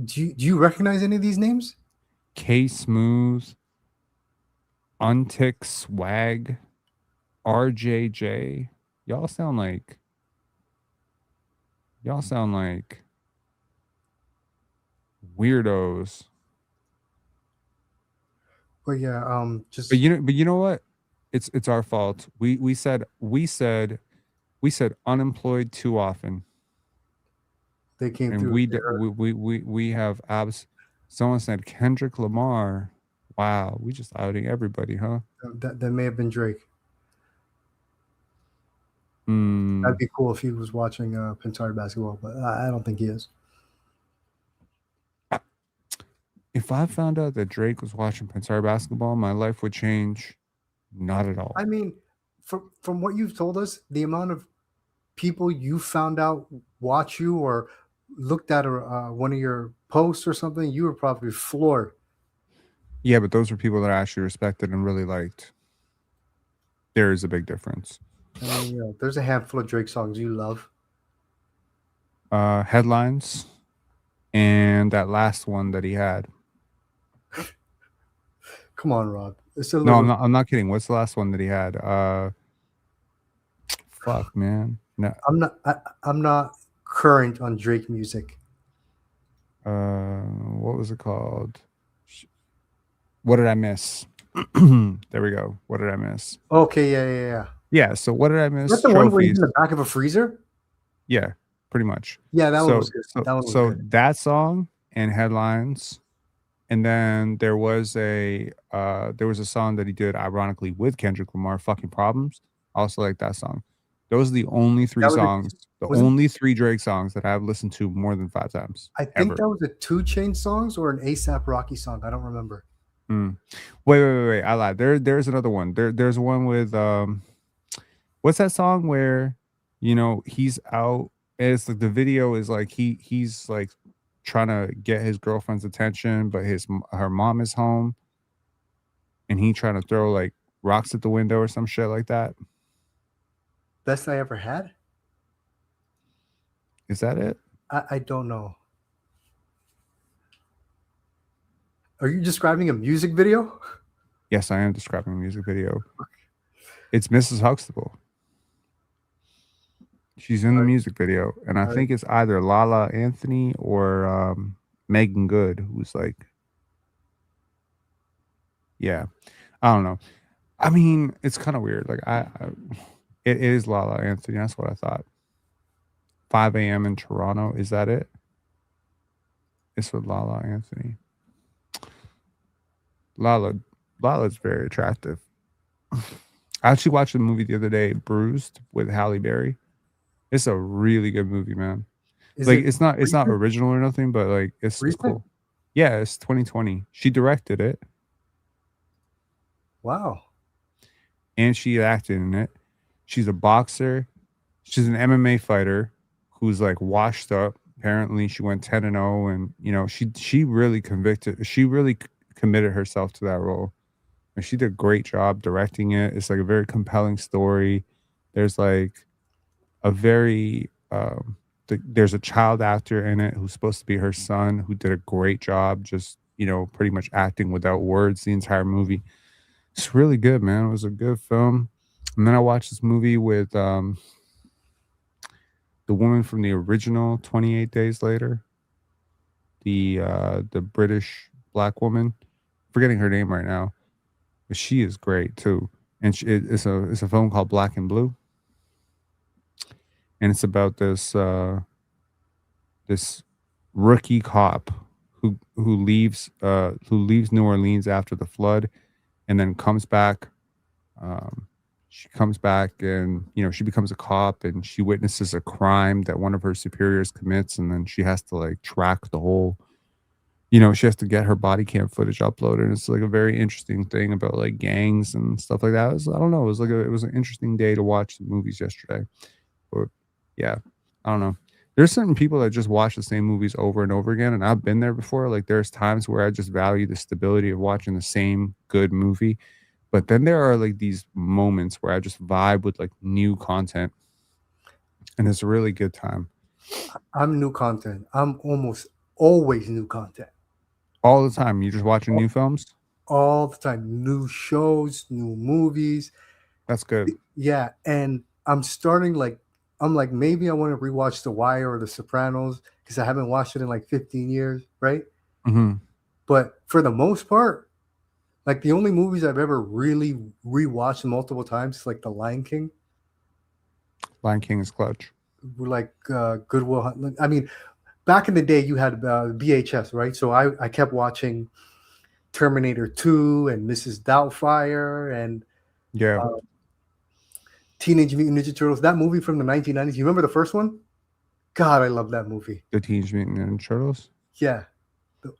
do you recognize any of these names? K Smooth, Untick Swag, RJJ. Y'all sound like weirdos. But yeah, But you know what? It's our fault. We said unemployed too often. they came And through. we have abs. Someone said Kendrick Lamar. Wow, we just outing everybody, huh? That may have been Drake. Mm. That'd be cool if he was watching Pensare Basketball, but I don't think he is. If I found out that Drake was watching Pensare Basketball, my life would change. Not at all. I mean, from what you've told us, the amount of people you found out watch you or looked at one of your posts or something, you were probably floored. Yeah, but those were people that I actually respected and really liked. There is a big difference. I mean, there's a handful of Drake songs you love. Headlines and that last one that he had. Come on, Rob. No, I'm not kidding. What's the last one that he had? Fuck, man. No. I'm not current on Drake music. What was it called? What did I miss? There we go. What did I miss? Okay, yeah. Yeah, so what did I miss? That's the one where he's in the back of a freezer? Yeah, pretty much. Yeah, that one was good. That song and Headlines. And then there was a song that he did ironically with Kendrick Lamar, Fucking Problems. I also like that song. Those are the only three songs, only three Drake songs that I've listened to more than 5 times. I think that was a 2 Chainz songs or an ASAP Rocky song. I don't remember. Wait. I lied. There's another one. There's one with what's that song where he's out, and it's like the video is like he's like trying to get his girlfriend's attention, but her mom is home, and he trying to throw like rocks at the window or some shit like that. Best I Ever Had? Is that it? I don't know. Are you describing a music video? Yes, I am describing a music video. It's Mrs. Huxtable. She's in the music video, and I think it's either Lala Anthony or Megan Good, who's like, yeah, I don't know. I mean, it's kind of weird. Like it is Lala Anthony. That's what I thought. 5 a.m. in Toronto. Is that it? It's with Lala Anthony. Lala's very attractive. I actually watched the movie the other day, Bruised, with Halle Berry. It's a really good movie, man. It's not original or nothing, but like it's cool. Yeah, it's 2020. She directed it. Wow. And she acted in it. She's a boxer. She's an MMA fighter who's like washed up. Apparently, she went 10-0, and she really committed herself to that role. And she did a great job directing it. It's like a very compelling story. There's like a very there's a child actor in it who's supposed to be her son, who did a great job just pretty much acting without words the entire movie. It's really good, man. It was a good film. And then I watched this movie with the woman from the original 28 Days Later, the British black woman. I'm forgetting her name right now, but she is great too. and it's a film called Black and Blue, and it's about this rookie cop who leaves New Orleans after the flood, and then comes back. Um, she comes back, and she becomes a cop, and she witnesses a crime that one of her superiors commits, and then she has to like track the whole. She has to get her body cam footage uploaded. And it's like a very interesting thing about like gangs and stuff like that. I don't know. It was an interesting day to watch the movies yesterday. But yeah, I don't know. There's certain people that just watch the same movies over and over again, and I've been there before. Like there's times where I just value the stability of watching the same good movie, but then there are like these moments where I just vibe with like new content, and it's a really good time. I'm new content. I'm almost always new content. All the time, you're just watching new films. All the time. New shows, new movies. That's good. Yeah. And I'm like, maybe I want to rewatch The Wire or The Sopranos because I haven't watched it in like 15 years, right? Hmm. But for the most part, like the only movies I've ever really rewatched multiple times is like The Lion King. Lion King is clutch. Like Goodwill Hunting. I mean, back in the day, you had VHS, right? So I kept watching Terminator 2 and Mrs. Doubtfire and Yeah, Teenage Mutant Ninja Turtles. That movie from the 1990s. You remember the first one? God, I love that movie. the Teenage Mutant Ninja Turtles. Yeah.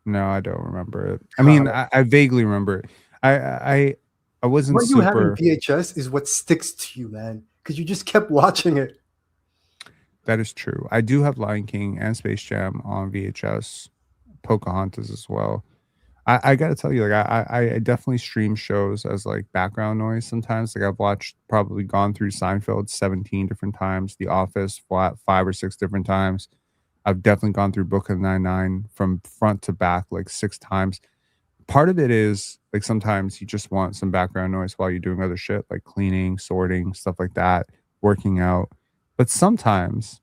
No, I don't remember it. I God. mean, I vaguely remember it. I wasn't What you have in super. VHS is what sticks to you, man, because you just kept watching it. That is true. I do have Lion King and Space Jam on VHS, Pocahontas as well. I got to tell you, like I definitely stream shows as like background noise sometimes. Like I've probably gone through Seinfeld 17 different times, The Office 5 or 6 different times. I've definitely gone through Brooklyn Nine-Nine from front to back like 6 times. Part of it is like sometimes you just want some background noise while you're doing other shit like cleaning, sorting, stuff like that, working out. But sometimes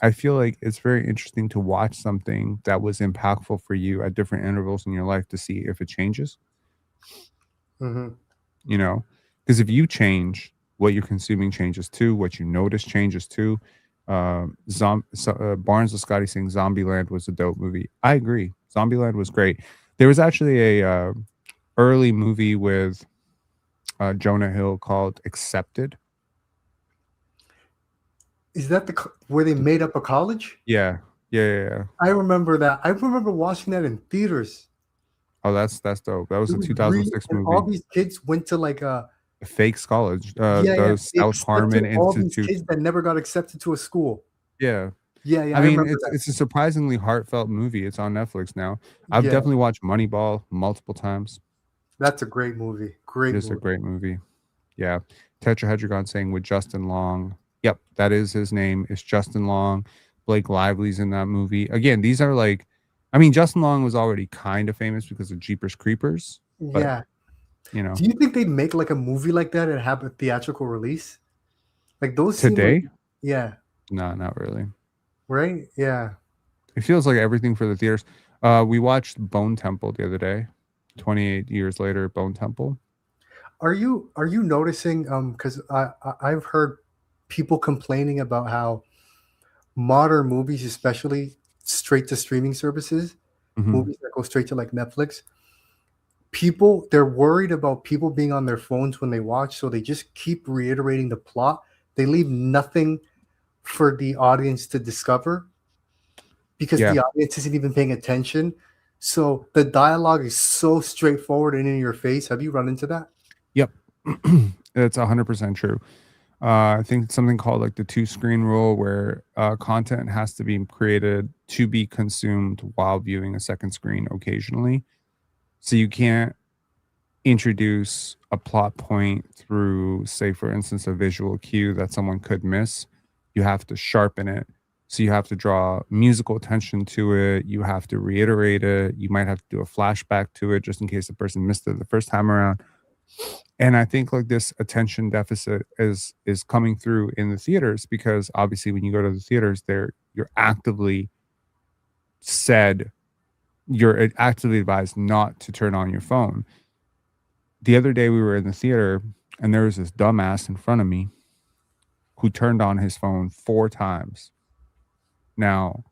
I feel like it's very interesting to watch something that was impactful for you at different intervals in your life to see if it changes, Mm-hmm. because if you change, what you're consuming changes too, what you notice changes too. Barnes of Scottie saying Zombieland was a dope movie. I agree. Zombieland was great. There was actually a early movie with Jonah Hill called Accepted. Is that where they made up a college? Yeah. I remember that. I remember watching that in theaters. Oh, that's dope. That was It a was 2006 and all movie. these kids went to like a A fake college, yeah. the They South Harmon accepted all these Institute. kids that never got accepted to a school. Yeah. Yeah, I mean, remember that. it's a surprisingly heartfelt movie. It's on Netflix now. I've Yeah, definitely watched Moneyball multiple times. that's a great movie. Great It is a movie. great movie. Yeah. Tetrahedron saying with Justin Long. Yep, that is his name. It's Justin Long. Blake Lively's in that movie. Again, these are like, I mean, Justin Long was already kind of famous because of Jeepers Creepers, but Yeah. Do you think they'd make like a movie like that and have a theatrical release? Like those seem like, today, yeah, no, not really. right? Yeah. It feels like everything for the theaters. We watched Bone Temple the other day. 28 years later, Bone Temple. Are you noticing because I've heard people complaining about how modern movies, especially straight to streaming services, Mhm. movies that go straight to like Netflix, they're worried about people being on their phones when they watch, so they just keep reiterating the plot. They leave nothing for the audience to discover because Yeah. the audience isn't even paying attention. So the dialogue is so straightforward and in your face. Have you run into that? Yep. It's 100% true. I think it's something called like the 2 screen rule where content has to be created to be consumed while viewing a second screen occasionally. So you can't introduce a plot point through, say, for instance, a visual cue that someone could miss. You have to sharpen it. So you have to draw musical attention to it. You have to reiterate it. You might have to do a flashback to it just in case the person missed it the first time around. And I think like this attention deficit is coming through in the theaters because obviously when you go to the theaters, you're actively advised not to turn on your phone. The other day we were in the theater. and there was this dumbass in front of me who turned on his phone 4 times. Now,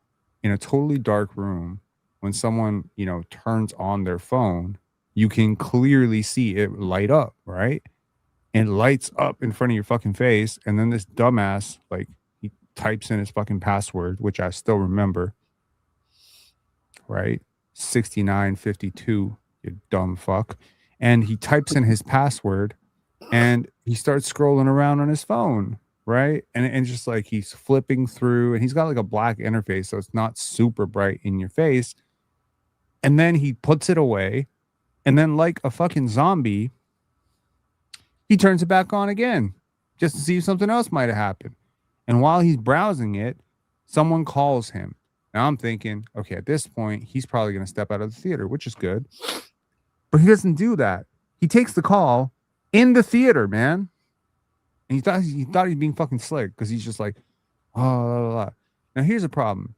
in a totally dark room, when someone, turns on their phone, you can clearly see it light up, right? And lights up in front of your fucking face. And then this dumbass, like, he types in his fucking password, which I still remember, right? 6952, you dumb fuck. And he types in his password and he starts scrolling around on his phone, right? And just like he's flipping through, and he's got like a black interface, so it's not super bright in your face. And then he puts it away, and then like a fucking zombie, he turns it back on again just to see if something else might have happened. And while he's browsing it, someone calls him. Now I'm thinking, okay, at this point, he's probably going to step out of the theater, which is good. But he doesn't do that. He takes the call in the theater, man. And he thought he was being fucking slick because he's just like, oh, blah, blah, blah. Now here's a problem.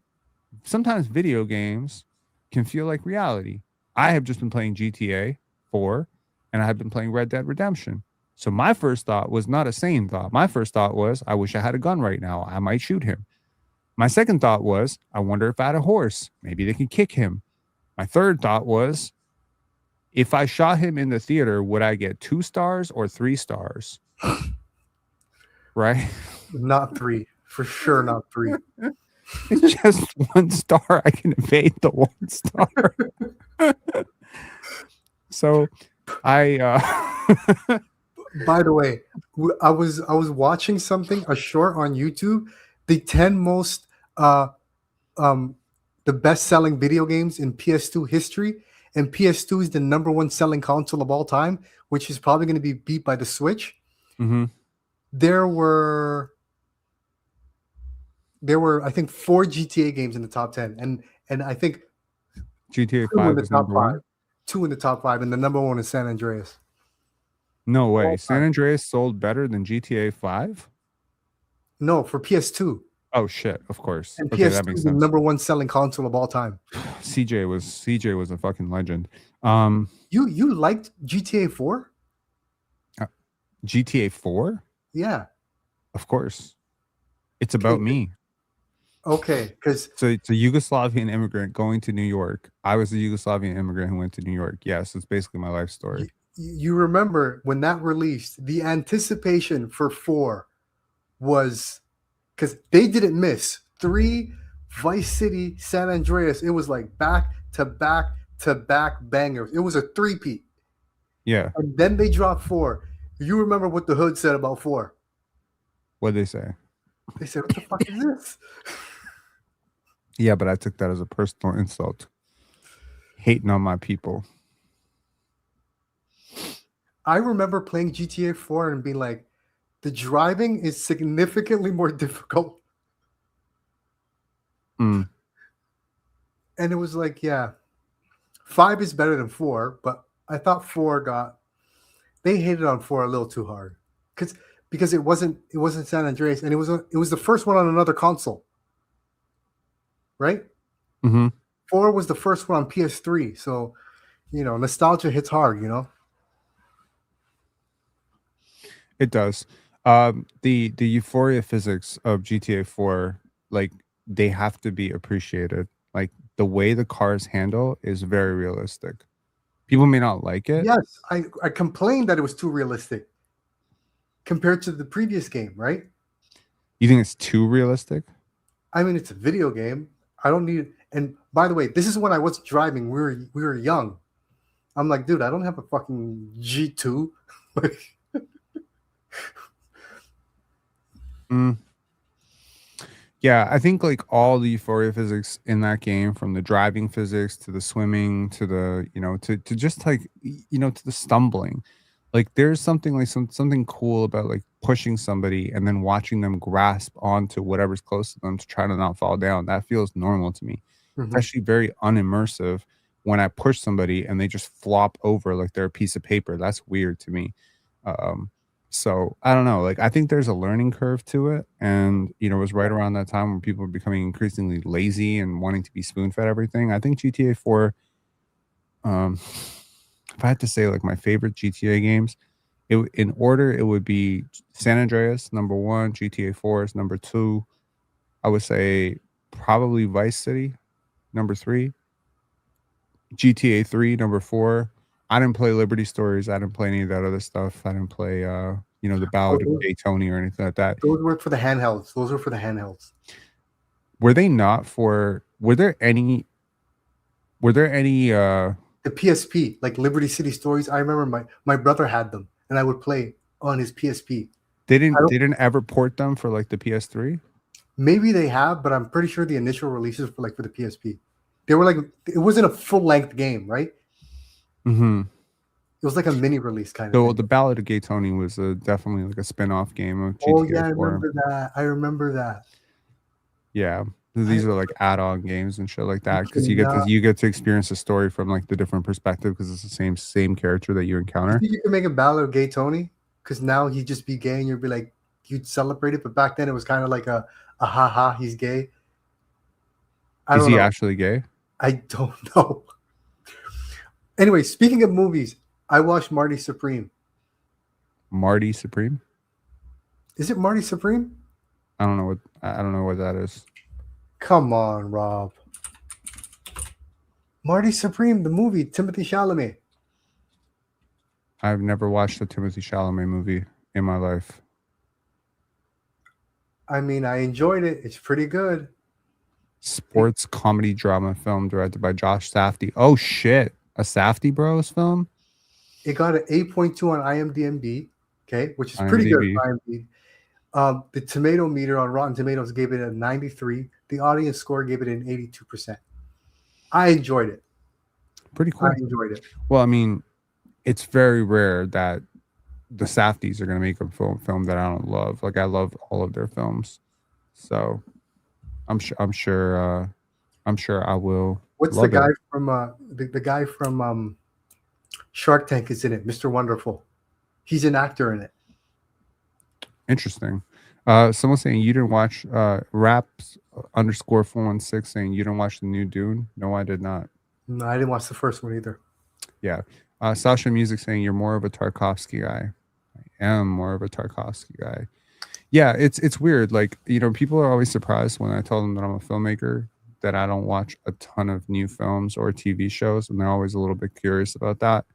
Sometimes video games can feel like reality. I have just been playing GTA 4 and I have been playing Red Dead Redemption. So my first thought was not a sane thought. My first thought was, I wish I had a gun right now. I might shoot him. My second thought was, I wonder if I had a horse. Maybe they could kick him. My third thought was, if I shot him in the theater, would I get 2 stars or 3 stars? Right? Not 3. For sure, not 3. It's just 1 star. I can evade the 1 star. So I By the way, I was watching something, a short on YouTube, the 10 most the best-selling video games in PS2 history, and PS2 is the #1 selling console of all time, which is probably going to be beat by the Switch. mm-hmm. There were I think 4 GTA games in the top 10, and I think GTA 2 in 5 the was top number 5. 1. 2 in the top 5, and the #1 is San Andreas. No way. All San time. Andreas sold better than GTA 5? No, for PS2. Oh shit, of course. And Okay, PS2 that makes is the sense. #1 selling console of all time. CJ was a fucking legend. You liked GTA 4? GTA 4? Yeah. Of course. It's about me. Okay, because So it's a Yugoslavian immigrant going to New York. I was a Yugoslavian immigrant who went to New York. Yes, it's basically my life story. you remember when that released, the anticipation for 4 was, because they didn't miss 3, Vice City, San Andreas. It was like back to back to back bangers. It was a three-peat. Yeah. And then they dropped 4. You remember what the hood said about 4? What'd they say? They said, what the fuck is this? Yeah, but I took that as a personal insult. Hating on my people. I remember playing GTA 4 and being like, the driving is significantly more difficult. Mm. And it was like, yeah, 5 is better than 4, but I thought 4 they hated on 4 a little too hard. Because it wasn't San Andreas, and it was the first one on another console. Right? Mm-hmm. 4 was the first one on PS3, so nostalgia hits hard, It does. The euphoria physics of GTA 4, like, they have to be appreciated. Like, the way the cars handle is very realistic. People may not like it. Yes, I complained that it was too realistic compared to the previous game, right? You think it's too realistic? I mean, it's a video game. I don't need it. And by the way, this is when I wasn't driving. We were young. I'm like, dude, I don't have a fucking G2. Yeah, I think like all the euphoria physics in that game, from the driving physics to the swimming to the to just like to the stumbling, like there's something like something cool about like pushing somebody and then watching them grasp onto whatever's close to them to try to not fall down. That feels normal to me. It's actually very unimmersive when I push somebody and they just flop over like they're a piece of paper. That's weird to me. So I don't know. Like, I think there's a learning curve to it, and it was right around that time when people were becoming increasingly lazy and wanting to be spoon-fed everything. I think GTA 4. If I had to say like my favorite GTA games, in order, it would be San Andreas, number 1, GTA 4 is number 2. I would say probably Vice City, number 3. GTA 3, number 4. I didn't play Liberty Stories. I didn't play any of that other stuff. I didn't play, the Ballad of Gay Tony or anything like that. Those were for the handhelds. Those were for the handhelds. Were they not for? Were there any? The PSP, like Liberty City Stories. I remember my brother had them, and I would play on his PSP. They didn't ever port them for like the PS3. Maybe they have, but I'm pretty sure the initial releases for the PSP, they were like, it wasn't a full length game, right? Mm-hmm. It was like a mini release kind of. So thing. the Ballad of Gay Tony was definitely like a spin-off game of GTA Oh yeah, 4. I remember that. Yeah, these are like add-on games and shit like that because you get to experience the story from like the different perspective because it's the same character that you encounter. You can make a Ballad of Gay Tony because now he'd just be gay and you'd be like, you'd celebrate it, but back then it was kind of like a haha, he's gay. Is he actually gay? I don't know. Anyway, speaking of movies, I watched Marty Supreme. Marty Supreme? Is it Marty Supreme? I don't know what that is. Come on, Rob. Marty Supreme, the movie, Timothée Chalamet. I've never watched a Timothée Chalamet movie in my life. I mean, I enjoyed it. It's pretty good. Sports comedy drama film directed by Josh Safdie. Oh shit, a Safdie Bros film? It got an 8.2 on IMDb, okay, which is pretty good for IMDb. The tomato meter on Rotten Tomatoes gave it a 93. The audience score gave it an 82%. I enjoyed it. Pretty cool. I enjoyed it. Well, I mean, it's very rare that the Safdies are going to make a film that I don't love. Like I love all of their films, so I'm sure I will. What's the guy from the guy from Shark Tank is in it? Mr. Wonderful. He's an actor in it. Interesting. Someone saying you didn't watch Raps _416 saying you didn't watch the new Dune. No, I did not. No, I didn't watch the first one either. Yeah. Sasha Music saying you're more of a Tarkovsky guy. I am more of a Tarkovsky guy. Yeah, it's weird. Like, people are always surprised when I tell them that I'm a filmmaker, that I don't watch a ton of new films or TV shows, and they're always a little bit curious about that.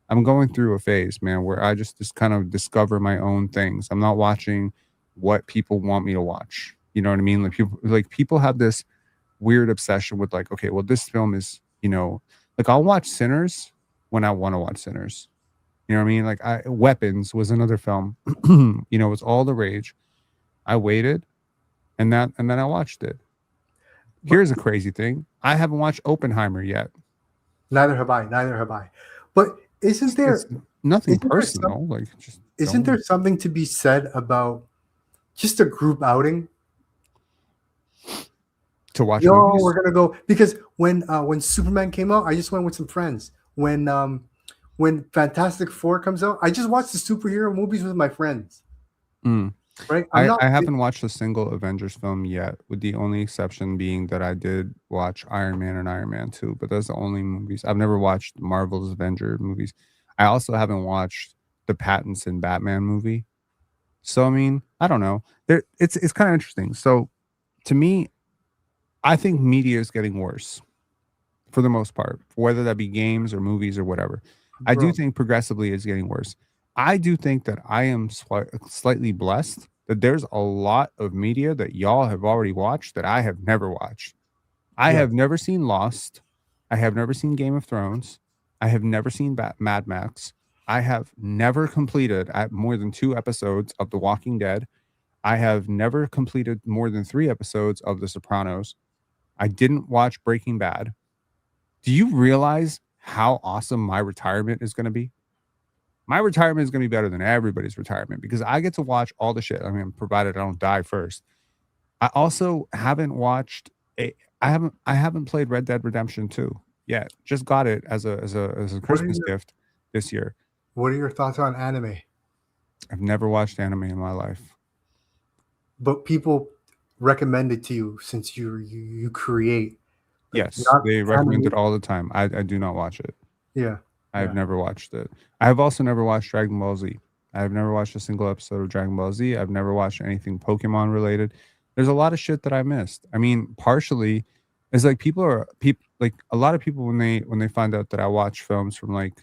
I'm going through a phase, man, where I just kind of discover my own things. I'm not watching what people want me to watch. You know what I mean? Like people have this weird obsession with like, okay, well, this film is, like I'll watch Sinners when I want to watch Sinners. You know what I mean? Like Weapons was another film. It was all the rage. I waited, and then I watched it. Here's a crazy thing: I haven't watched Oppenheimer yet. Neither have I. But isn't there nothing personal? Isn't there something to be said about just a group outing? To watch movies? We're gonna go because when Superman came out, I just went with some friends. When Fantastic Four comes out, I just watched the superhero movies with my friends. Right? I haven't watched a single Avengers film yet, with the only exception being that I did watch Iron Man and Iron Man 2, but those are the only movies. I've never watched Marvel's Avenger movies. I also haven't watched the Pattinson Batman movie. So, I mean, I don't know. It's kind of interesting. So, to me, I think media is getting worse for the most part, whether that be games or movies or whatever. I do think progressively it's getting worse. I do think that I am slightly blessed that there's a lot of media that y'all have already watched that I have never watched. I have never seen Lost. I have never seen Game of Thrones. I have never seen Mad Max. I have never completed more than 2 episodes of The Walking Dead. I have never completed more than 3 episodes of The Sopranos. I didn't watch Breaking Bad. Do you realize how awesome my retirement is going to be? My retirement is going to be better than everybody's retirement because I get to watch all the shit. I mean, provided I don't die first. I also haven't watched I haven't played Red Dead Redemption 2 yet. Just got it as a Christmas gift this year. What are your thoughts on anime? I've never watched anime in my life. But people recommend it to you since you create. Yes, they recommend it all the time. I do not watch it. Yeah. I've never watched it. I have also never watched Dragon Ball Z. I've never watched a single episode of Dragon Ball Z. I've never watched anything Pokemon related. There's a lot of shit that I missed. I mean, partially it's like people like a lot of people when they find out that I watch films from like,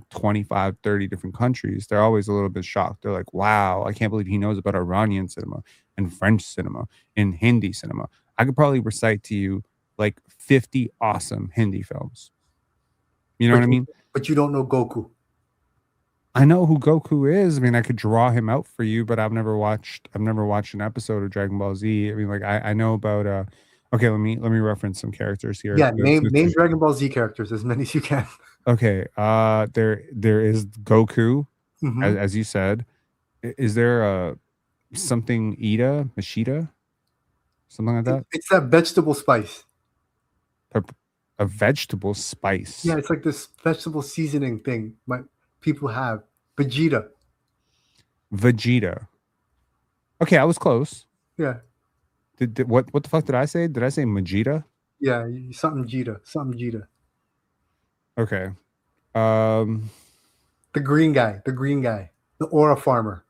25, 30 different countries, they're always a little bit shocked. They're like, "Wow, I can't believe he knows about Iranian cinema and French cinema and Hindi cinema." I could probably recite to you like 50 awesome Hindi films. You know But what I mean? but you don't know Goku. I know who Goku is. I mean, I could draw him out for you, but I've never watched an episode of Dragon Ball Z. I mean, like I know about okay, let me reference some characters here. Yeah, name Dragon Ball Z characters, as many as you can. Okay, there is Goku, Mhm. as you said. Is there something Mashita? Something like that? It's that vegetable spice. A vegetable spice. Yeah, it's like this vegetable seasoning thing people have. Vegeta. Okay, I was close. Yeah. What the fuck did I say? Did I say Majita? Yeah, something Jita. Okay. The green guy, the aura farmer.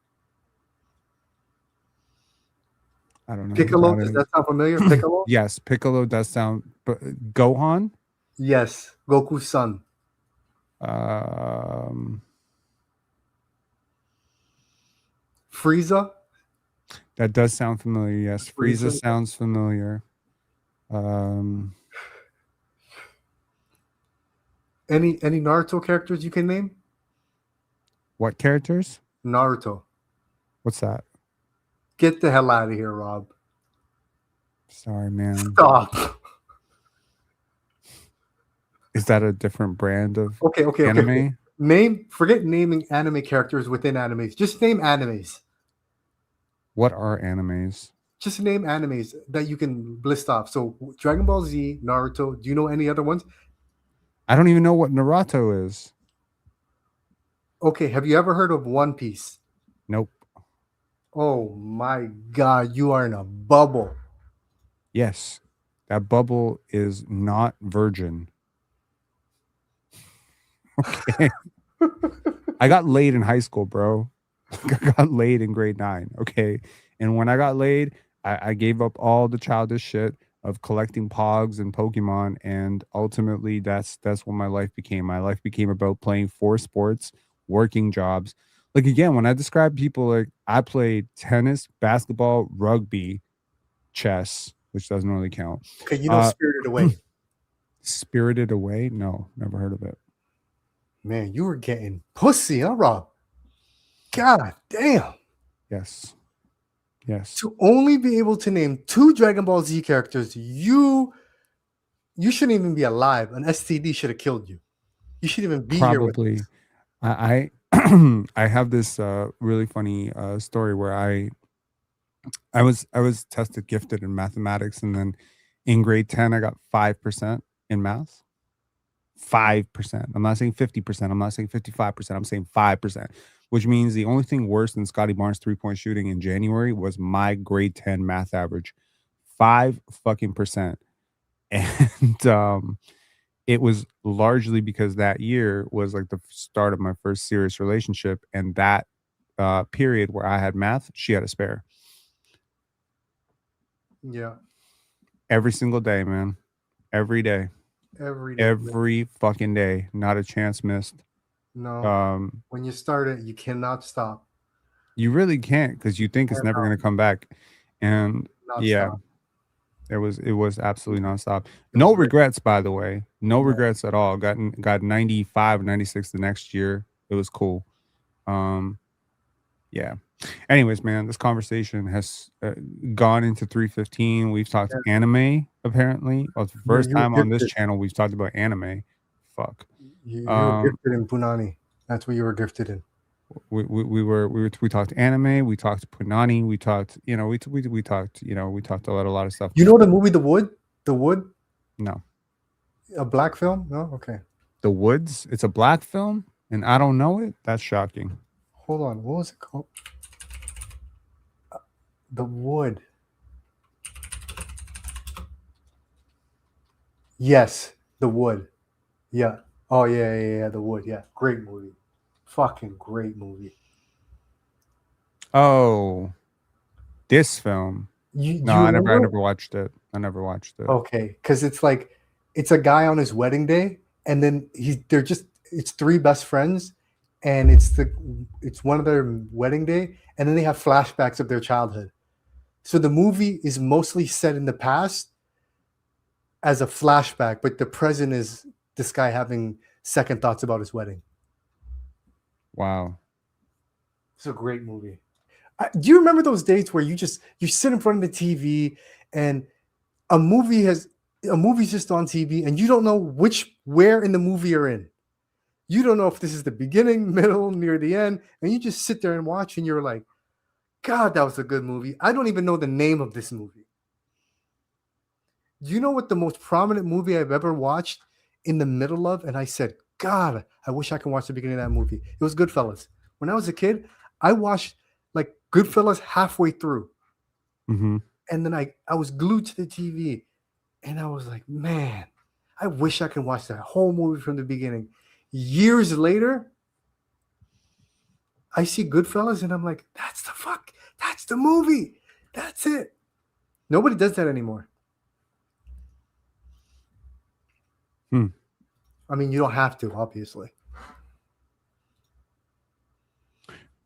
I don't know. Piccolo, does that sound familiar? Piccolo? Yes, Piccolo does sound. But Gohan? Yes, Goku's son. Frieza? That does sound familiar. Yes, Frieza sounds familiar. Any Naruto characters you can name? What characters? Naruto. What's that? Get the hell out of here, Rob. Sorry, man. Stop. Is that a different brand of anime? Okay. Forget naming anime characters within animes. Just name animes. What are animes? Just name animes that you can list off. So Dragon Ball Z, Naruto. Do you know any other ones? I don't even know what Naruto is. Okay, have you ever heard of One Piece? Nope. Oh my God, you are in a bubble. Yes, that bubble is not virgin. Okay. I got laid in high school, bro. I got laid in grade 9. Okay. And when I got laid, I gave up all the childish shit of collecting Pogs and Pokemon. And ultimately that's what my life became. My life became about playing 4 sports, working jobs. Like again, when I describe people, like I played tennis, basketball, rugby, chess, which doesn't really count. Okay, you know Spirited Away. Spirited Away? No, never heard of it. Man, you were getting pussy, huh, Rob? God damn. Yes. To only be able to name 2 Dragon Ball Z characters, you shouldn't even be alive. An STD should have killed you. You shouldn't even be here with us. I I have this really funny story where I was tested gifted in mathematics, and then in grade 10 I got 5% in math. 5%. I'm not saying 50%. I'm not saying 55%. I'm saying 5%, which means the only thing worse than Scottie Barnes 3-point shooting in January was my grade 10 math average. 5 fucking percent. And it was largely because that year was like the start of my first serious relationship, and that period where I had math, she had a spare. Yeah. Every single day, man. Every day. Every fucking day. Not a chance missed. No. When you start it, you cannot stop. You really can't, because you think it's never going to come back. And yeah, it was absolutely nonstop. No regrets, by the way. No regrets at all. Got 95, 96 the next year. It was cool. Yeah. Anyways, man, this conversation has gone into 3:15. We've talked anime, apparently. Well, it's the first time on this channel we've talked about anime. Fuck. You were gifted in Punani. That's what you were gifted in. We talked anime, we talked Punani, we talked, we talked a lot of stuff. You know the movie The Wood? The Wood? No. A black film? No? Okay. The Woods? It's a black film and I don't know it? That's shocking. Hold on. What was it called? The Wood. Yes, The Wood. Yeah. Oh, yeah. The Wood. Yeah. Great movie. Fucking great movie. Oh, this film. Do No, you I remember? never watched it. I never watched it. Okay, because it's like it's a guy on his wedding day, and then it's three best friends, and it's one of their wedding day, and then they have flashbacks of their childhood. So the movie is mostly set in the past as a flashback, but the present is this guy having second thoughts about his wedding. Wow. It's a great movie. Do you remember those dates where you sit in front of the TV and a movie's just on TV and you don't know where in the movie you're in. You don't know if this is the beginning, middle, near the end, and you just sit there and watch and you're like, God, that was a good movie. I don't even know the name of this movie. Do you know what the most prominent movie I've ever watched in the middle of? And I said, God, I wish I could watch the beginning of that movie. It was Goodfellas. When I was a kid, I watched like Goodfellas halfway through. Mm-hmm. And then I was glued to the TV. And I was like, man, I wish I could watch that whole movie from the beginning. Years later, I see Goodfellas and I'm like, that's the movie. That's it. Nobody does that anymore. I mean, you don't have to, obviously.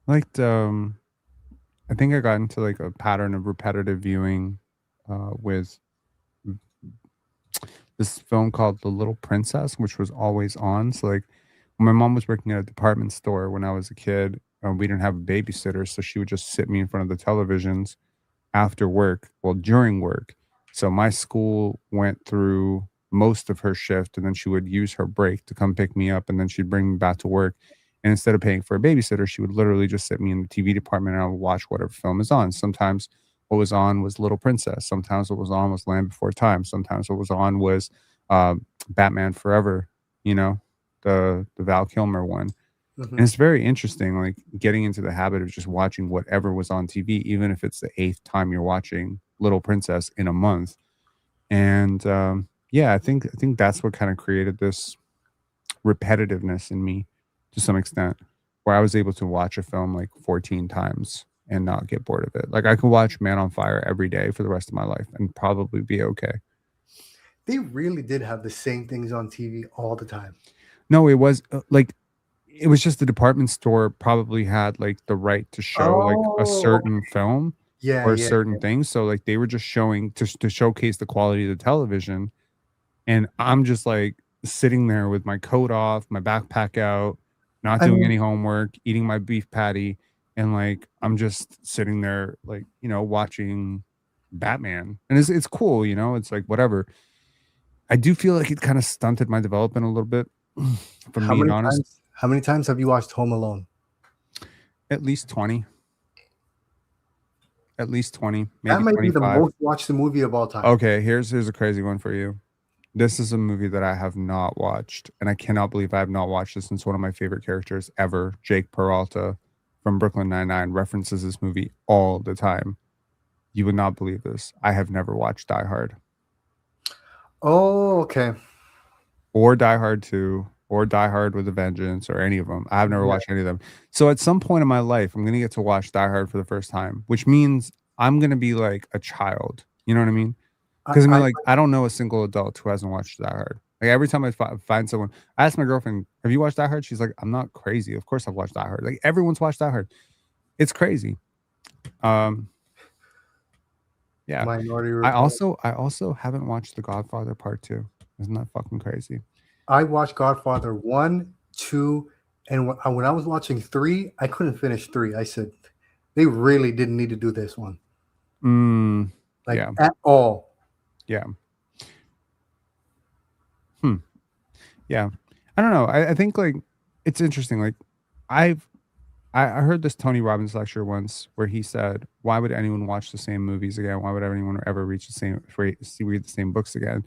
Like, I think I got into like a pattern of repetitive viewing with this film called The Little Princess, which was always on. So like when my mom was working at a department store when I was a kid, we didn't have a babysitter, so she would just sit me in front of the televisions after work, well, during work. So my school went through most of her shift, and then she would use her break to come pick me up, and then she'd bring me back to work. And instead of paying for a babysitter, she would literally just sit me in the TV department and I would watch whatever film is on. Sometimes what was on was Little Princess. Sometimes what was on was Land Before Time. Sometimes what was on was uh, Batman Forever, you know, the Val Kilmer one. Mm-hmm. And it's very interesting, like getting into the habit of just watching whatever was on TV, even if it's the 8th time you're watching Little Princess in a month. And yeah, I think that's what kind of created this repetitiveness in me to some extent, where I was able to watch a film like 14 times and not get bored of it. Like I could watch Man on Fire every day for the rest of my life and probably be okay. They really did have the same things on TV all the time. No, it was like it was just the department store probably had like the right to show like a certain film or a certain thing. So like they were just showing to showcase the quality of the television. And I'm just like sitting there with my coat off, my backpack out, not I doing mean, any homework, eating my beef patty, and like I'm just sitting there like, you know, watching Batman. And it's cool, you know, it's like whatever. I do feel like it kind of stunted my development a little bit, if I'm being honest. How many times have you watched Home Alone? At least 20. At least 20, That maybe might be the 25. most watched movie of all time. Okay, here's a crazy one for you. This is a movie that I have not watched, and I cannot believe I have not watched this since one of my favorite characters ever, Jake Peralta from Brooklyn Nine-Nine, references this movie all the time. You would not believe this. I have never watched Die Hard. Oh, okay. Or Die Hard 2, or Die Hard with a Vengeance, or any of them. I've never watched any of them. So at some point in my life, I'm going to get to watch Die Hard for the first time, which means I'm going to be like a child. You know what I mean? Because I mean, like, I don't know a single adult who hasn't watched Die Hard. Like every time I find someone, I ask my girlfriend, "Have you watched Die Hard?" She's like, "I'm not crazy. Of course I've watched Die Hard." Like everyone's watched Die Hard. It's crazy. Yeah. Minority I Report. also haven't watched The Godfather Part 2. Isn't that fucking crazy? I watched Godfather 1, 2, and when I was watching 3, I couldn't finish 3. I said, they really didn't need to do this one. Like Yeah. at all. Yeah. Yeah. I don't know. I think like it's interesting. Like I heard this Tony Robbins lecture once where he said, "Why would anyone watch the same movies again? Why would anyone ever read the same books again?"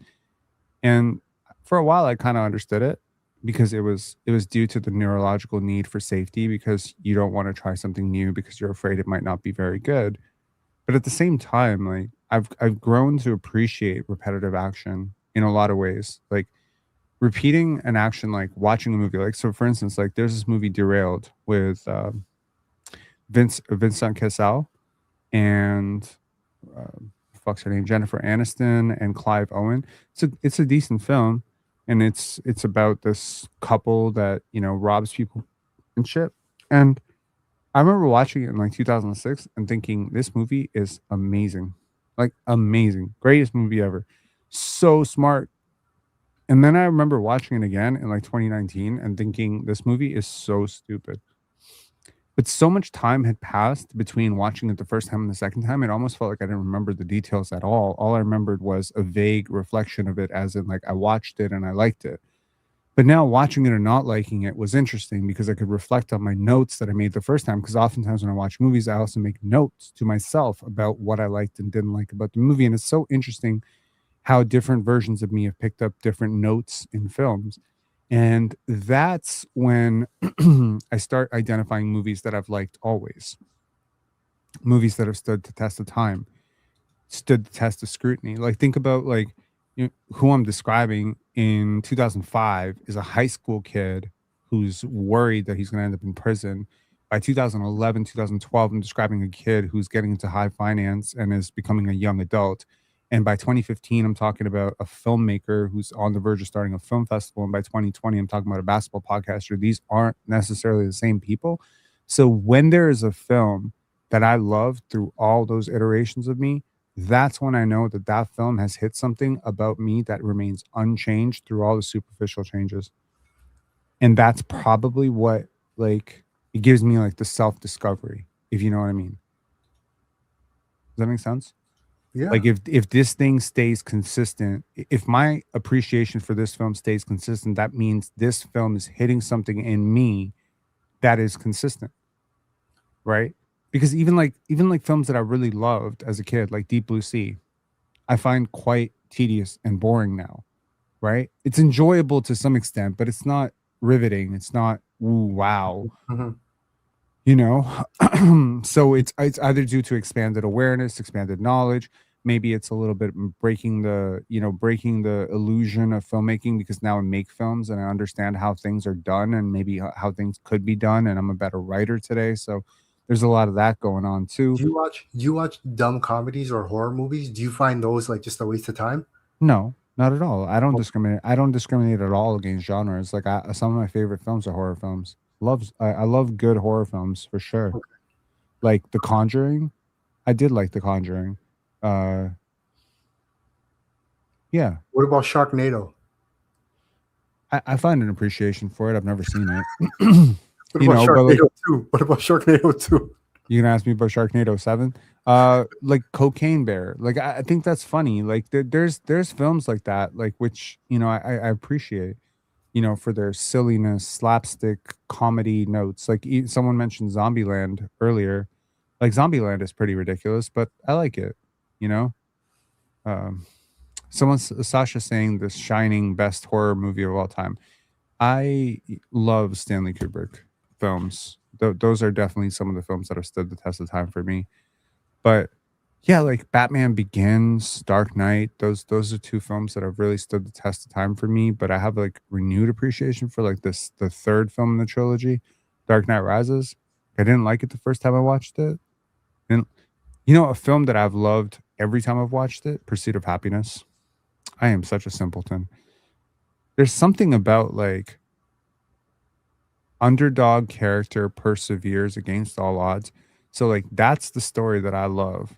And for a while, I kind of understood it because it was due to the neurological need for safety because you don't want to try something new because you're afraid it might not be very good. But at the same time, like I've grown to appreciate repetitive action in a lot of ways. Like repeating an action, like watching a movie. Like so, for instance, like there's this movie Derailed with Vincent Cassel and fuck's her name, Jennifer Aniston and Clive Owen. It's a decent film, and it's about this couple that robs people and shit. And I remember watching it in like 2006 and thinking this movie is amazing, like amazing, greatest movie ever, so smart. And then I remember watching it again in like 2019 and thinking this movie is so stupid. But so much time had passed between watching it the first time and the second time, it almost felt like I didn't remember the details at all. All I remembered was a vague reflection of it, as in, like, I watched it and I liked it. But now watching it or not liking it was interesting because I could reflect on my notes that I made the first time. Because oftentimes when I watch movies, I also make notes to myself about what I liked and didn't like about the movie. And it's so interesting how different versions of me have picked up different notes in films. And that's when I start identifying movies that I've liked always, movies that have stood the test of time, stood the test of scrutiny. Like, think about, like, who I'm describing in 2005 is a high school kid who's worried that he's going to end up in prison. By 2011, 2012, I'm describing a kid who's getting into high finance and is becoming a young adult. And by 2015, I'm talking about a filmmaker who's on the verge of starting a film festival. And by 2020, I'm talking about a basketball podcaster. These aren't necessarily the same people. So when there is a film that I love through all those iterations of me, that's when I know that that film has hit something about me that remains unchanged through all the superficial changes. And that's probably what, like, it gives me like the self-discovery, if you know what I mean. Does that make sense? Yeah. Like, if this thing stays consistent, if my appreciation for this film stays consistent, that means this film is hitting something in me that is consistent, right? Because even like films that I really loved as a kid, like Deep Blue Sea, I find quite tedious and boring now, right? It's enjoyable to some extent, but it's not riveting. It's not, ooh, wow. Mhm. So it's either due to expanded awareness, expanded knowledge. Maybe it's a little bit breaking the illusion of filmmaking, because now I make films and I understand how things are done and maybe how things could be done, and I'm a better writer today. So there's a lot of that going on too. Do you watch dumb comedies or horror movies? Do you find those like just a waste of time? No, not at all. I don't Oh, discriminate. I don't discriminate at all against genres. Like, some of my favorite films are horror films. I love good horror films for sure. okay. Like The Conjuring. I did like The Conjuring. Uh, yeah, What about Sharknado? I find an appreciation for it. I've never seen it. What You about know, but like, Sharknado 2? What about Sharknado 2? you can ask me about Sharknado 7. Like Cocaine Bear. Like, I think that's funny. Like, there's films like that, like, which I appreciate. For their silliness, slapstick, comedy notes. Like, someone mentioned Zombieland earlier. Like, Zombieland is pretty ridiculous, but I like it. You know, um, Sasha saying The Shining best horror movie of all time. I love Stanley Kubrick films. Those are definitely some of the films that have stood the test of time for me. But yeah, like Batman Begins, Dark Knight, those are two films that have really stood the test of time for me. But I have like renewed appreciation for like the third film in the trilogy, Dark Knight Rises. I didn't like it the first time I watched it. And a film that I've loved every time I've watched it, Pursuit of Happiness. I am such a simpleton. There's something about, like, underdog character perseveres against all odds. So, like, that's the story that I love.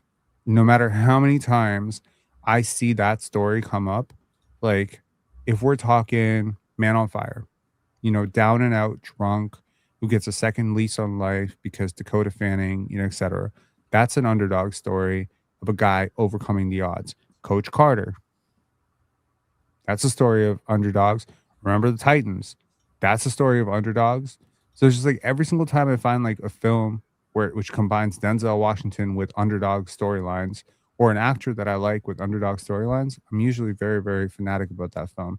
No matter how many times I see that story come up, like, if we're talking Man on Fire, down and out drunk, who gets a second lease on life because Dakota Fanning, etc. That's an underdog story of a guy overcoming the odds. Coach Carter, that's the story of underdogs. Remember the Titans. That's the story of underdogs. So it's just like every single time I find like a film which combines Denzel Washington with underdog storylines, or an actor that I like with underdog storylines, I'm usually very, very fanatic about that film.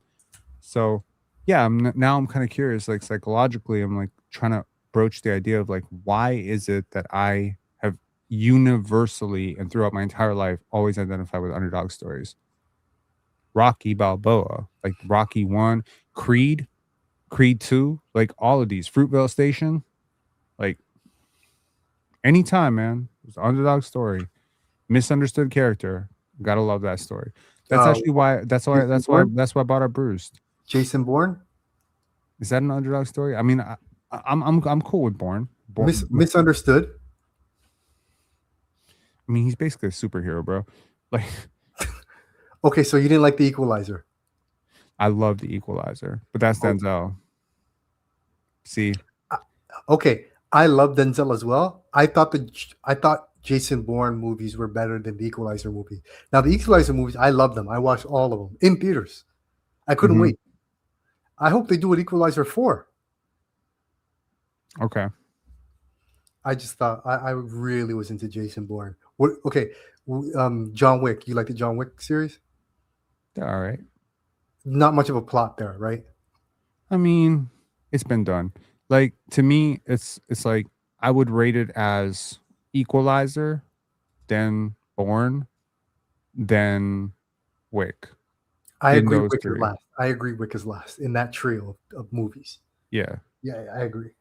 So yeah, now I'm kind of curious, like, psychologically, I'm like trying to broach the idea of like, why is it that I have universally and throughout my entire life always identified with underdog stories? Rocky Balboa, like Rocky 1, Creed, Creed 2, like all of these, Fruitvale Station, like Anytime, man. It's an underdog story. Misunderstood character. Gotta love that story. That's actually why. That's why I bought up Bruised. Jason Bourne. Is that an underdog story? I mean, I'm cool with Bourne. Misunderstood. I mean, he's basically a superhero, bro. Like, okay, so you didn't like The Equalizer? I love The Equalizer, but that's Denzel. See, okay, I love Denzel as well. I thought Jason Bourne movies were better than the Equalizer movie. Now, the Equalizer movies, I love them. I watched all of them in theaters. I couldn't wait. I hope they do an Equalizer 4. Okay. I just thought I really was into Jason Bourne. What? Okay, John Wick. You like the John Wick series? They're all right. Not much of a plot there, right? I mean, it's been done. Like, to me, it's like I would rate it as Equalizer, then Bourne, then Wick. I agree Wick is last. I agree Wick is last in that trio of movies. Yeah. Yeah, I agree.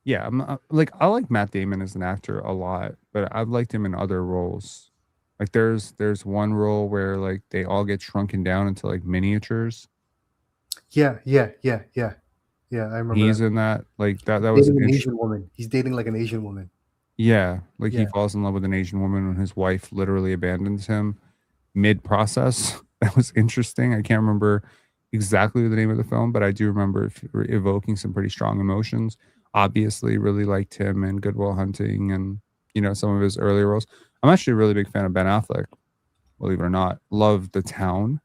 Yeah, I like Matt Damon as an actor a lot, but I've liked him in other roles. Like there's one role where like they all get shrunken down into like miniatures. Yeah. I remember. He's in that. Like that was an Asian woman. He's dating like an Asian woman. Yeah, like he falls in love with an Asian woman when his wife literally abandons him mid-process. That was interesting. I can't remember exactly the name of the film, but I do remember evoking some pretty strong emotions. Obviously, really liked him in Good Will Hunting and some of his earlier roles. I'm actually a really big fan of Ben Affleck, believe it or not. Love The Town.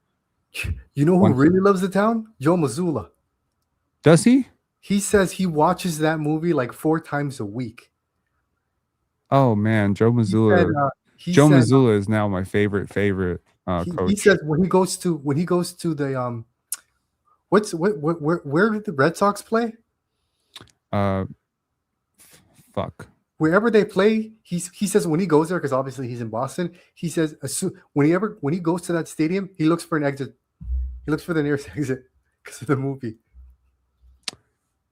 You know who really loves The Town? Joe Mazzulla. Does he? He says he watches that movie like 4 times a week. Oh man, Joe Mazzulla. Joe Mazzulla is now my favorite coach. He says when he goes to the where did the Red Sox play? Fuck. Wherever they play, he says when he goes there, because obviously he's in Boston, he says when he goes to that stadium, he looks for an exit. He looks for the nearest exit because of the movie.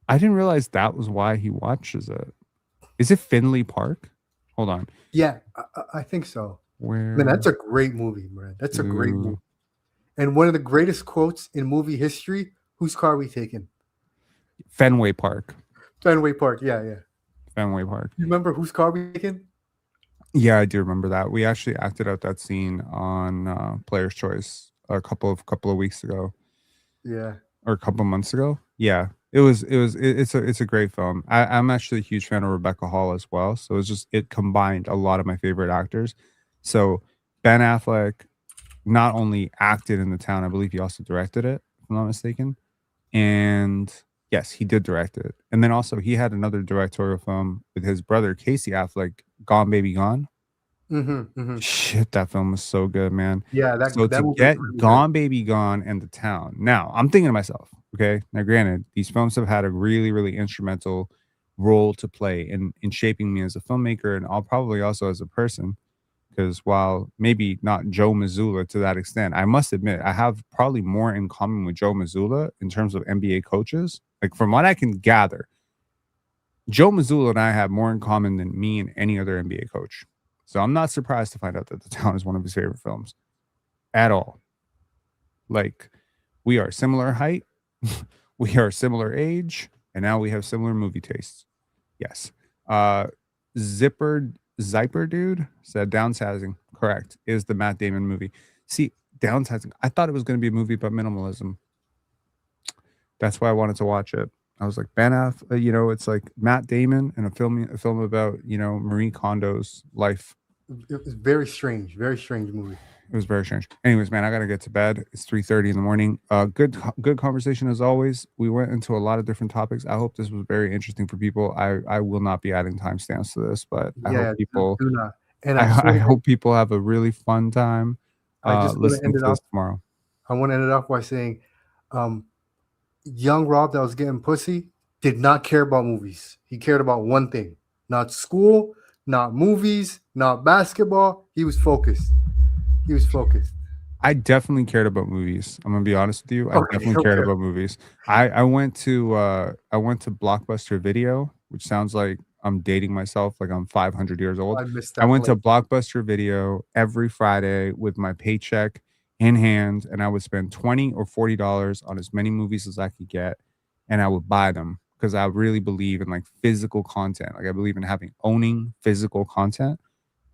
I didn't realize that was why he watches it. Is it Finley Park? Hold on. Yeah, I think so. Man, that's a great movie, man. That's a great movie. And one of the greatest quotes in movie history, whose car are we taking? Fenway Park. Fenway Park, yeah. Fenway Park. You remember whose car we taking? Yeah, I do remember that. We actually acted out that scene on Player's Choice a couple of weeks ago. Yeah. Or a couple months ago. Yeah. It's a great film. I'm actually a huge fan of Rebecca Hall as well. So it combined a lot of my favorite actors. So Ben Affleck not only acted in The Town, I believe he also directed it, if I'm not mistaken. And yes, he did direct it. And then also he had another directorial film with his brother, Casey Affleck, Gone Baby Gone. Shit, that film was so good, man. Yeah, to get really Gone Baby Gone and The Town. Now, I'm thinking to myself, okay, now granted, these films have had a really, really instrumental role to play in shaping me as a filmmaker, and I'll probably also as a person, because while maybe not Joe Mazzulla to that extent, I must admit I have probably more in common with Joe Mazzulla in terms of NBA coaches. Like from what I can gather, Joe Mazzulla and I have more in common than me and any other NBA coach. So I'm not surprised to find out that The Town is one of his favorite films at all. Like, we are similar height, we are similar age, and now we have similar movie tastes. Yes. Zipper Dude said Downsizing, correct, is the Matt Damon movie. See, Downsizing, I thought it was going to be a movie about minimalism. That's why I wanted to watch it. I was like, Ben Affleck, it's like Matt Damon and a film about, Marie Kondo's life. It was very strange movie. It was very strange. Anyways, man, I gotta get to bed. It's 3:30 in the morning. Good conversation as always. We went into a lot of different topics. I hope this was very interesting for people. I will not be adding timestamps to this, but I hope people do not. And I hope people have a really fun time listening to this tomorrow. I want to end it off by saying, young Rob that was getting pussy did not care about movies. He cared about one thing: not school, not movies, not basketball. He was focused. I definitely cared about movies. I'm gonna be honest with you. I definitely cared about movies. I went to Blockbuster Video, which sounds like I'm dating myself like I'm 500 years Oh, old. I missed I that went to place. Blockbuster Video every Friday with my paycheck in hand, and I would spend 20 or $40 on as many movies as I could get, and I would buy them because I really believe in like physical content. Like I believe in owning physical content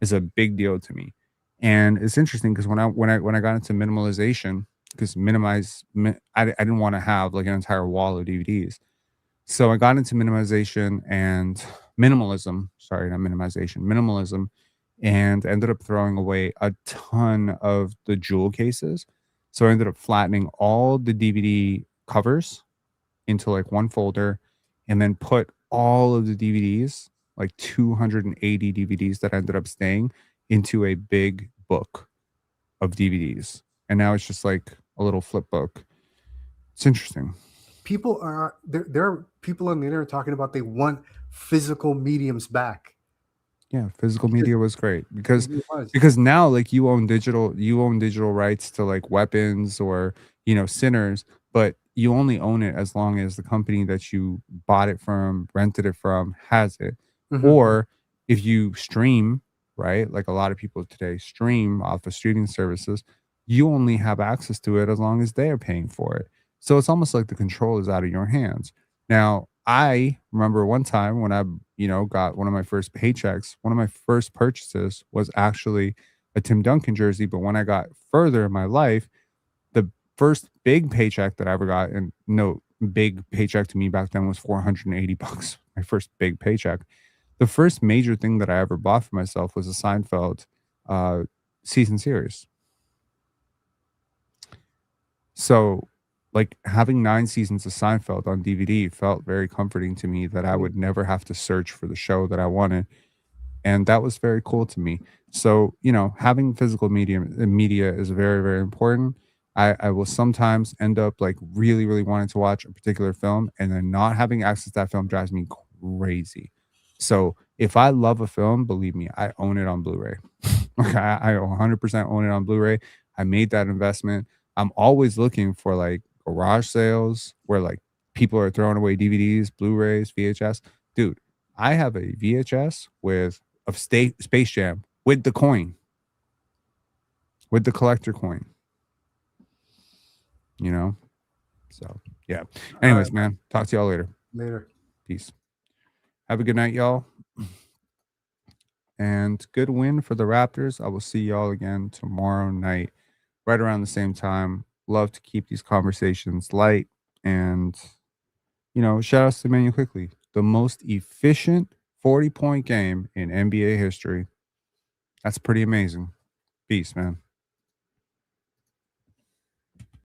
is a big deal to me. And it's interesting because when I got into minimalization, because I didn't want to have like an entire wall of DVDs. So I got into minimalism, sorry, not minimization, minimalism, and ended up throwing away a ton of the jewel cases. So I ended up flattening all the DVD covers into like one folder and then put all of the DVDs, like 280 DVDs that ended up staying, into a big book of DVDs. And now it's just like a little flip book. It's interesting. People are there are people on the internet talking about they want physical mediums back. Yeah, physical Because media was great because it was. now like you own digital rights to like weapons or sinners, but you only own it as long as the company that you bought it from, rented it from, has it. Mhm. Or if you stream, right? Like a lot of people today stream off of streaming services, you only have access to it as long as they are paying for it. So it's almost like the control is out of your hands. Now, I remember one time when I, got one of my first paychecks, one of my first purchases was actually a Tim Duncan jersey. But when I got further in my life, the first big paycheck that I ever got, and no big paycheck to me back then was $480. My first big paycheck. The first major thing that I ever bought for myself was a Seinfeld uh, season series. So, like having 9 seasons of Seinfeld on DVD felt very comforting to me that I would never have to search for the show that I wanted, and that was very cool to me. So, having physical media is very, very important. I will sometimes end up like really, really wanting to watch a particular film, and then not having access to that film drives me crazy. So, if I love a film, believe me, I own it on Blu-ray. Like I 100% own it on Blu-ray. I made that investment. I'm always looking for like garage sales where like people are throwing away DVDs, Blu-rays, VHS. Dude, I have a VHS of Space Jam with the coin, with the collector coin, you know? So, yeah. All right, Anyways, man, talk to y'all later. later. Peace. Have a good night, y'all. And good win for the Raptors. I will see y'all again tomorrow night, right around the same time. Love to keep these conversations light. And, shout outs to Emanuel Quickley, the most efficient 40-point game in NBA history. That's pretty amazing. Peace, man.